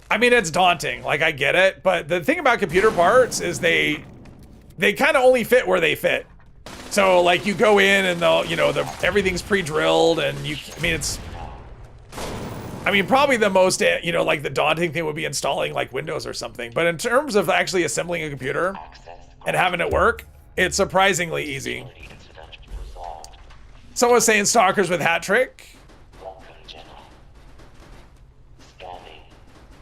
Speaker 1: I mean, it's daunting. Like, I get it. But the thing about computer parts is they kind of only fit where they fit. So, like, you go in and everything's pre-drilled and probably the most, like the daunting thing would be installing like Windows or something. But in terms of actually assembling a computer and having it work, it's surprisingly easy. Someone was saying stalkers with hat trick.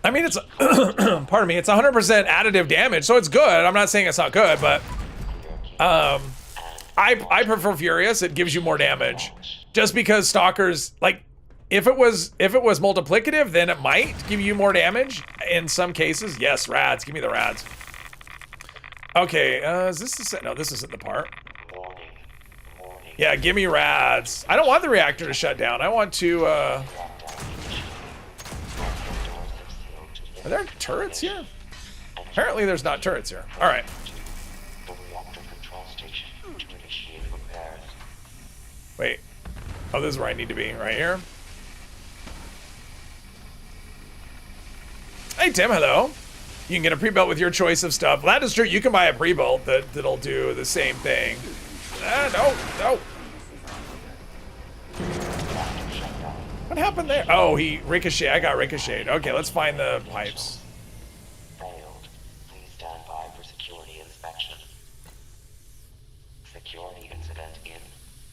Speaker 1: I mean, it's, pardon me, it's 100% additive damage, so it's good. I'm not saying it's not good, but I prefer Furious. It gives you more damage. Just because stalkers, like, if it was multiplicative, then it might give you more damage in some cases. Yes, rads. Give me the rads. Okay, is this the set? No, this isn't the part. Yeah, give me rads. I don't want the reactor to shut down. I want to, Are there turrets here? Apparently there's not turrets here. All right. Wait. Oh, this is where I need to be. Right here. Hey, Tim, hello. You can get a pre-built with your choice of stuff. Well, that is true. You can buy a pre-built that'll do the same thing. No. What happened there? Oh, he ricocheted. I got ricocheted. Okay, let's find the pipes.
Speaker 2: Failed. Please stand by for security inspection. Security incident in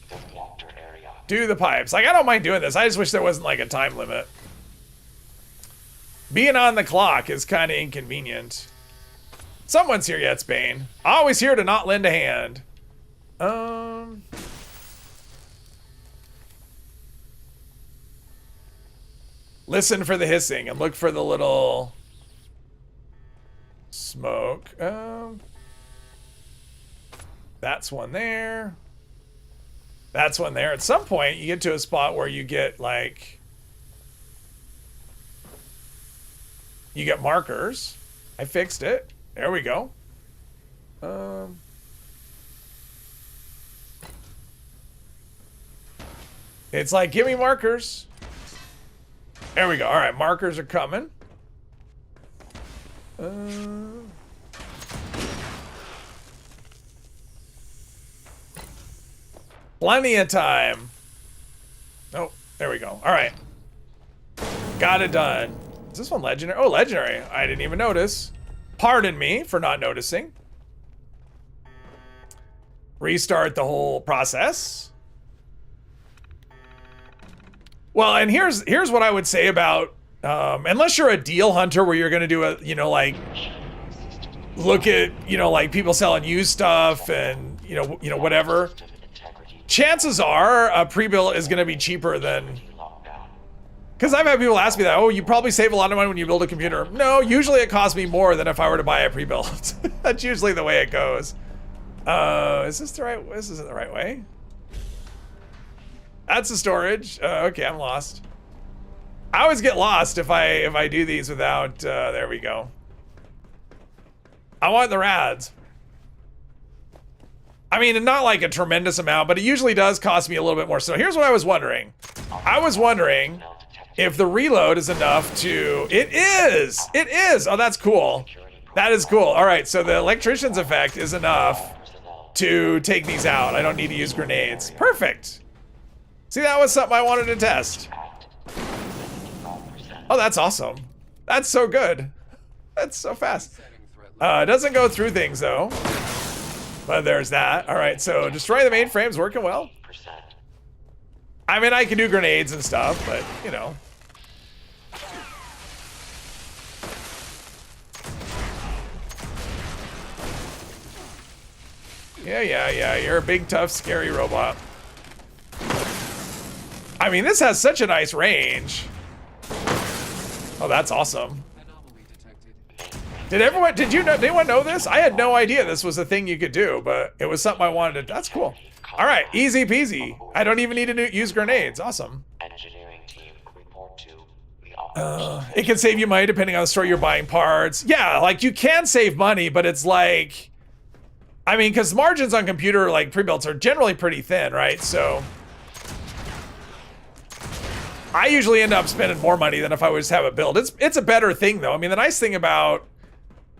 Speaker 2: the reactor area.
Speaker 1: Do the pipes. Like, I don't mind doing this. I just wish there wasn't like a time limit. Being on the clock is kind of inconvenient. Someone's here yet, Spain. Always here to not lend a hand. Listen for the hissing and look for the little smoke. That's one there. That's one there. At some point, you get to a spot where you get like, you get markers. I fixed it. There we go. It's like, give me markers. There we go. All right, markers are coming. Plenty of time. Oh, there we go. All right. Got it done. Is this one legendary? Oh, legendary. I didn't even notice. Pardon me for not noticing. Restart the whole process. Well, and here's what I would say about, unless you're a deal hunter where you're gonna do a, like, look at, like people selling used stuff and, whatever. Chances are a pre-built is going to be cheaper than... Because I've had people ask me that, oh, you probably save a lot of money when you build a computer. No, usually it costs me more than if I were to buy a pre-built. That's usually the way it goes. Is this the right, this isn't the right way? That's the storage. Okay, I'm lost. I always get lost if I do these without, there we go. I want the rads. I mean, not like a tremendous amount, but it usually does cost me a little bit more. So here's what I was wondering. I was wondering if the reload is enough to... It is! It is! Oh, that's cool. That is cool. All right, so the electrician's effect is enough to take these out. I don't need to use grenades. Perfect. See, that was something I wanted to test. Oh, that's awesome. That's so good. That's so fast. It doesn't go through things, though. But there's that. All right, so destroy the mainframe's working well. I mean, I can do grenades and stuff, but, you know. Yeah. You're a big, tough, scary robot. I mean, this has such a nice range. Oh, that's awesome. Did anyone know this? I had no idea this was a thing you could do, but it was something I wanted to. That's cool. All right, easy peasy. I don't even need to use grenades. Awesome. It can save you money depending on the store you're buying parts. Yeah, like you can save money, but it's like, I mean, because margins on computer like pre-builts are generally pretty thin, right? So I usually end up spending more money than if I was to have it built. It's a better thing though. I mean, the nice thing about,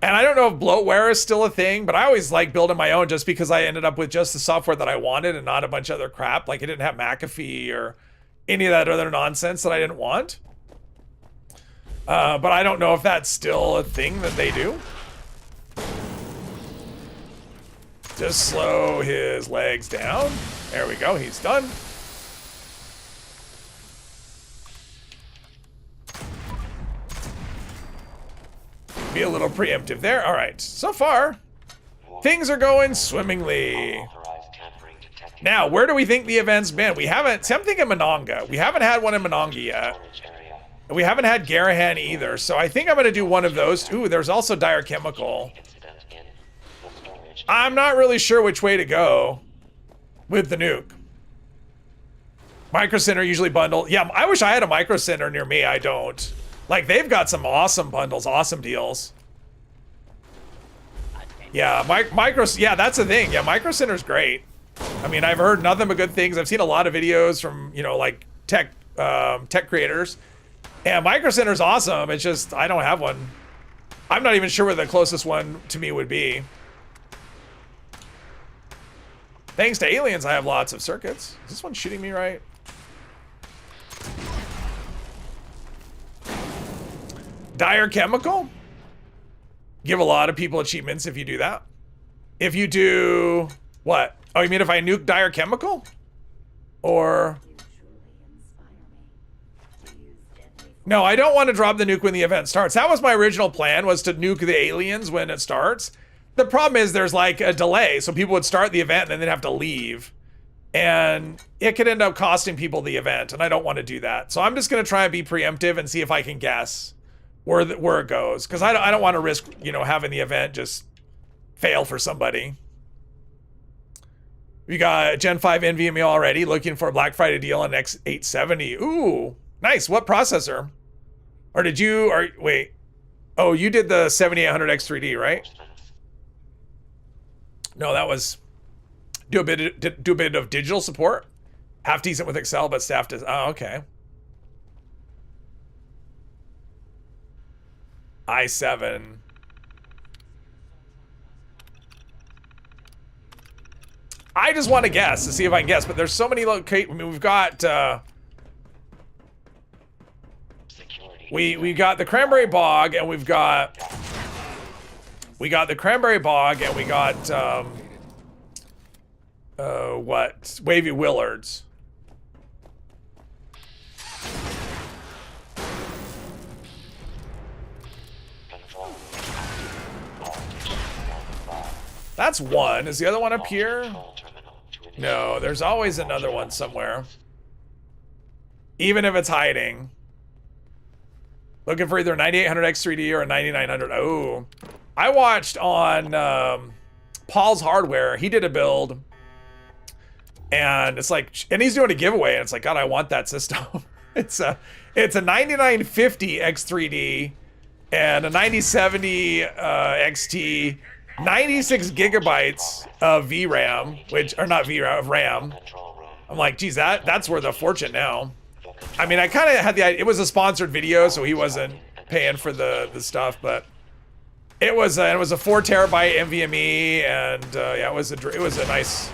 Speaker 1: and I don't know if bloatware is still a thing, but I always like building my own just because I ended up with just the software that I wanted and not a bunch of other crap. Like it didn't have McAfee or any of that other nonsense that I didn't want. But I don't know if that's still a thing that they do. Just slow his legs down. There we go, he's done. Be a little preemptive there. All right, so far, things are going swimmingly. Now, where do we think the event's been? We haven't, see, I'm thinking Monongah. We haven't had one in Monongah yet. We haven't had Garahan either, so I think I'm gonna do one of those. Ooh, there's also Dire Chemical. I'm not really sure which way to go with the nuke. Micro Center usually bundle. Yeah, I wish I had a Micro Center near me. I don't. Like, they've got some awesome bundles, awesome deals. Yeah, yeah, that's the thing. Yeah, Micro Center's great. I mean, I've heard nothing but good things. I've seen a lot of videos from, you know, like tech creators. And Micro Center's awesome. It's just, I don't have one. I'm not even sure where the closest one to me would be. Thanks to aliens, I have lots of circuits. Is this one shooting me right? Dire Chemical? Give a lot of people achievements if you do that. If you do... What? Oh, you mean if I nuke Dire Chemical? Or... No, I don't want to drop the nuke when the event starts. That was my original plan, was to nuke the aliens when it starts. The problem is there's like a delay, so people would start the event and then they'd have to leave. And it could end up costing people the event, and I don't want to do that. So I'm just going to try and be preemptive and see if I can guess where it goes. Because I don't want to risk, you know, having the event just fail for somebody. We got Gen 5 NVMe already, looking for a Black Friday deal on X870. Ooh, nice. What processor? Or did you, or wait. Oh, you did the 7800X3D, right? No, that was do a bit of digital support. Half decent with Excel, but staff does. Oh, okay. i7. I just want to guess to see if I can guess, but there's so many I mean, we've got we got the Cranberry Bog, and we got the Cranberry Bog, and we got what? Wavy Willards. that's one. Is the other one up here? No, there's always another one somewhere. Even if it's hiding. Looking for either a 9800X3D or a 9900. Oh. I watched on Paul's Hardware. He did a build. And it's like, and he's doing a giveaway. And it's like, God, I want that system. It's a 9950 X3D and a 9070 XT, 96 gigabytes of VRAM, which are not VRAM, of RAM. I'm like, geez, that's worth a fortune now. I mean, I kind of had the idea. It was a sponsored video, so he wasn't paying for the stuff, but it was a 4 terabyte NVMe, and yeah, it was a nice.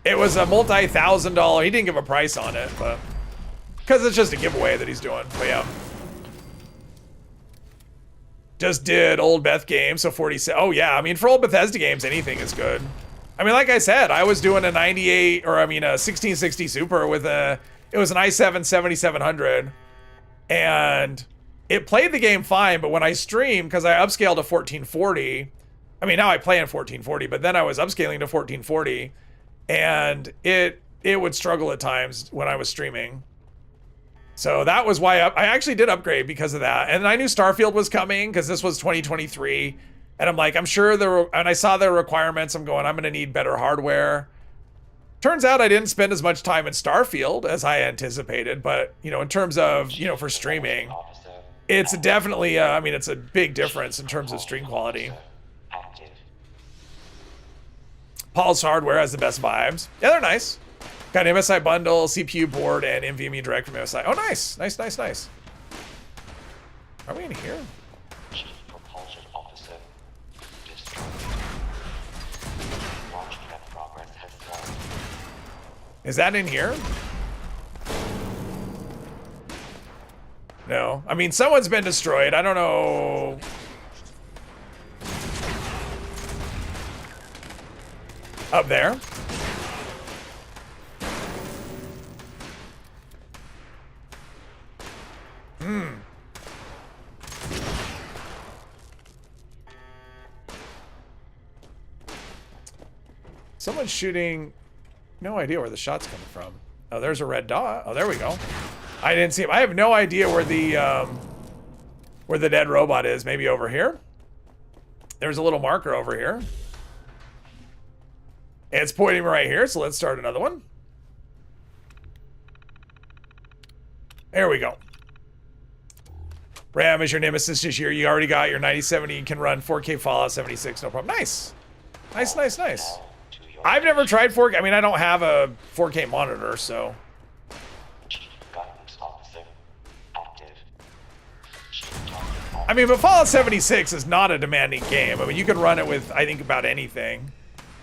Speaker 1: It was a multi-$1,000. He didn't give a price on it, but because it's just a giveaway that he's doing. But yeah, just did old Beth games, so 47. Oh yeah, I mean for old Bethesda games, anything is good. I mean, like I said, I was doing a 98 or I mean a 1660 Super with it was an i7 7700, and it played the game fine. But when I stream, because I upscaled to 1440, I mean now I play in 1440, but then I was upscaling to 1440, and it would struggle at times when I was streaming. So that was why I actually did upgrade because of that. And I knew Starfield was coming because this was 2023. And I'm like, I'm sure and I saw the requirements. I'm going, I'm going to need better hardware. Turns out I didn't spend as much time in Starfield as I anticipated. But, you know, in terms of, you know, for streaming, it's definitely, I mean, it's a big difference in terms of stream quality. Paul's Hardware has the best vibes. Yeah, they're nice. Got an MSI bundle, CPU board, and NVMe direct from MSI. Oh, nice. Nice, nice, nice. Are we in here?
Speaker 2: Chief Propulsion Officer. Destroyed. Launch prep progress has started.
Speaker 1: Is that in here? No. I mean, someone's been destroyed. I don't know. Up there. Someone's shooting. No idea where the shot's coming from. Oh, there's a red dot. Oh, there we go. I didn't see him. I have no idea where the dead robot is. Maybe over here. There's a little marker over here. It's pointing right here, so let's start another one. There we go. RAM is your nemesis this year. You already got your 9070. You can run 4K Fallout 76, no problem. Nice. Nice, nice, nice. I've never tried 4K. I mean, I don't have a 4K monitor, so. I mean, but Fallout 76 is not a demanding game. I mean, you can run it with, I think, about anything.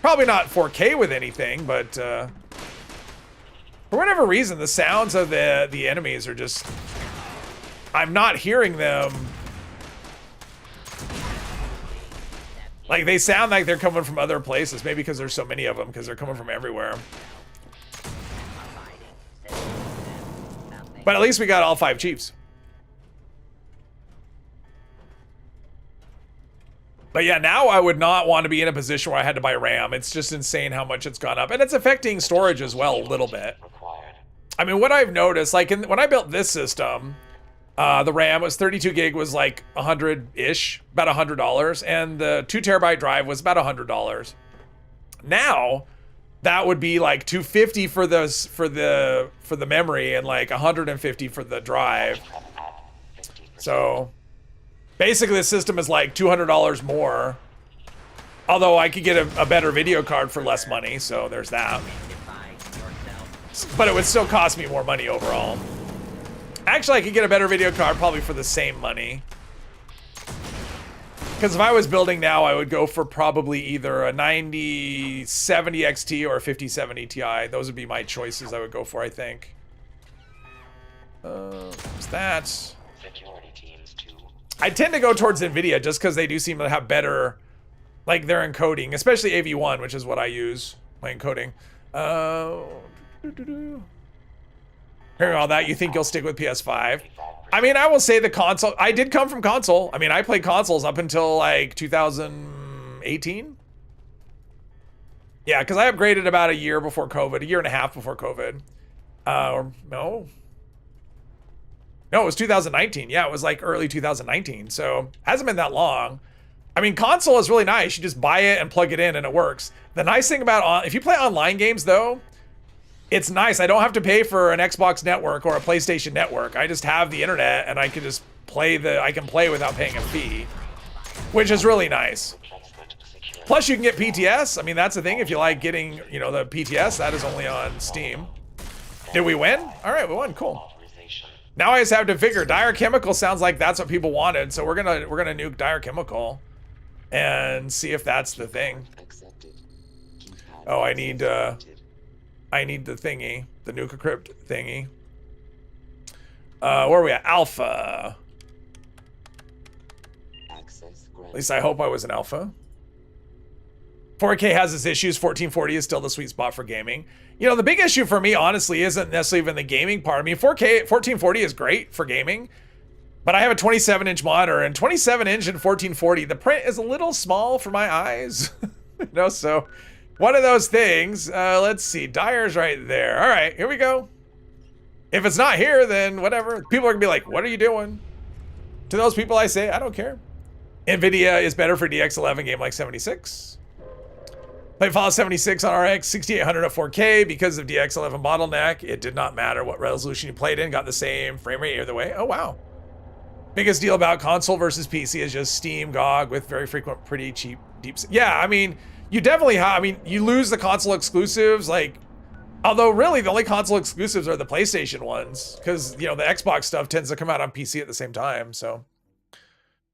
Speaker 1: Probably not 4K with anything, but for whatever reason, the sounds of the enemies are just... I'm not hearing them. Like, they sound like they're coming from other places. Maybe because there's so many of them, because they're coming from everywhere. But at least we got all 5 chiefs. But yeah, now I would not want to be in a position where I had to buy RAM. It's just insane how much it's gone up. And it's affecting storage as well a little bit. I mean, what I've noticed, like when I built this system, the RAM was 32 gig was like 100-ish, about $100. And the 2 terabyte drive was about $100. Now, that would be like $250 for the memory and like $150 for the drive. So... basically, the system is like $200 more. Although I could get a better video card for less money, so there's that. But it would still cost me more money overall. Actually, I could get a better video card probably for the same money. Because if I was building now, I would go for probably either a 9070 XT or a 5070 Ti. Those would be my choices I would go for, I think. What's that?
Speaker 2: Security teams too.
Speaker 1: I tend to go towards NVIDIA just because they do seem to have better, like their encoding, especially AV1, which is what I use, my encoding. Hearing all that, you think you'll stick with PS5? I mean, I will say the console, I did come from console. I mean, I played consoles up until like 2018. Yeah, because I upgraded about a year before COVID, a year and a half before COVID. Or no. No, it was 2019. Yeah, it was like early 2019. So hasn't been that long. I mean, console is really nice. You just buy it and plug it in and it works. The nice thing about if you play online games though, it's nice. I don't have to pay for an Xbox network or a PlayStation network. I just have the internet and I can just I can play without paying a fee, which is really nice. Plus you can get PTS. I mean, that's the thing. If you like getting, you know, the PTS, that is only on Steam. Did we win? All right, we won. Cool. Now I just have to figure. Dire Chemical sounds like that's what people wanted, so we're gonna nuke Dire Chemical and see if that's the thing. Oh, I need the thingy, the nuke crypt thingy. Where are we at? Alpha. At least I hope I was an alpha. 4K has its issues. 1440 is still the sweet spot for gaming. You know, the big issue for me, honestly, isn't necessarily even the gaming part. I mean, 4K, 1440 is great for gaming, but I have a 27-inch monitor, and 27-inch and 1440, the print is a little small for my eyes. You know, so one of those things. Let's see, Dire's right there. All right, here we go. If it's not here, then whatever. People are gonna be like, what are you doing? To those people, I say, I don't care. NVIDIA is better for DX11 game like 76. Played Fallout 76 on RX 6800 at 4K because of DX11 bottleneck. It did not matter what resolution you played in, got the same frame rate either way. Oh, wow. Biggest deal about console versus PC is just Steam, GOG with very frequent, pretty cheap, deep. Yeah, I mean, you definitely have, I mean, you lose the console exclusives, like, although really the only console exclusives are the PlayStation ones because, you know, the Xbox stuff tends to come out on PC at the same time. So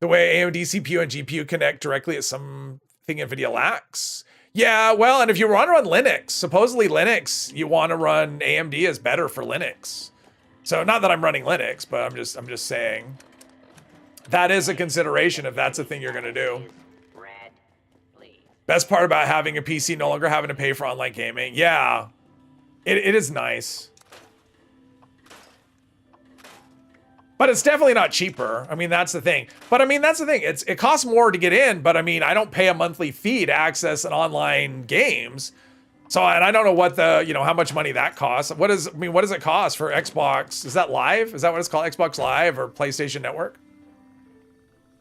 Speaker 1: the way AMD CPU and GPU connect directly is something NVIDIA lacks. Yeah, well, and if you want to run Linux, supposedly Linux, you want to run AMD is better for Linux. So not that I'm running Linux, but I'm just saying that is a consideration if that's a thing you're going to do. Best part about having a PC, no longer having to pay for online gaming. Yeah, it is nice. But it's definitely not cheaper. I mean, that's the thing. But I mean, that's the thing. It costs more to get in, but I mean, I don't pay a monthly fee to access an online games. So, and I don't know what the, you know, how much money that costs. What does it cost for Xbox? Is that Live? Is that what it's called? Xbox Live or PlayStation Network?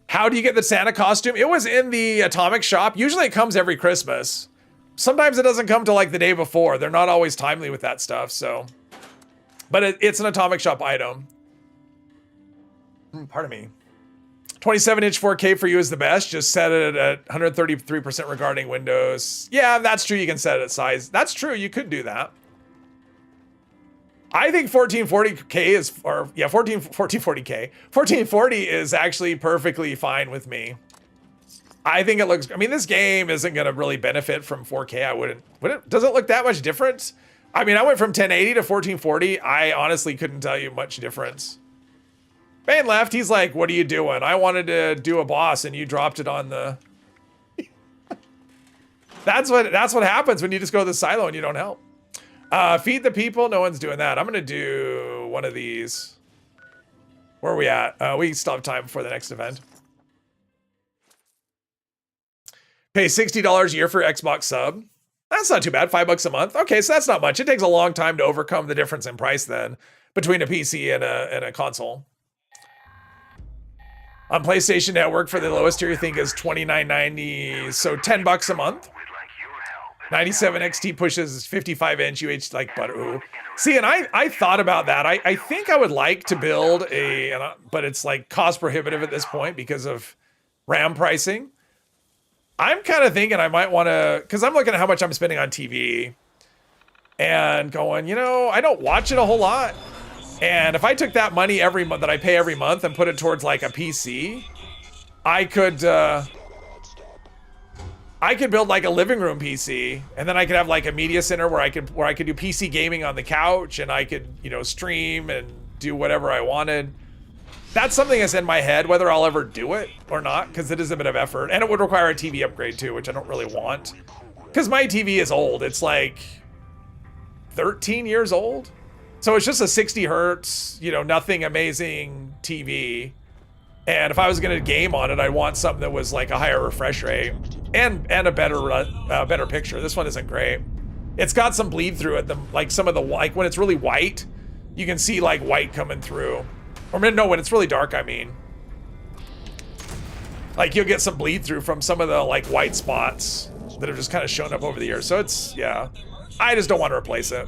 Speaker 1: How do you get the Santa costume? It was in the Atomic Shop. Usually it comes every Christmas. Sometimes it doesn't come till like the day before. They're not always timely with that stuff, so. But it's an Atomic Shop item. Pardon me. 27-inch 4K for you is the best. Just set it at 133% regarding Windows. Yeah, that's true. You can set it at size. That's true. You could do that. I think 1440K is, or yeah, 1440K. 1440 is actually perfectly fine with me. I think it looks, I mean, this game isn't going to really benefit from 4K. I wouldn't, does it look that much different? I mean, I went from 1080 to 1440. I honestly couldn't tell you much difference. Bane left. He's like, what are you doing? I wanted to do a boss and you dropped it on the... That's what happens when you just go to the silo and you don't help. Feed the people. No one's doing that. I'm going to do one of these. Where are we at? We still have time before the next event. Pay $60 a year for Xbox sub. That's not too bad. $5 a month. Okay, so that's not much. It takes a long time to overcome the difference in price then between a PC and a console. On PlayStation Network for the lowest tier, you think is $29.90, so $10 a month. 97 XT pushes 55-inch UH like butter. Ooh. See, and I thought about that. I think I would like to build but it's like cost prohibitive at this point because of RAM pricing. I'm kind of thinking I might want to, because I'm looking at how much I'm spending on TV and going, you know, I don't watch it a whole lot. And if I took that money every month that I pay every month and put it towards like a PC, I could build like a living room PC, and then I could have like a media center where I could do PC gaming on the couch, and I could, you know, stream and do whatever I wanted. That's something that's in my head, whether I'll ever do it or not, because it is a bit of effort, and it would require a TV upgrade too, which I don't really want, because my TV is old. It's like 13 years old. So it's just a 60 hertz, you know, nothing amazing TV. And if I was going to game on it, I'd want something that was like a higher refresh rate. and a better picture. This one isn't great. It's got some bleed through it. Like some of the, like when it's really white, you can see like white coming through. Or no, when it's really dark, I mean. Like you'll get some bleed through from some of the like white spots that have just kind of shown up over the years. So it's, yeah, I just don't want to replace it.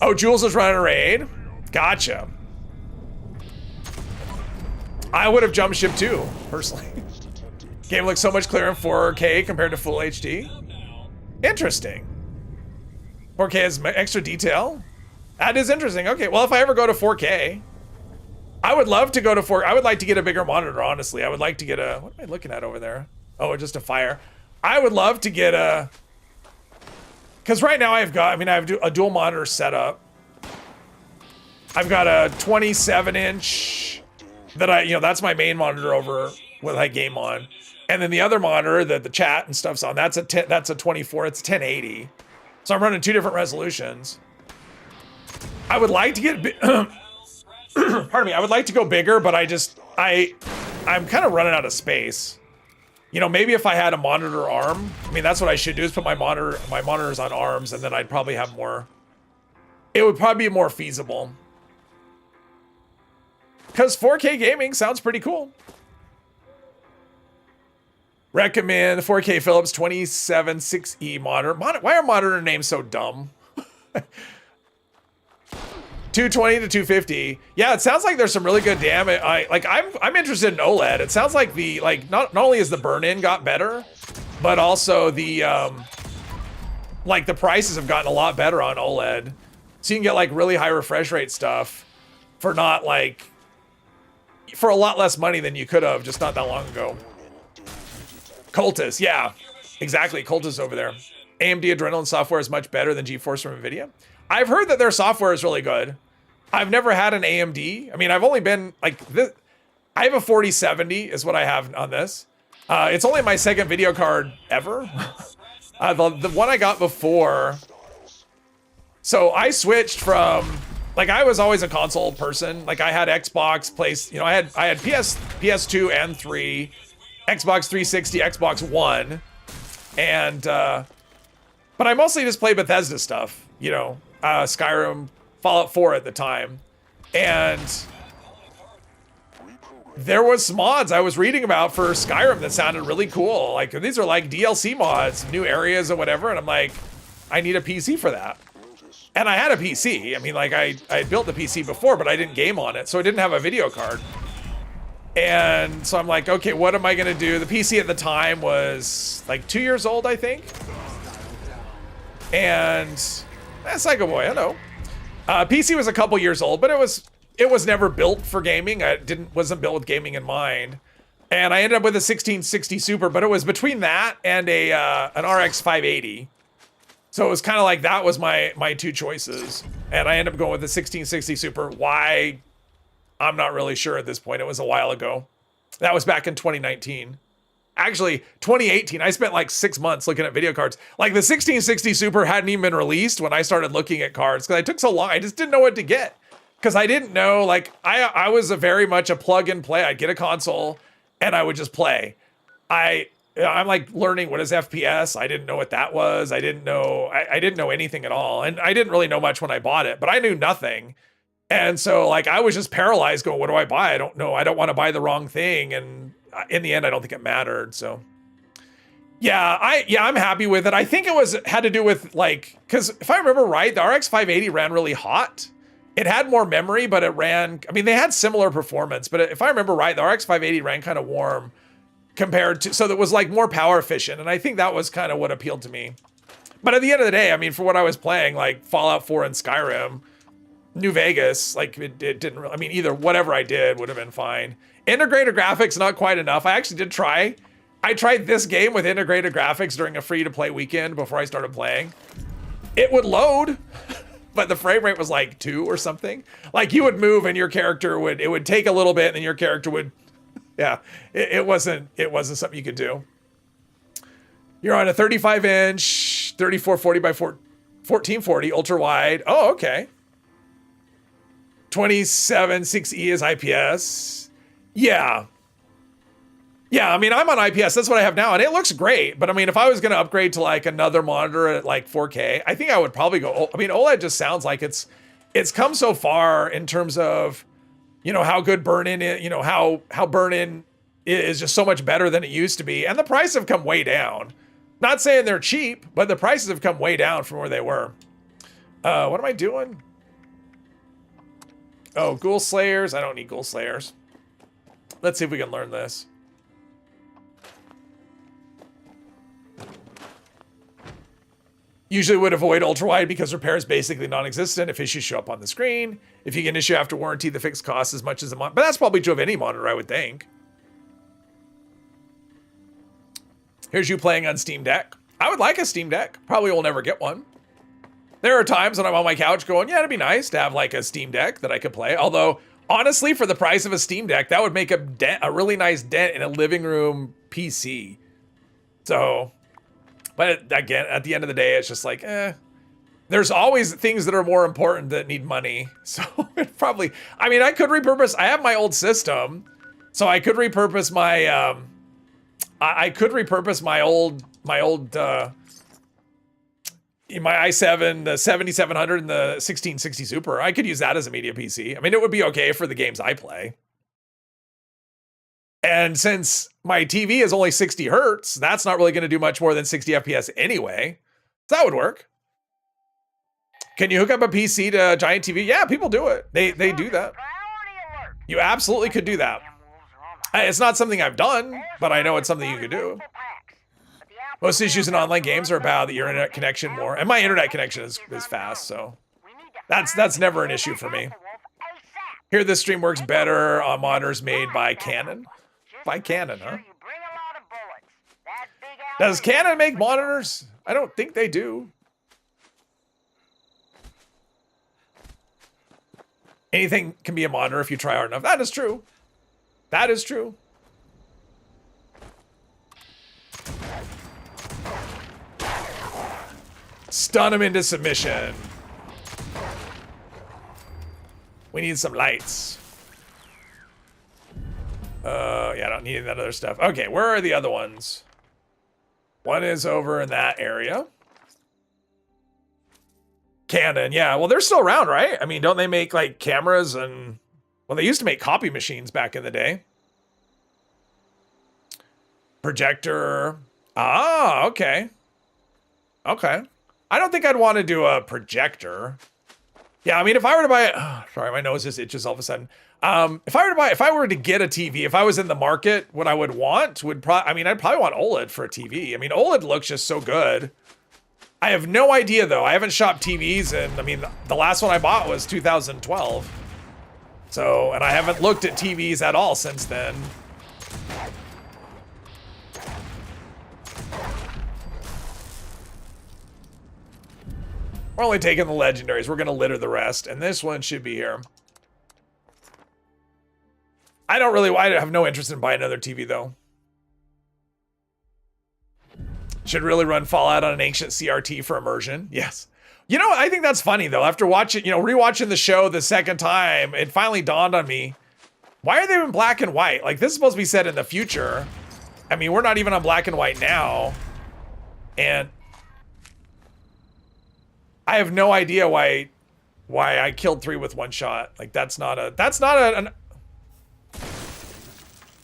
Speaker 1: Oh, Jules is running a raid. Gotcha. I would have jumped ship too, personally. Game looks so much clearer in 4K compared to full HD. Interesting. 4K has extra detail. That is interesting. Okay, well, if I ever go to 4K, I would love to go to 4K. I would like to get a bigger monitor, honestly. I would like to get a, what am I looking at over there? Oh, just a fire. I would love to get a, because right now I have a dual monitor setup. I've got a 27-inch that that's my main monitor over what I game on. And then the other monitor that the chat and stuff's on, that's a 24, it's 1080. So I'm running 2 different resolutions. I would like to get, pardon me, I would like to go bigger, but I'm kind of running out of space. You know, maybe if I had a monitor arm, I mean, that's what I should do is put my monitors on arms, and then I'd probably have more, it would probably be more feasible. Because 4K gaming sounds pretty cool. Recommend the 4K Philips 276E monitor. Why are monitor names so dumb? 220 to 250. Yeah, it sounds like there's some really good damage. I'm interested in OLED. It sounds like the not only is the burn-in got better, but also the the prices have gotten a lot better on OLED. So you can get like really high refresh rate stuff for for a lot less money than you could have just not that long ago. Cultus, yeah, exactly. Cultus over there. AMD Adrenalin software is much better than GeForce from NVIDIA. I've heard that their software is really good. I've never had an AMD. I mean, I've only been like this. I have a 4070 is what I have on this. It's only my second video card ever. The one I got before. So I switched from, like, I was always a console person. Like I had Xbox, I had PS2 and 3, Xbox 360, Xbox One, and but I mostly just play Bethesda stuff, Skyrim, Fallout 4 at the time, and there was some mods I was reading about for Skyrim that sounded really cool. Like these are like DLC mods, new areas or whatever, and I'm like, I need a PC for that. And I had a PC. I mean, like I built the PC before, but I didn't game on it, so I didn't have a video card. And so I'm like, okay, what am I gonna do? The PC at the time was like 2 years old, I think. And Psycho Boy, hello. PC was a couple years old, but it was never built for gaming. Wasn't built with gaming in mind. And I ended up with a 1660 Super, but it was between that and an RX 580. So it was kind of like that was my two choices. And I ended up going with the 1660 Super. Why? I'm not really sure at this point. It was a while ago. That was back in 2019. Actually, 2018, I spent like 6 months looking at video cards. Like the 1660 Super hadn't even been released when I started looking at cards because I took so long. I just didn't know what to get because I didn't know, like I was very much a plug and play. I'd get a console and I would just play. I'm like learning what is FPS. I didn't know what that was. I didn't know anything at all. And I didn't really know much when I bought it, but I knew nothing. And so like, I was just paralyzed going, what do I buy? I don't know. I don't want to buy the wrong thing. And in the end, I don't think it mattered. So yeah, I'm happy with it. I think it had to do with like, cause if I remember right, the RX 580 ran really hot. It had more memory, but it ran, I mean, they had similar performance, but if I remember right, the RX 580 ran kind of warm compared to, so that was like more power efficient. And I think that was kind of what appealed to me. But at the end of the day, I mean, for what I was playing, like Fallout 4 and Skyrim, New Vegas, like it didn't really, I mean, either whatever I did would have been fine. Integrated graphics, not quite enough. I actually did try. I tried this game with integrated graphics during a free-to-play weekend before I started playing. It would load, but the frame rate was like 2 or something. Like you would move and your character it would take a little bit and then your character would, yeah, it wasn't something you could do. You're on a 35-inch, 3440 by 1440 ultra wide. Oh, okay. 27 6E is IPS. Yeah. Yeah, I mean, I'm on IPS. That's what I have now, and it looks great. But I mean, if I was going to upgrade to like another monitor at like 4K, I think I would probably go. I mean, OLED just sounds like it's come so far in terms of, you know, how good burn-in is, you know, how burn-in is just so much better than it used to be, and the prices have come way down. Not saying they're cheap, but the prices have come way down from where they were. What am I doing? Oh, Ghoul Slayers. I don't need Ghoul Slayers. Let's see if we can learn this. Usually would avoid ultra-wide because repair is basically non-existent if issues show up on the screen. If you get an issue after warranty, the fix costs as much as a monitor. But that's probably true of any monitor, I would think. Here's you playing on Steam Deck. I would like a Steam Deck. Probably will never get one. There are times when I'm on my couch going, yeah, it'd be nice to have like a Steam Deck that I could play. Although, honestly, for the price of a Steam Deck, that would make a really nice dent in a living room PC. So, but again, at the end of the day, it's just like, there's always things that are more important that need money. So it probably, I mean, I could repurpose, I have my old system, so I could repurpose my, I could repurpose my old, my i7, the 7700 and the 1660 Super. I could use that as a media PC. I mean, it would be okay for the games I play. And since my TV is only 60 hertz, that's not really going to do much more than 60 FPS anyway. So that would work. Can you hook up a PC to a giant TV? Yeah, people do it. They do that. You absolutely could do that. It's not something I've done, but I know it's something you could do. Most issues in online games are about the internet connection more, and my internet connection is fast, so that's never an issue for me. Here, this stream works better on monitors made by Canon. By Canon, huh? Does Canon make monitors? I don't think they do. Anything can be a monitor if you try hard enough. That is true. That is true. Stun him into submission. We need some lights. Yeah, I don't need that other stuff. Okay, where are the other ones? One is over in that area. Canon, yeah. Well, they're still around, right? I mean, don't they make like cameras and... Well, they used to make copy machines back in the day. Projector. Ah, okay. Okay. I don't think I'd want to do a projector. Yeah, I mean, if I were to buy... Oh, sorry, my nose just itches all of a sudden. If I were to get a TV, if I was in the market, what I would want would probably... I mean, I'd probably want OLED for a TV. I mean, OLED looks just so good. I have no idea, though. I haven't shopped TVs, and I mean, the last one I bought was 2012. So, and I haven't looked at TVs at all since then. We're only taking the legendaries. We're going to litter the rest, and this one should be here. I have no interest in buying another TV, though. Should really run Fallout on an ancient CRT for immersion. Yes. You know, I think that's funny, though. After watching, rewatching the show the second time, it finally dawned on me. Why are they in black and white? Like, this is supposed to be set in the future. I mean, we're not even on black and white now. And I have no idea why I killed 3 with one shot. Like, that's not an...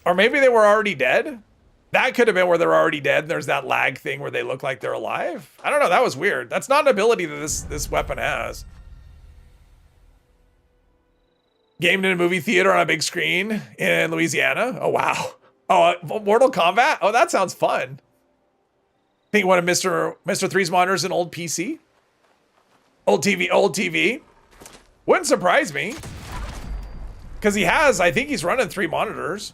Speaker 1: Or maybe they were already dead? That could have been where they're already dead, and there's that lag thing where they look like they're alive. I don't know, that was weird. That's not an ability that this weapon has. Gamed in a movie theater on a big screen in Louisiana. Oh, wow. Oh, Mortal Kombat? Oh, that sounds fun. Think one of Mr. 3's monitors an old PC? Old TV. Wouldn't surprise me. Because I think he's running 3 monitors.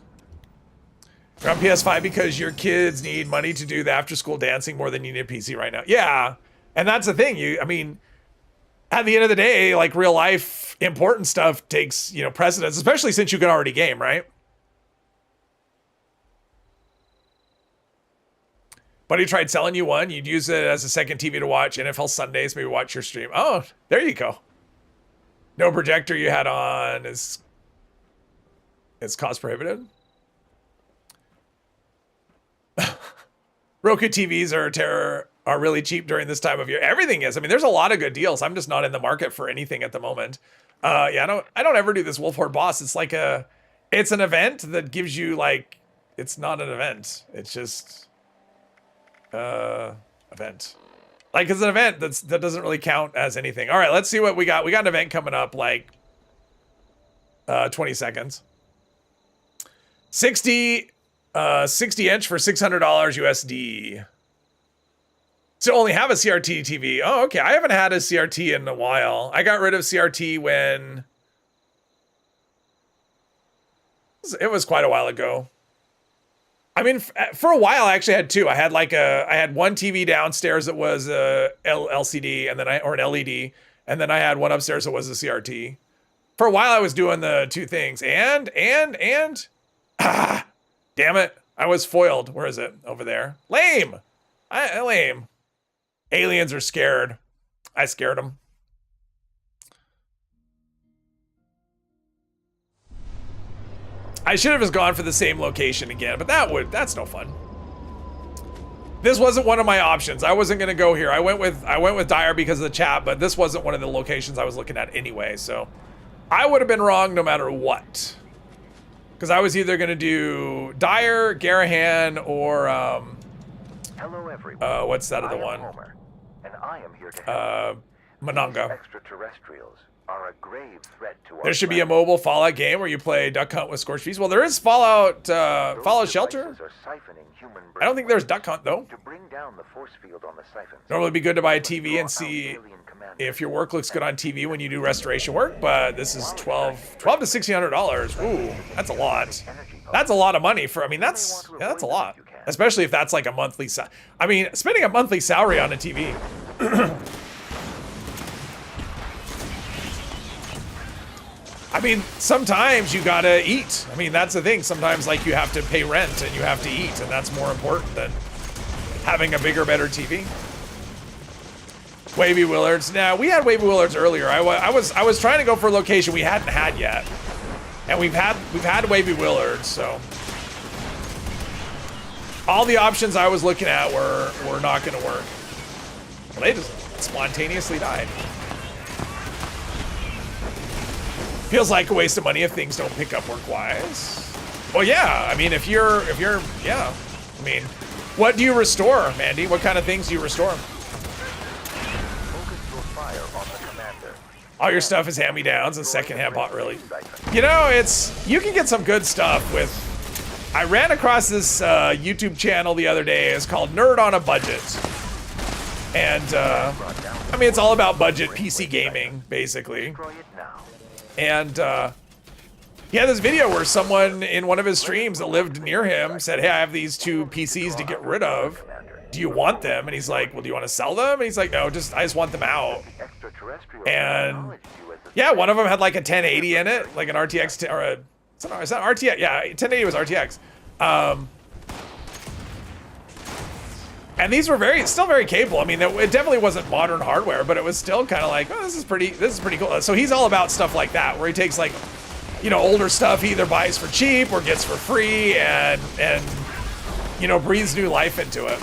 Speaker 1: You're on PS5 because your kids need money to do the after-school dancing more than you need a PC right now. Yeah, and that's the thing. I mean, at the end of the day, like real life important stuff takes, precedence, especially since you can already game, right? Buddy tried selling you one. You'd use it as a second TV to watch NFL Sundays, maybe watch your stream. Oh, there you go. No projector you had on is cost prohibitive. Roku TVs are really cheap during this time of year. Everything is. I mean, there's a lot of good deals. I'm just not in the market for anything at the moment. Yeah, I don't ever do this Wolf Horde boss. It's like it's an event that gives you like, it's not an event. It's just event. Like it's an event that doesn't really count as anything. All right, let's see what we got. We got an event coming up like 20 seconds. 60 inch for $600 USD. To only have a CRT TV. Oh, okay. I haven't had a CRT in a while. I got rid of CRT when it was quite a while ago. I mean, for a while I actually had two. I had one TV downstairs that was a LCD and then or an LED, and then I had one upstairs that was a CRT. For a while I was doing the two things, and damn it, I was foiled. Where is it? Over there. Lame. Lame. Aliens are scared. I scared them. I should have just gone for the same location again, but that's no fun. This wasn't one of my options. I wasn't gonna go here. I went with Dyer because of the chat, but this wasn't one of the locations I was looking at anyway, so I would have been wrong no matter what. Because I was either gonna do Dyer, Garahan, or
Speaker 5: Hello, everyone.
Speaker 1: what's that other
Speaker 5: I am
Speaker 1: one?
Speaker 5: Homer, and I am here to help.
Speaker 1: Mononga.
Speaker 5: Extraterrestrials are a grave threat to our
Speaker 1: There should be a
Speaker 5: planet.
Speaker 1: mobile Fallout game where you play Duck Hunt with Scorched Beast. Well, there is Fallout
Speaker 5: Those
Speaker 1: Shelter.
Speaker 5: devices are siphoning human
Speaker 1: I don't think
Speaker 5: brainwaves.
Speaker 1: there's Duck Hunt though.
Speaker 5: To bring down the force field on the siphons.
Speaker 1: Normally it'd be good to buy a
Speaker 5: must
Speaker 1: TV
Speaker 5: draw
Speaker 1: and
Speaker 5: out
Speaker 1: see
Speaker 5: alien commanders.
Speaker 1: if your work looks good on TV when you do restoration work, but this is $12 to $1,600. Ooh, that's a lot. That's a lot of money for, I mean, that's a lot. Especially if that's like a monthly I mean, spending a monthly salary on a TV. I mean, sometimes you gotta eat. I mean, that's the thing. Sometimes like you have to pay rent and you have to eat, and that's more important than having a bigger, better TV. Wavy Willards. Now, we had Wavy Willards earlier. I was trying to go for a location we hadn't had yet. And we've had Wavy Willards, so all the options I was looking at were not gonna work. Well, they just spontaneously died. Feels like a waste of money if things don't pick up work-wise. Well, yeah, I mean, if you're, yeah. I mean, what do you restore, Mandy? What kind of things do you restore?
Speaker 5: Focus your fire on the commander.
Speaker 1: All your stuff is hand-me-downs and second-hand bought, really. You know, you can get some good stuff with, I ran across this YouTube channel the other day. It's called Nerd on a Budget. And, I mean, it's all about budget PC gaming, basically.
Speaker 5: Destroy it now.
Speaker 1: And he had this video where someone in one of his streams that lived near him said, hey, I have these two PCs to get rid of. Do you want them? And he's like, well, do you want to sell them? And he's like, no, I just want them out.
Speaker 5: The extraterrestrials
Speaker 1: And
Speaker 5: acknowledged you as a
Speaker 1: yeah, one of them had like a 1080 in it, like an RTX, or a, is that RTX? Yeah, 1080 was RTX. And these were still very capable. I mean, it definitely wasn't modern hardware, but it was still kind of like, oh, this is pretty cool. So he's all about stuff like that, where he takes like, you know, older stuff he either buys for cheap or gets for free and you know, breathes new life into it.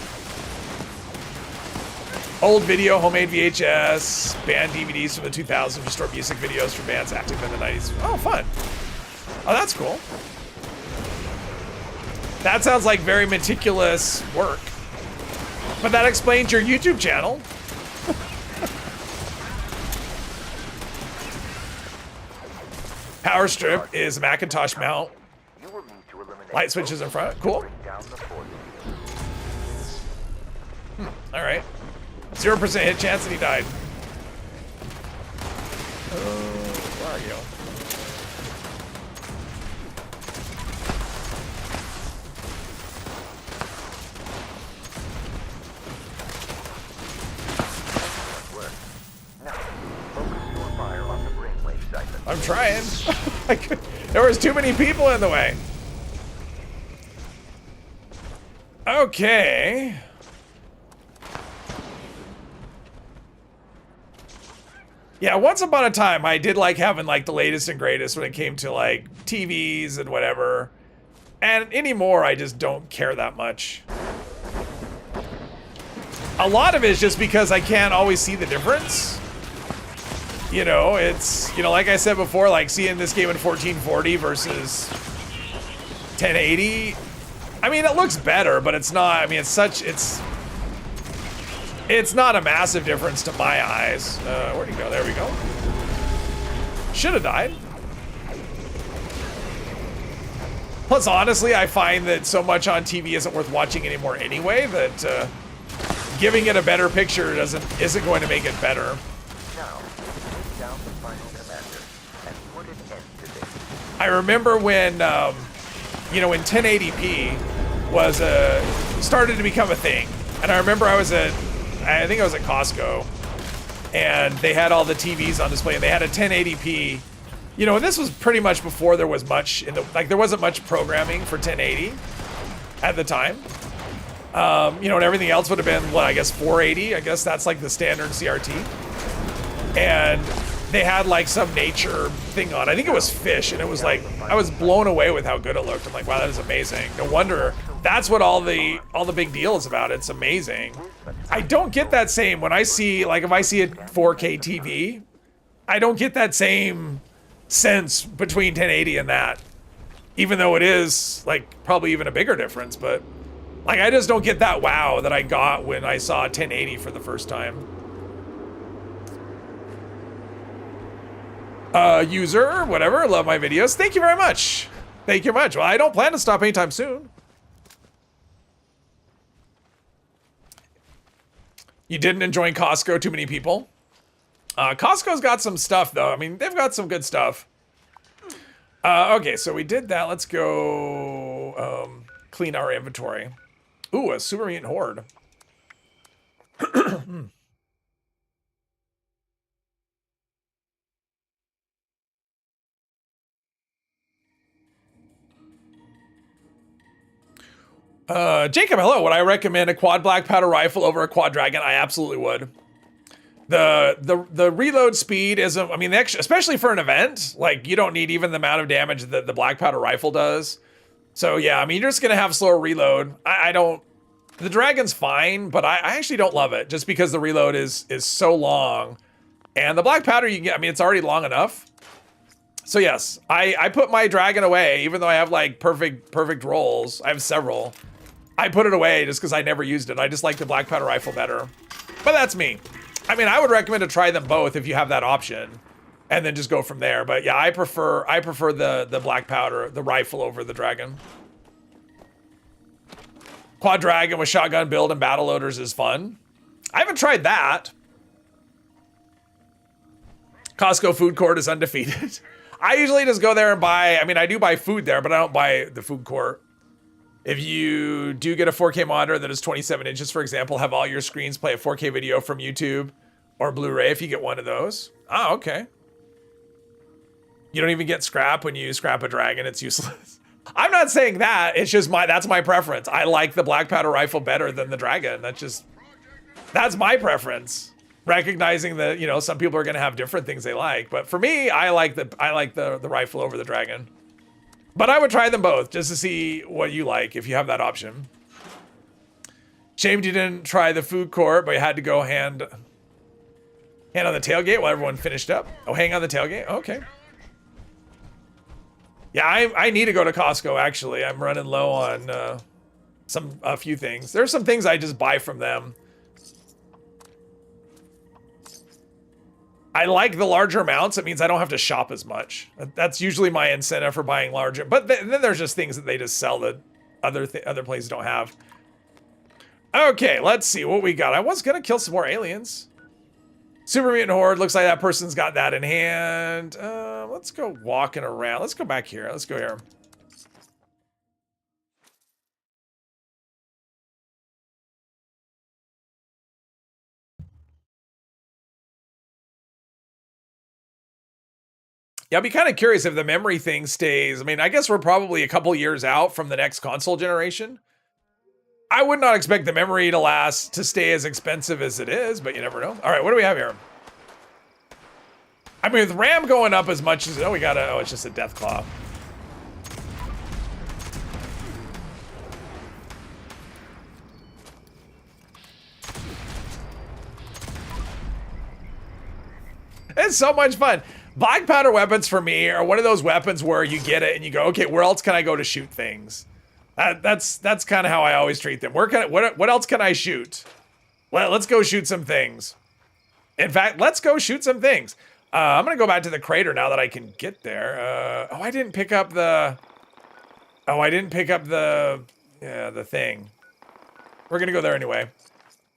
Speaker 1: Old video, homemade VHS, band DVDs from the 2000s, restore music videos from bands active in the 90s. Oh, fun. Oh, that's cool. That sounds like very meticulous work. But that explains your YouTube channel. Power strip is a Macintosh mount.
Speaker 5: You will need to eliminate
Speaker 1: Light switches in front. Cool.
Speaker 5: bring down the force field.
Speaker 1: All right. 0% hit chance and he died. Where are you?
Speaker 5: Now, focus your fire on the brainwave siphon.
Speaker 1: I'm trying. There was too many people in the way. Okay. Yeah, once upon a time, I did like having like the latest and greatest when it came to like TVs and whatever. And anymore, I just don't care that much. a lot of it is just because I can't always see the difference. You know, it's, you know, like I said before, like seeing this game in 1440 versus 1080. I mean, it looks better, but it's not, I mean, it's not a massive difference to my eyes. Where'd he go? There we go. Should have died. Plus, honestly, I find that so much on TV isn't worth watching anymore anyway, that giving it a better picture isn't going to make it better.
Speaker 5: Now, take down the final commander and put an end to this.
Speaker 1: I remember when, you know, when 1080p was started to become a thing, and I remember I think I was at Costco, and they had all the TVs on display, and they had a 1080p. You know, this was pretty much before there was much there wasn't much programming for 1080 at the time. You know, and everything else would have been, what, I guess 480. I guess that's like the standard CRT. And they had like some nature thing on. I think it was fish, and it was like, I was blown away with how good it looked. I'm like, wow, that is amazing. No wonder that's what all the big deal is about. It's amazing. I don't get that same when I see, like, if I see a 4K TV, I don't get that same sense between 1080 and that, even though it is like probably even a bigger difference. But like, I just don't get that wow that I got when I saw 1080 for the first time. User, whatever, love my videos. Thank you very much. Thank you very much. Well, I don't plan to stop anytime soon. You didn't enjoy Costco, too many people. Costco's got some stuff, though. I mean, they've got some good stuff. Okay, so we did that. Let's go clean our inventory. Ooh, a super mutant horde. Jacob, hello. Would I recommend a quad black powder rifle over a quad dragon? I absolutely would. The reload speed isn't, I mean, especially for an event, like, you don't need even the amount of damage that the black powder rifle does. So yeah, I mean, you're just gonna have slower reload. I don't, the dragon's fine, but I actually don't love it just because the reload is so long. And the black powder you can get, I mean, it's already long enough. So yes, I put my dragon away, even though I have like perfect rolls. I have several. I put it away just because I never used it. I just like the black powder rifle better. But that's me. I mean, I would recommend to try them both if you have that option, and then just go from there. But yeah, I prefer the black powder, the rifle, over the dragon. Quad dragon with shotgun build and battle loaders is fun. I haven't tried that. Costco food court is undefeated. I usually just go there and buy, I mean, I do buy food there, but I don't buy the food court. If you do get a 4K monitor that is 27 inches, for example, have all your screens play a 4K video from YouTube or Blu-ray if you get one of those. Oh, okay. You don't even get scrap when you scrap a dragon. It's useless. I'm not saying that. It's just that's my preference. I like the black powder rifle better than the dragon. That's my preference. Recognizing that, you know, some people are going to have different things they like. But for me, I like the rifle over the dragon. But I would try them both just to see what you like if you have that option. Shamed you didn't try the food court, but you had to go hand on the tailgate while everyone finished up. Oh, hang on the tailgate? Okay. Yeah, I need to go to Costco, actually. I'm running low on a few things. There's some things I just buy from them. I like the larger amounts. It means I don't have to shop as much. That's usually my incentive for buying larger. But then there's just things that they just sell that other places don't have. Okay, let's see what we got. I was gonna kill some more aliens. Super mutant horde. Looks like that person's got that in hand. Let's go walking around. Let's go back here. Let's go here. Yeah, I'll be kind of curious if the memory thing stays. I mean, I guess we're probably a couple years out from the next console generation. I would not expect the memory to stay as expensive as it is, but you never know. All right, what do we have here? I mean, with RAM going up as much as, it's just a death claw. is so much fun. Black powder weapons for me are one of those weapons where you get it and you go, okay, where else can I go to shoot things? That's kind of how I always treat them. What else can I shoot? Well, let's go shoot some things. In fact, let's go shoot some things. I'm gonna go back to the crater now that I can get there. I didn't pick up the. Oh, I didn't pick up the thing. We're gonna go there anyway.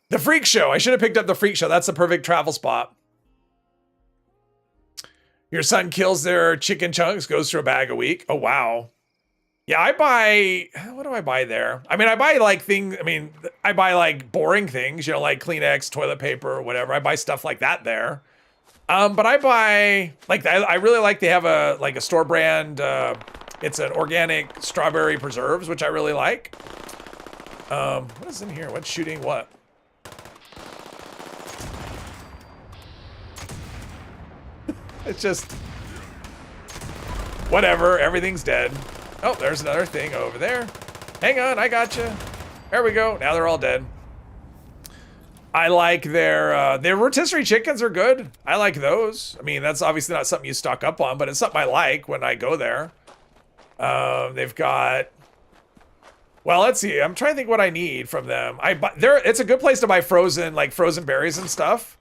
Speaker 1: The freak show. I should have picked up the freak show. That's the perfect travel spot. Your son kills their chicken chunks, goes through a bag a week. Oh, wow. Yeah, I buy, what do I buy there? I mean, I buy like things, I buy like boring things, you know, like Kleenex, toilet paper, or whatever. I buy stuff like that there. But I buy, like, I really like they have a store brand, it's an organic strawberry preserves, which I really like. What is in here? What's shooting what? It's just whatever. Everything's dead. Oh, there's another thing over there. Hang on, I got you. There we go. Now they're all dead. I like their rotisserie chickens are good. I like those. I mean, that's obviously not something you stock up on, but it's something I like when I go there. They've got. Well, let's see. I'm trying to think what I need from them. It's a good place to buy frozen berries and stuff.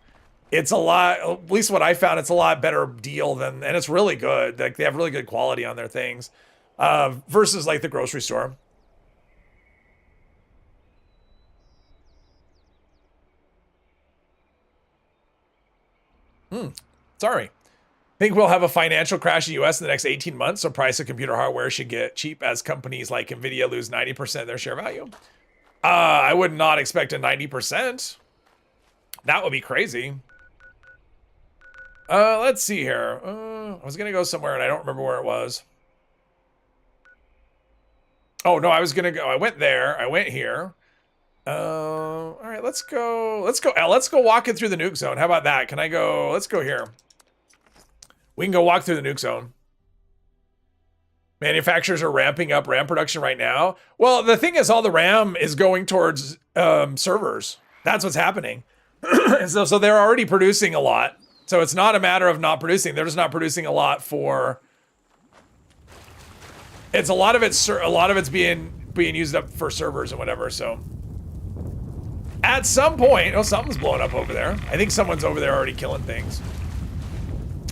Speaker 1: It's a lot, at least what I found, it's a lot better deal than, and it's really good. Like, they have really good quality on their things, versus like the grocery store. Sorry. Think we'll have a financial crash in the US in the next 18 months, so price of computer hardware should get cheap as companies like Nvidia lose 90% of their share value. I would not expect a 90%. That would be crazy. Let's see here. I was gonna go somewhere and I don't remember where it was. Oh no, I was gonna go. I went there. I went here. All right, let's go. Let's go walking through the nuke zone. How about that? Can I go? Let's go here. We can go walk through the nuke zone. Manufacturers are ramping up RAM production right now. Well, the thing is, all the RAM is going towards servers. That's what's happening. So they're already producing a lot. So it's not a matter of not producing. They're just not producing a lot for. It's a lot of it's being used up for servers and whatever. So at some point, oh, something's blowing up over there. I think someone's over there already killing things.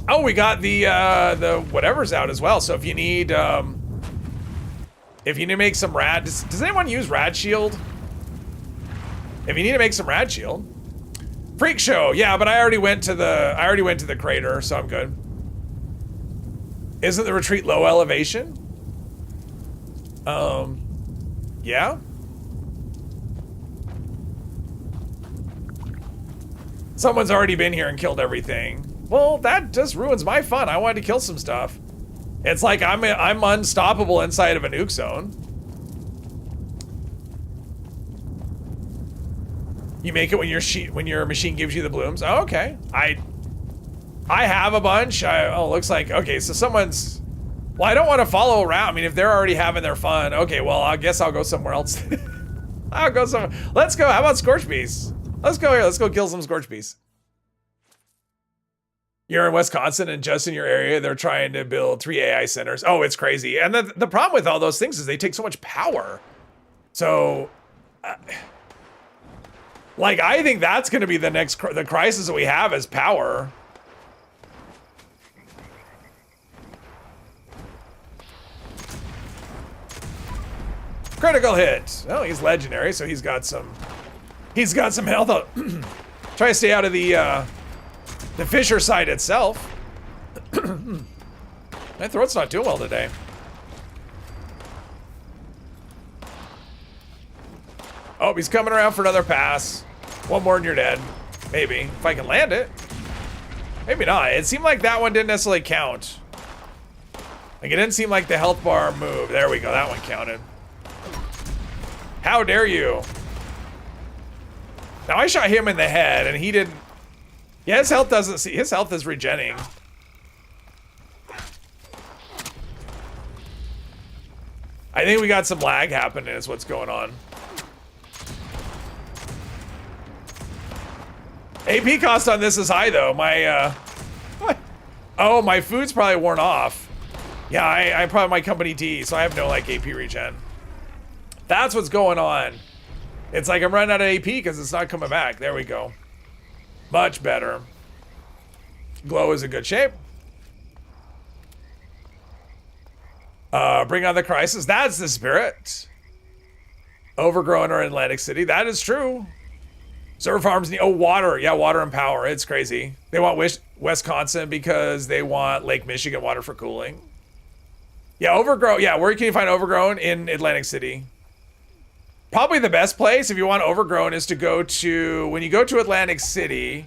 Speaker 1: Oh, we got the whatever's out as well. So if you need to make some rad, does anyone use rad shield? If you need to make some rad shield. Freak show, yeah, but I already went to the crater, so I'm good. Isn't the retreat low elevation? Yeah. Someone's already been here and killed everything. Well, that just ruins my fun. I wanted to kill some stuff. It's like I'm unstoppable inside of a nuke zone. You make it when your machine gives you the blooms. Oh, okay. I have a bunch. Looks like, okay, so someone's, well, I don't want to follow around. I mean, if they're already having their fun, okay, well, I guess I'll go somewhere else. I'll go somewhere. Let's go. How about Scorch Beast? Let's go here. Let's go kill some Scorch Beasts. You're in Wisconsin, and just in your area, they're trying to build 3 AI centers. Oh, it's crazy. And the problem with all those things is they take so much power. So, like, I think that's going to be the crisis that we have is power. Critical hit. Oh, he's legendary, so he's got some health. Try to stay out of the fissure side itself. My throat's not doing well today. Oh, he's coming around for another pass. One more and you're dead. Maybe. If I can land it. Maybe not. It seemed like that one didn't necessarily count. Like, it didn't seem like the health bar moved. There we go. That one counted. How dare you? Now, I shot him in the head, and he didn't. Yeah, his health doesn't see. His health is regenning. I think we got some lag happening is what's going on. AP cost on this is high though. My Oh, my food's probably worn off. Yeah, I probably my company D, so I have no like AP regen. That's what's going on. It's like I'm running out of AP because it's not coming back. There we go. Much better. Glow is in good shape. Bring on the crisis. That's the spirit. Overgrown or Atlantic City. That is true. Server farms need, oh, water. Yeah, water and power. It's crazy. They want Wisconsin because they want Lake Michigan water for cooling. Yeah, overgrown. Yeah, where can you find overgrown? In Atlantic City. Probably the best place if you want overgrown is to go to, when you go to Atlantic City,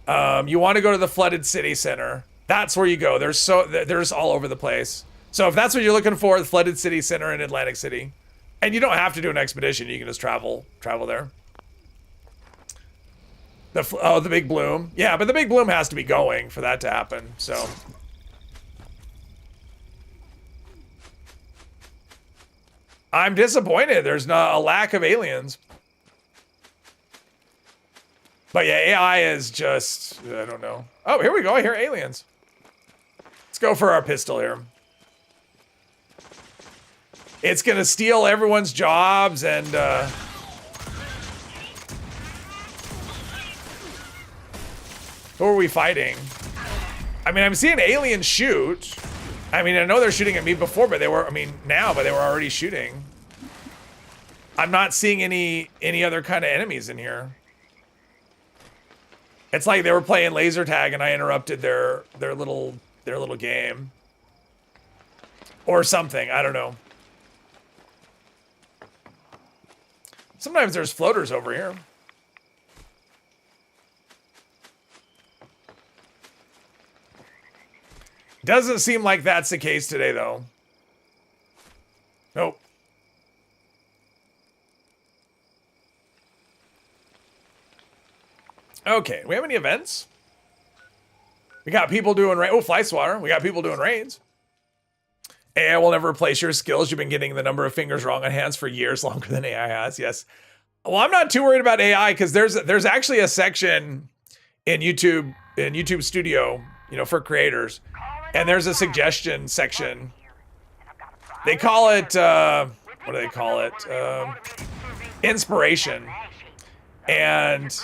Speaker 1: you want to go to the flooded city center. That's where you go. There's all over the place. So if that's what you're looking for, the flooded city center in Atlantic City. And you don't have to do an expedition. You can just travel there. The big bloom. Yeah, but the big bloom has to be going for that to happen. So I'm disappointed. There's not a lack of aliens. But yeah, AI is just, I don't know. Oh, here we go. I hear aliens. Let's go for our pistol here. It's going to steal everyone's jobs and who are we fighting? I mean, I'm seeing aliens shoot. I mean, I know they're shooting at me before, but they were, I mean, now, but they were already shooting. I'm not seeing any other kind of enemies in here. It's like they were playing laser tag and I interrupted their little game. Or something, I don't know. Sometimes there's floaters over here. Doesn't seem like that's the case today, though. Nope. Okay, we have any events? We got people doing oh, fly swatter. We got people doing raids. AI will never replace your skills. You've been getting the number of fingers wrong on hands for years, longer than AI has. Yes. Well, I'm not too worried about AI because there's actually a section in YouTube Studio, you know, for creators, and there's a suggestion section. They call it what do they call it? Inspiration. And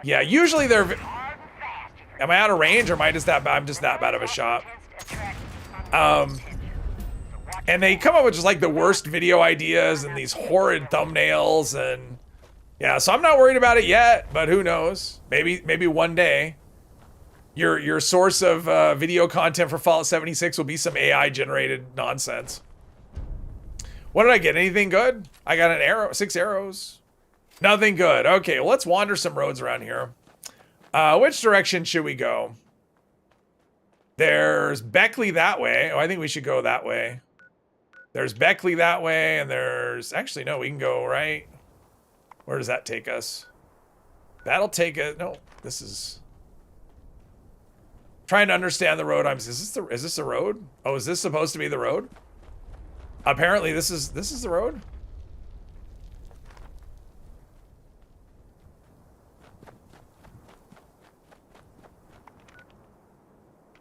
Speaker 1: yeah, usually they're. Am I out of range or am I just that bad? I'm just that bad of a shot. And they come up with just like the worst video ideas and these horrid thumbnails and yeah, so I'm not worried about it yet, but who knows? Maybe one day your source of video content for Fallout 76 will be some AI generated nonsense. What did I get? Anything good? I got an arrow, 6 arrows. Nothing good. Okay, well, let's wander some roads around here. Which direction should we go? There's Beckley that way. Oh, I think we should go that way. There's Beckley that way, and there's... Actually, no, we can go right. Where does that take us? That'll take us... No, this is... Trying to understand the road. Is this the road? Oh, is this supposed to be the road? Apparently, this is the road.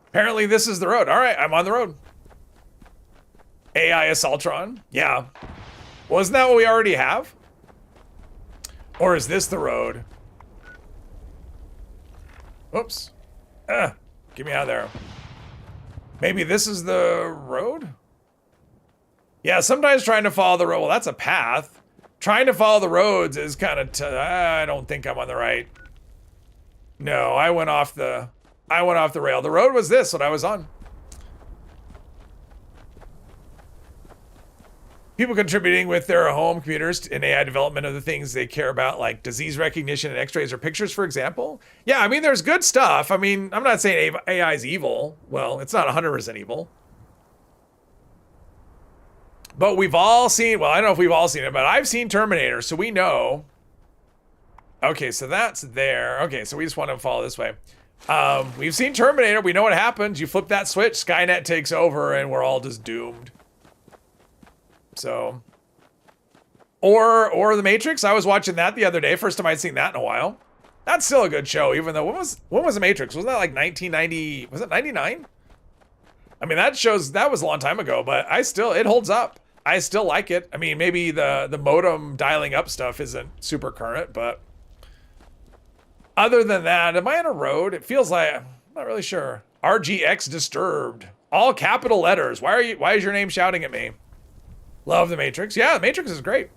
Speaker 1: Apparently, this is the road. All right, I'm on the road. AI Assaultron. Yeah. Well, isn't that what we already have? Or is this the road? Oops. Get me out of there. Maybe this is the road? Yeah, sometimes trying to follow the road. Well, that's a path. Trying to follow the roads is kind of... I don't think I'm on the right. No, I went off the rail. The road was this, what I was on. People contributing with their home computers in AI development of the things they care about, like disease recognition and x-rays or pictures, for example. Yeah, I mean, there's good stuff. I mean, I'm not saying AI is evil. Well, it's not 100% evil. But we've all seen, well, I don't know if we've all seen it, but I've seen Terminator, so we know. Okay, so that's there. Okay, so we just want to follow this way. We've seen Terminator. We know what happens. You flip that switch, Skynet takes over, and we're all just doomed. So, or The Matrix. I was watching that the other day. First time I'd seen that in a while. That's still a good show, even though when was The Matrix? Wasn't that like 1990? Was it 99? I mean, that was a long time ago, but it holds up. I still like it. I mean, maybe the modem dialing up stuff isn't super current, but other than that, am I on a road? It feels like I'm not really sure. RGX Disturbed, all capital letters. Why is your name shouting at me? Love The Matrix. Yeah, The Matrix is great.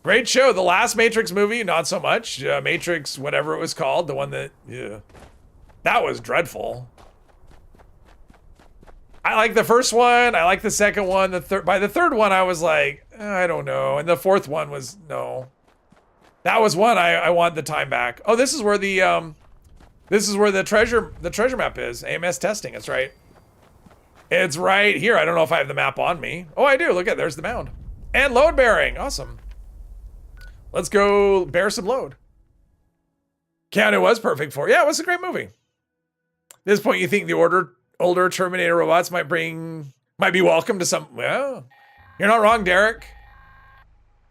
Speaker 1: Great show. The last Matrix movie, not so much. Matrix, whatever it was called, the one that, yeah, that was dreadful. I like the first one. I like the second one. By the third one, I was like, I don't know. And the fourth one was no. That was one I want the time back. Oh, this is where the treasure map is. AMS testing. It's right. It's right here. I don't know if I have the map on me. Oh, I do. Look at there's the mound and load bearing. Awesome. Let's go bear some load. Keanu was perfect for it. Yeah, it was a great movie. At this point, you think the older Terminator robots might be welcome to some. Well, you're not wrong, Derek.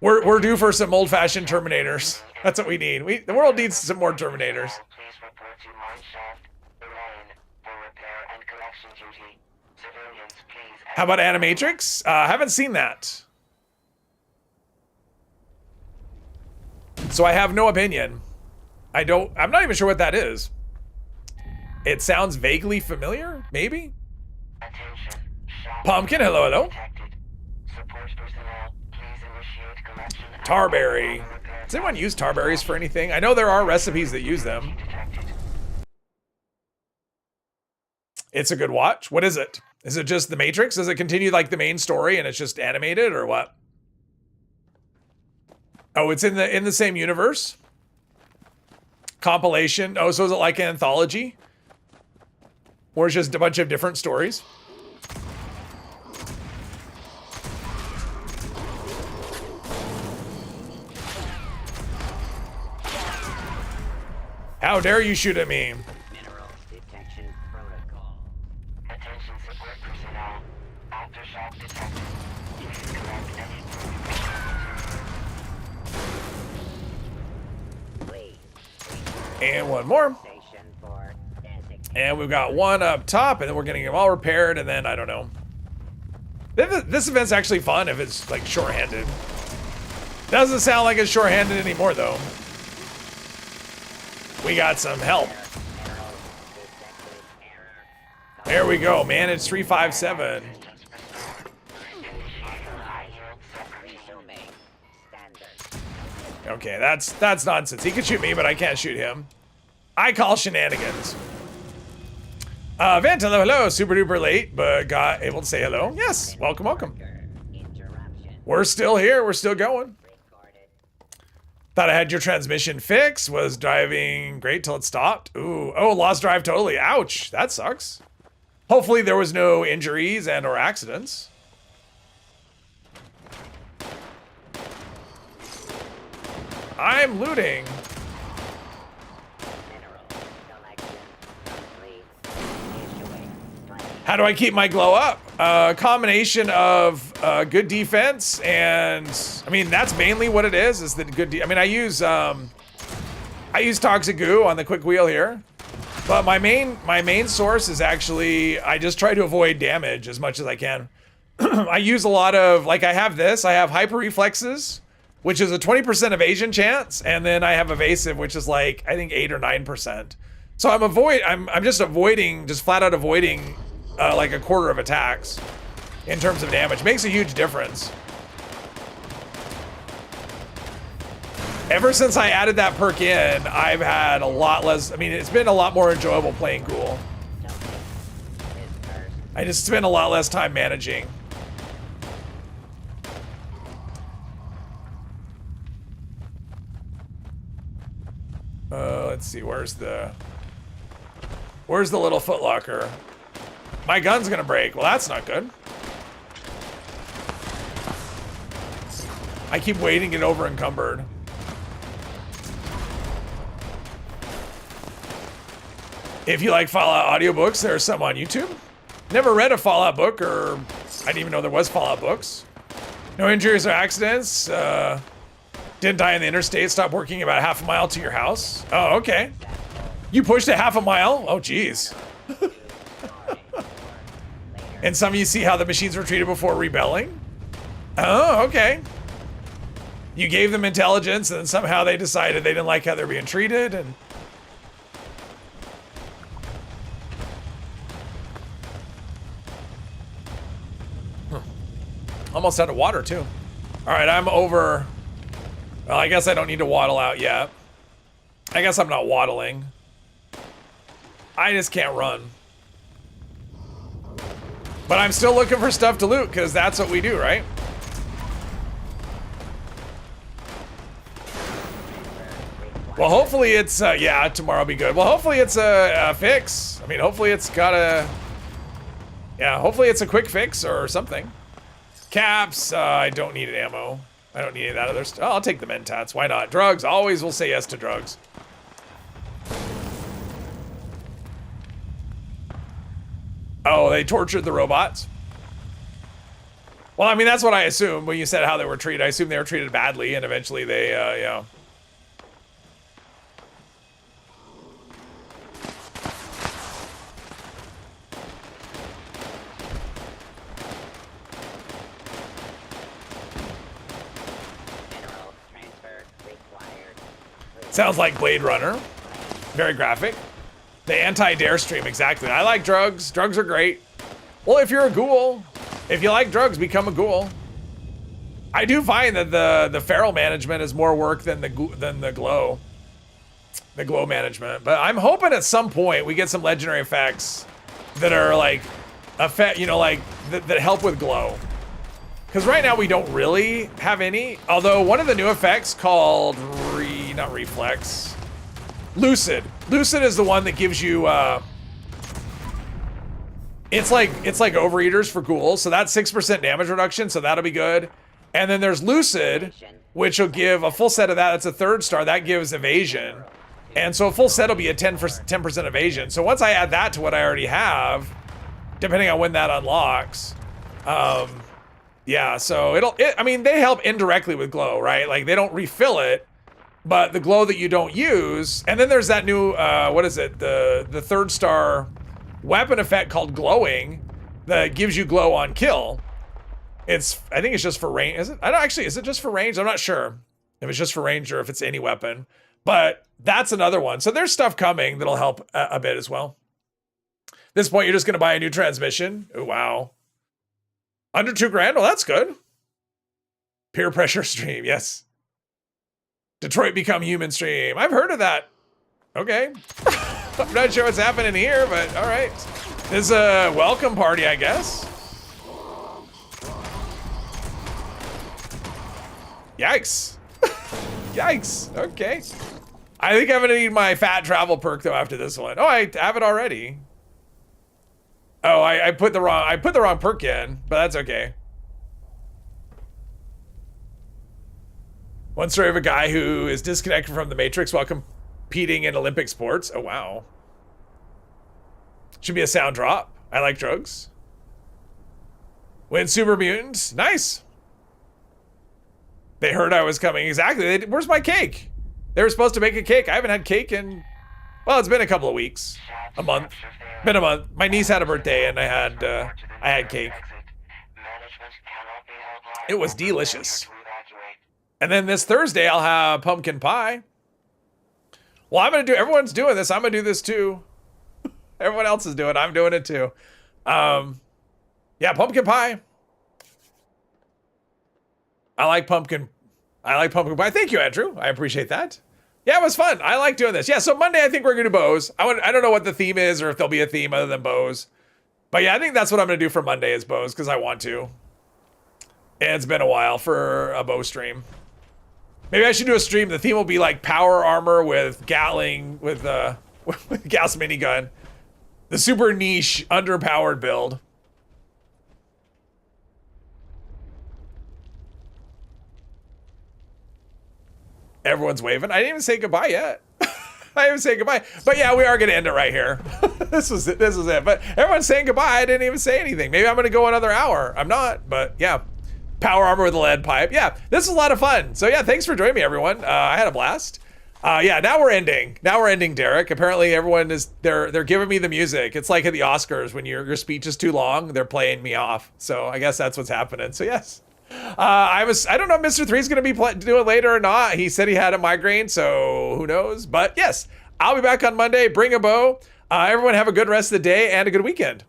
Speaker 1: We're due for some old-fashioned Terminators. That's what we need. The world needs some more Terminators.
Speaker 2: Please report to mine shaft, Lorraine, for repair and collection duty. Civilians, please.
Speaker 1: How about Animatrix? Haven't seen that. So I have no opinion. I'm not even sure what that is. It sounds vaguely familiar, maybe?
Speaker 2: Attention. Shaft
Speaker 1: Pumpkin, hello.
Speaker 2: detected. Support personnel, please initiate collection.
Speaker 1: Tarberry. Does anyone use tarberries for anything? I know there are recipes that use them.
Speaker 2: Detected.
Speaker 1: It's a good watch. What is it? Is it just The Matrix? Does it continue like the main story and it's just animated or what? Oh, it's in the same universe? Compilation. Oh, so is it like an anthology? Or it's just a bunch of different stories? How dare you shoot at me?
Speaker 2: Minerals detection protocol. Attention support personnel. Aftershock detected. Please collect any
Speaker 1: And one more.
Speaker 2: station for designated.
Speaker 1: And we've got one up top, and then we're getting them all repaired, and then I don't know. This event's actually fun if it's like shorthanded. Doesn't sound like it's shorthanded anymore though. We got some help. There we go, manage 357. Okay, that's nonsense. He can shoot me, but I can't shoot him. I call shenanigans. Vent, hello, super duper late, but got able to say hello. Yes, welcome. We're still here, we're still going. Thought I had your transmission fixed, was driving great till it stopped. Ooh, oh, lost drive totally. Ouch, that sucks. Hopefully there was no injuries and or accidents. I'm looting. How do I keep my glow up? A combination of good defense and, I mean, that's mainly what it is the good I mean, I use toxic goo on the quick wheel here, but my main source is actually, I just try to avoid damage as much as I can. I use a lot of, like I have hyper reflexes, which is a 20% evasion chance, and then I have evasive, which is like, I think 8 or 9%. So I'm just flat out avoiding like a quarter of attacks in terms of damage. Makes a huge difference. Ever since I added that perk in, I've had a lot less, I mean, it's been a lot more enjoyable playing Ghoul. I just spend a lot less time managing. Let's see, where's the little footlocker? My gun's gonna break. Well, that's not good. I keep waiting to get over encumbered. If you like Fallout audiobooks, there are some on YouTube. Never read a Fallout book, or I didn't even know there was Fallout books. No injuries or accidents. Didn't die on the interstate. Stopped working about half a mile to your house. Oh, okay. You pushed it half a mile? Oh, geez. And some of you see how the machines were treated before rebelling? Oh, okay. You gave them intelligence, and then somehow they decided they didn't like how they're being treated, and... Almost out of water, too. All right, I'm over... Well, I guess I don't need to waddle out yet. I guess I'm not waddling. I just can't run. But I'm still looking for stuff to loot, because that's what we do, right? Well, hopefully it's, yeah, tomorrow will be good. Well, hopefully it's a fix. I mean, hopefully it's got a... Yeah, hopefully it's a quick fix or something. Caps, I don't need an ammo. I don't need any of that other stuff. Oh, I'll take the mentats. Why not? Drugs, always will say yes to drugs. Oh, they tortured the robots? Well, I mean, that's what I assumed when you said how they were treated. I assumed they were treated badly, and eventually they, yeah. Sounds like Blade Runner. Very graphic. The anti-dare stream, exactly. I like drugs. Drugs are great. Well, if you're a ghoul, if you like drugs, become a ghoul. I do find that the feral management is more work than the glow. The glow management. But I'm hoping at some point we get some legendary effects that are like effect, you know, like that help with glow. Because right now we don't really have any. Although one of the new effects called not reflex, lucid. Lucid is the one that gives you it's like overeaters for ghouls, so that's 6% damage reduction, so that'll be good. And then there's lucid, which will give a full set of that. That's a 3rd star. That gives evasion, and so a full set will be a 10% evasion. So once I add that to what I already have, depending on when that unlocks, yeah. So I mean, they help indirectly with glow, right? Like they don't refill it. But the glow that you don't use, and then there's that new, what is it? The 3rd star weapon effect called glowing that gives you glow on kill. I think it's just for range. Is it? I don't actually, is it just for range? I'm not sure if it's just for range or if it's any weapon, but that's another one. So there's stuff coming that'll help a bit as well. At this point, you're just going to buy a new transmission. Oh, wow. Under $2 grand. Well, that's good. Peer pressure stream. Yes. Detroit Become Human stream. I've heard of that. Okay. I'm not sure what's happening here, but all right. This is a welcome party, I guess. Yikes. Yikes. Okay. I think I'm gonna need my fat travel perk though after this one. Oh, I have it already. Oh, I put the wrong perk in, but that's okay. One story of a guy who is disconnected from the Matrix while competing in Olympic sports. Oh, wow. Should be a sound drop. I like drugs. When Super Mutant. Nice. They heard I was coming. Exactly. Where's my cake? They were supposed to make a cake. I haven't had cake in... Well, it's been a couple of weeks. A month. Been a month. My niece had a birthday and I had cake. It was delicious. And then this Thursday, I'll have pumpkin pie. Well, everyone's doing this. I'm going to do this too. Everyone else is doing it. I'm doing it too. Yeah, pumpkin pie. I like pumpkin pie. Thank you, Andrew. I appreciate that. Yeah, it was fun. I like doing this. Yeah, so Monday, I think we're going to do bows. I don't know what the theme is or if there'll be a theme other than bows. But yeah, I think that's what I'm going to do for Monday is bows because I want to. And it's been a while for a bow stream. Maybe I should do a stream. The theme will be like power armor with Gatling, with gas minigun. The super niche, underpowered build. Everyone's waving. I didn't even say goodbye yet. I didn't even say goodbye. But yeah, we are going to end it right here. This was it. This was it. But everyone's saying goodbye. I didn't even say anything. Maybe I'm going to go another hour. I'm not, but yeah. Power armor with a lead pipe. Yeah, this is a lot of fun. So yeah, thanks for joining me, everyone. I had a blast. Yeah, now we're ending. Now we're ending, Derek. Apparently everyone is, they're giving me the music. It's like at the Oscars when your speech is too long, they're playing me off. So I guess that's what's happening. So yes. I don't know if Mr. 3 is going to be doing it later or not. He said he had a migraine, so who knows? But yes, I'll be back on Monday. Bring a bow. Everyone have a good rest of the day and a good weekend.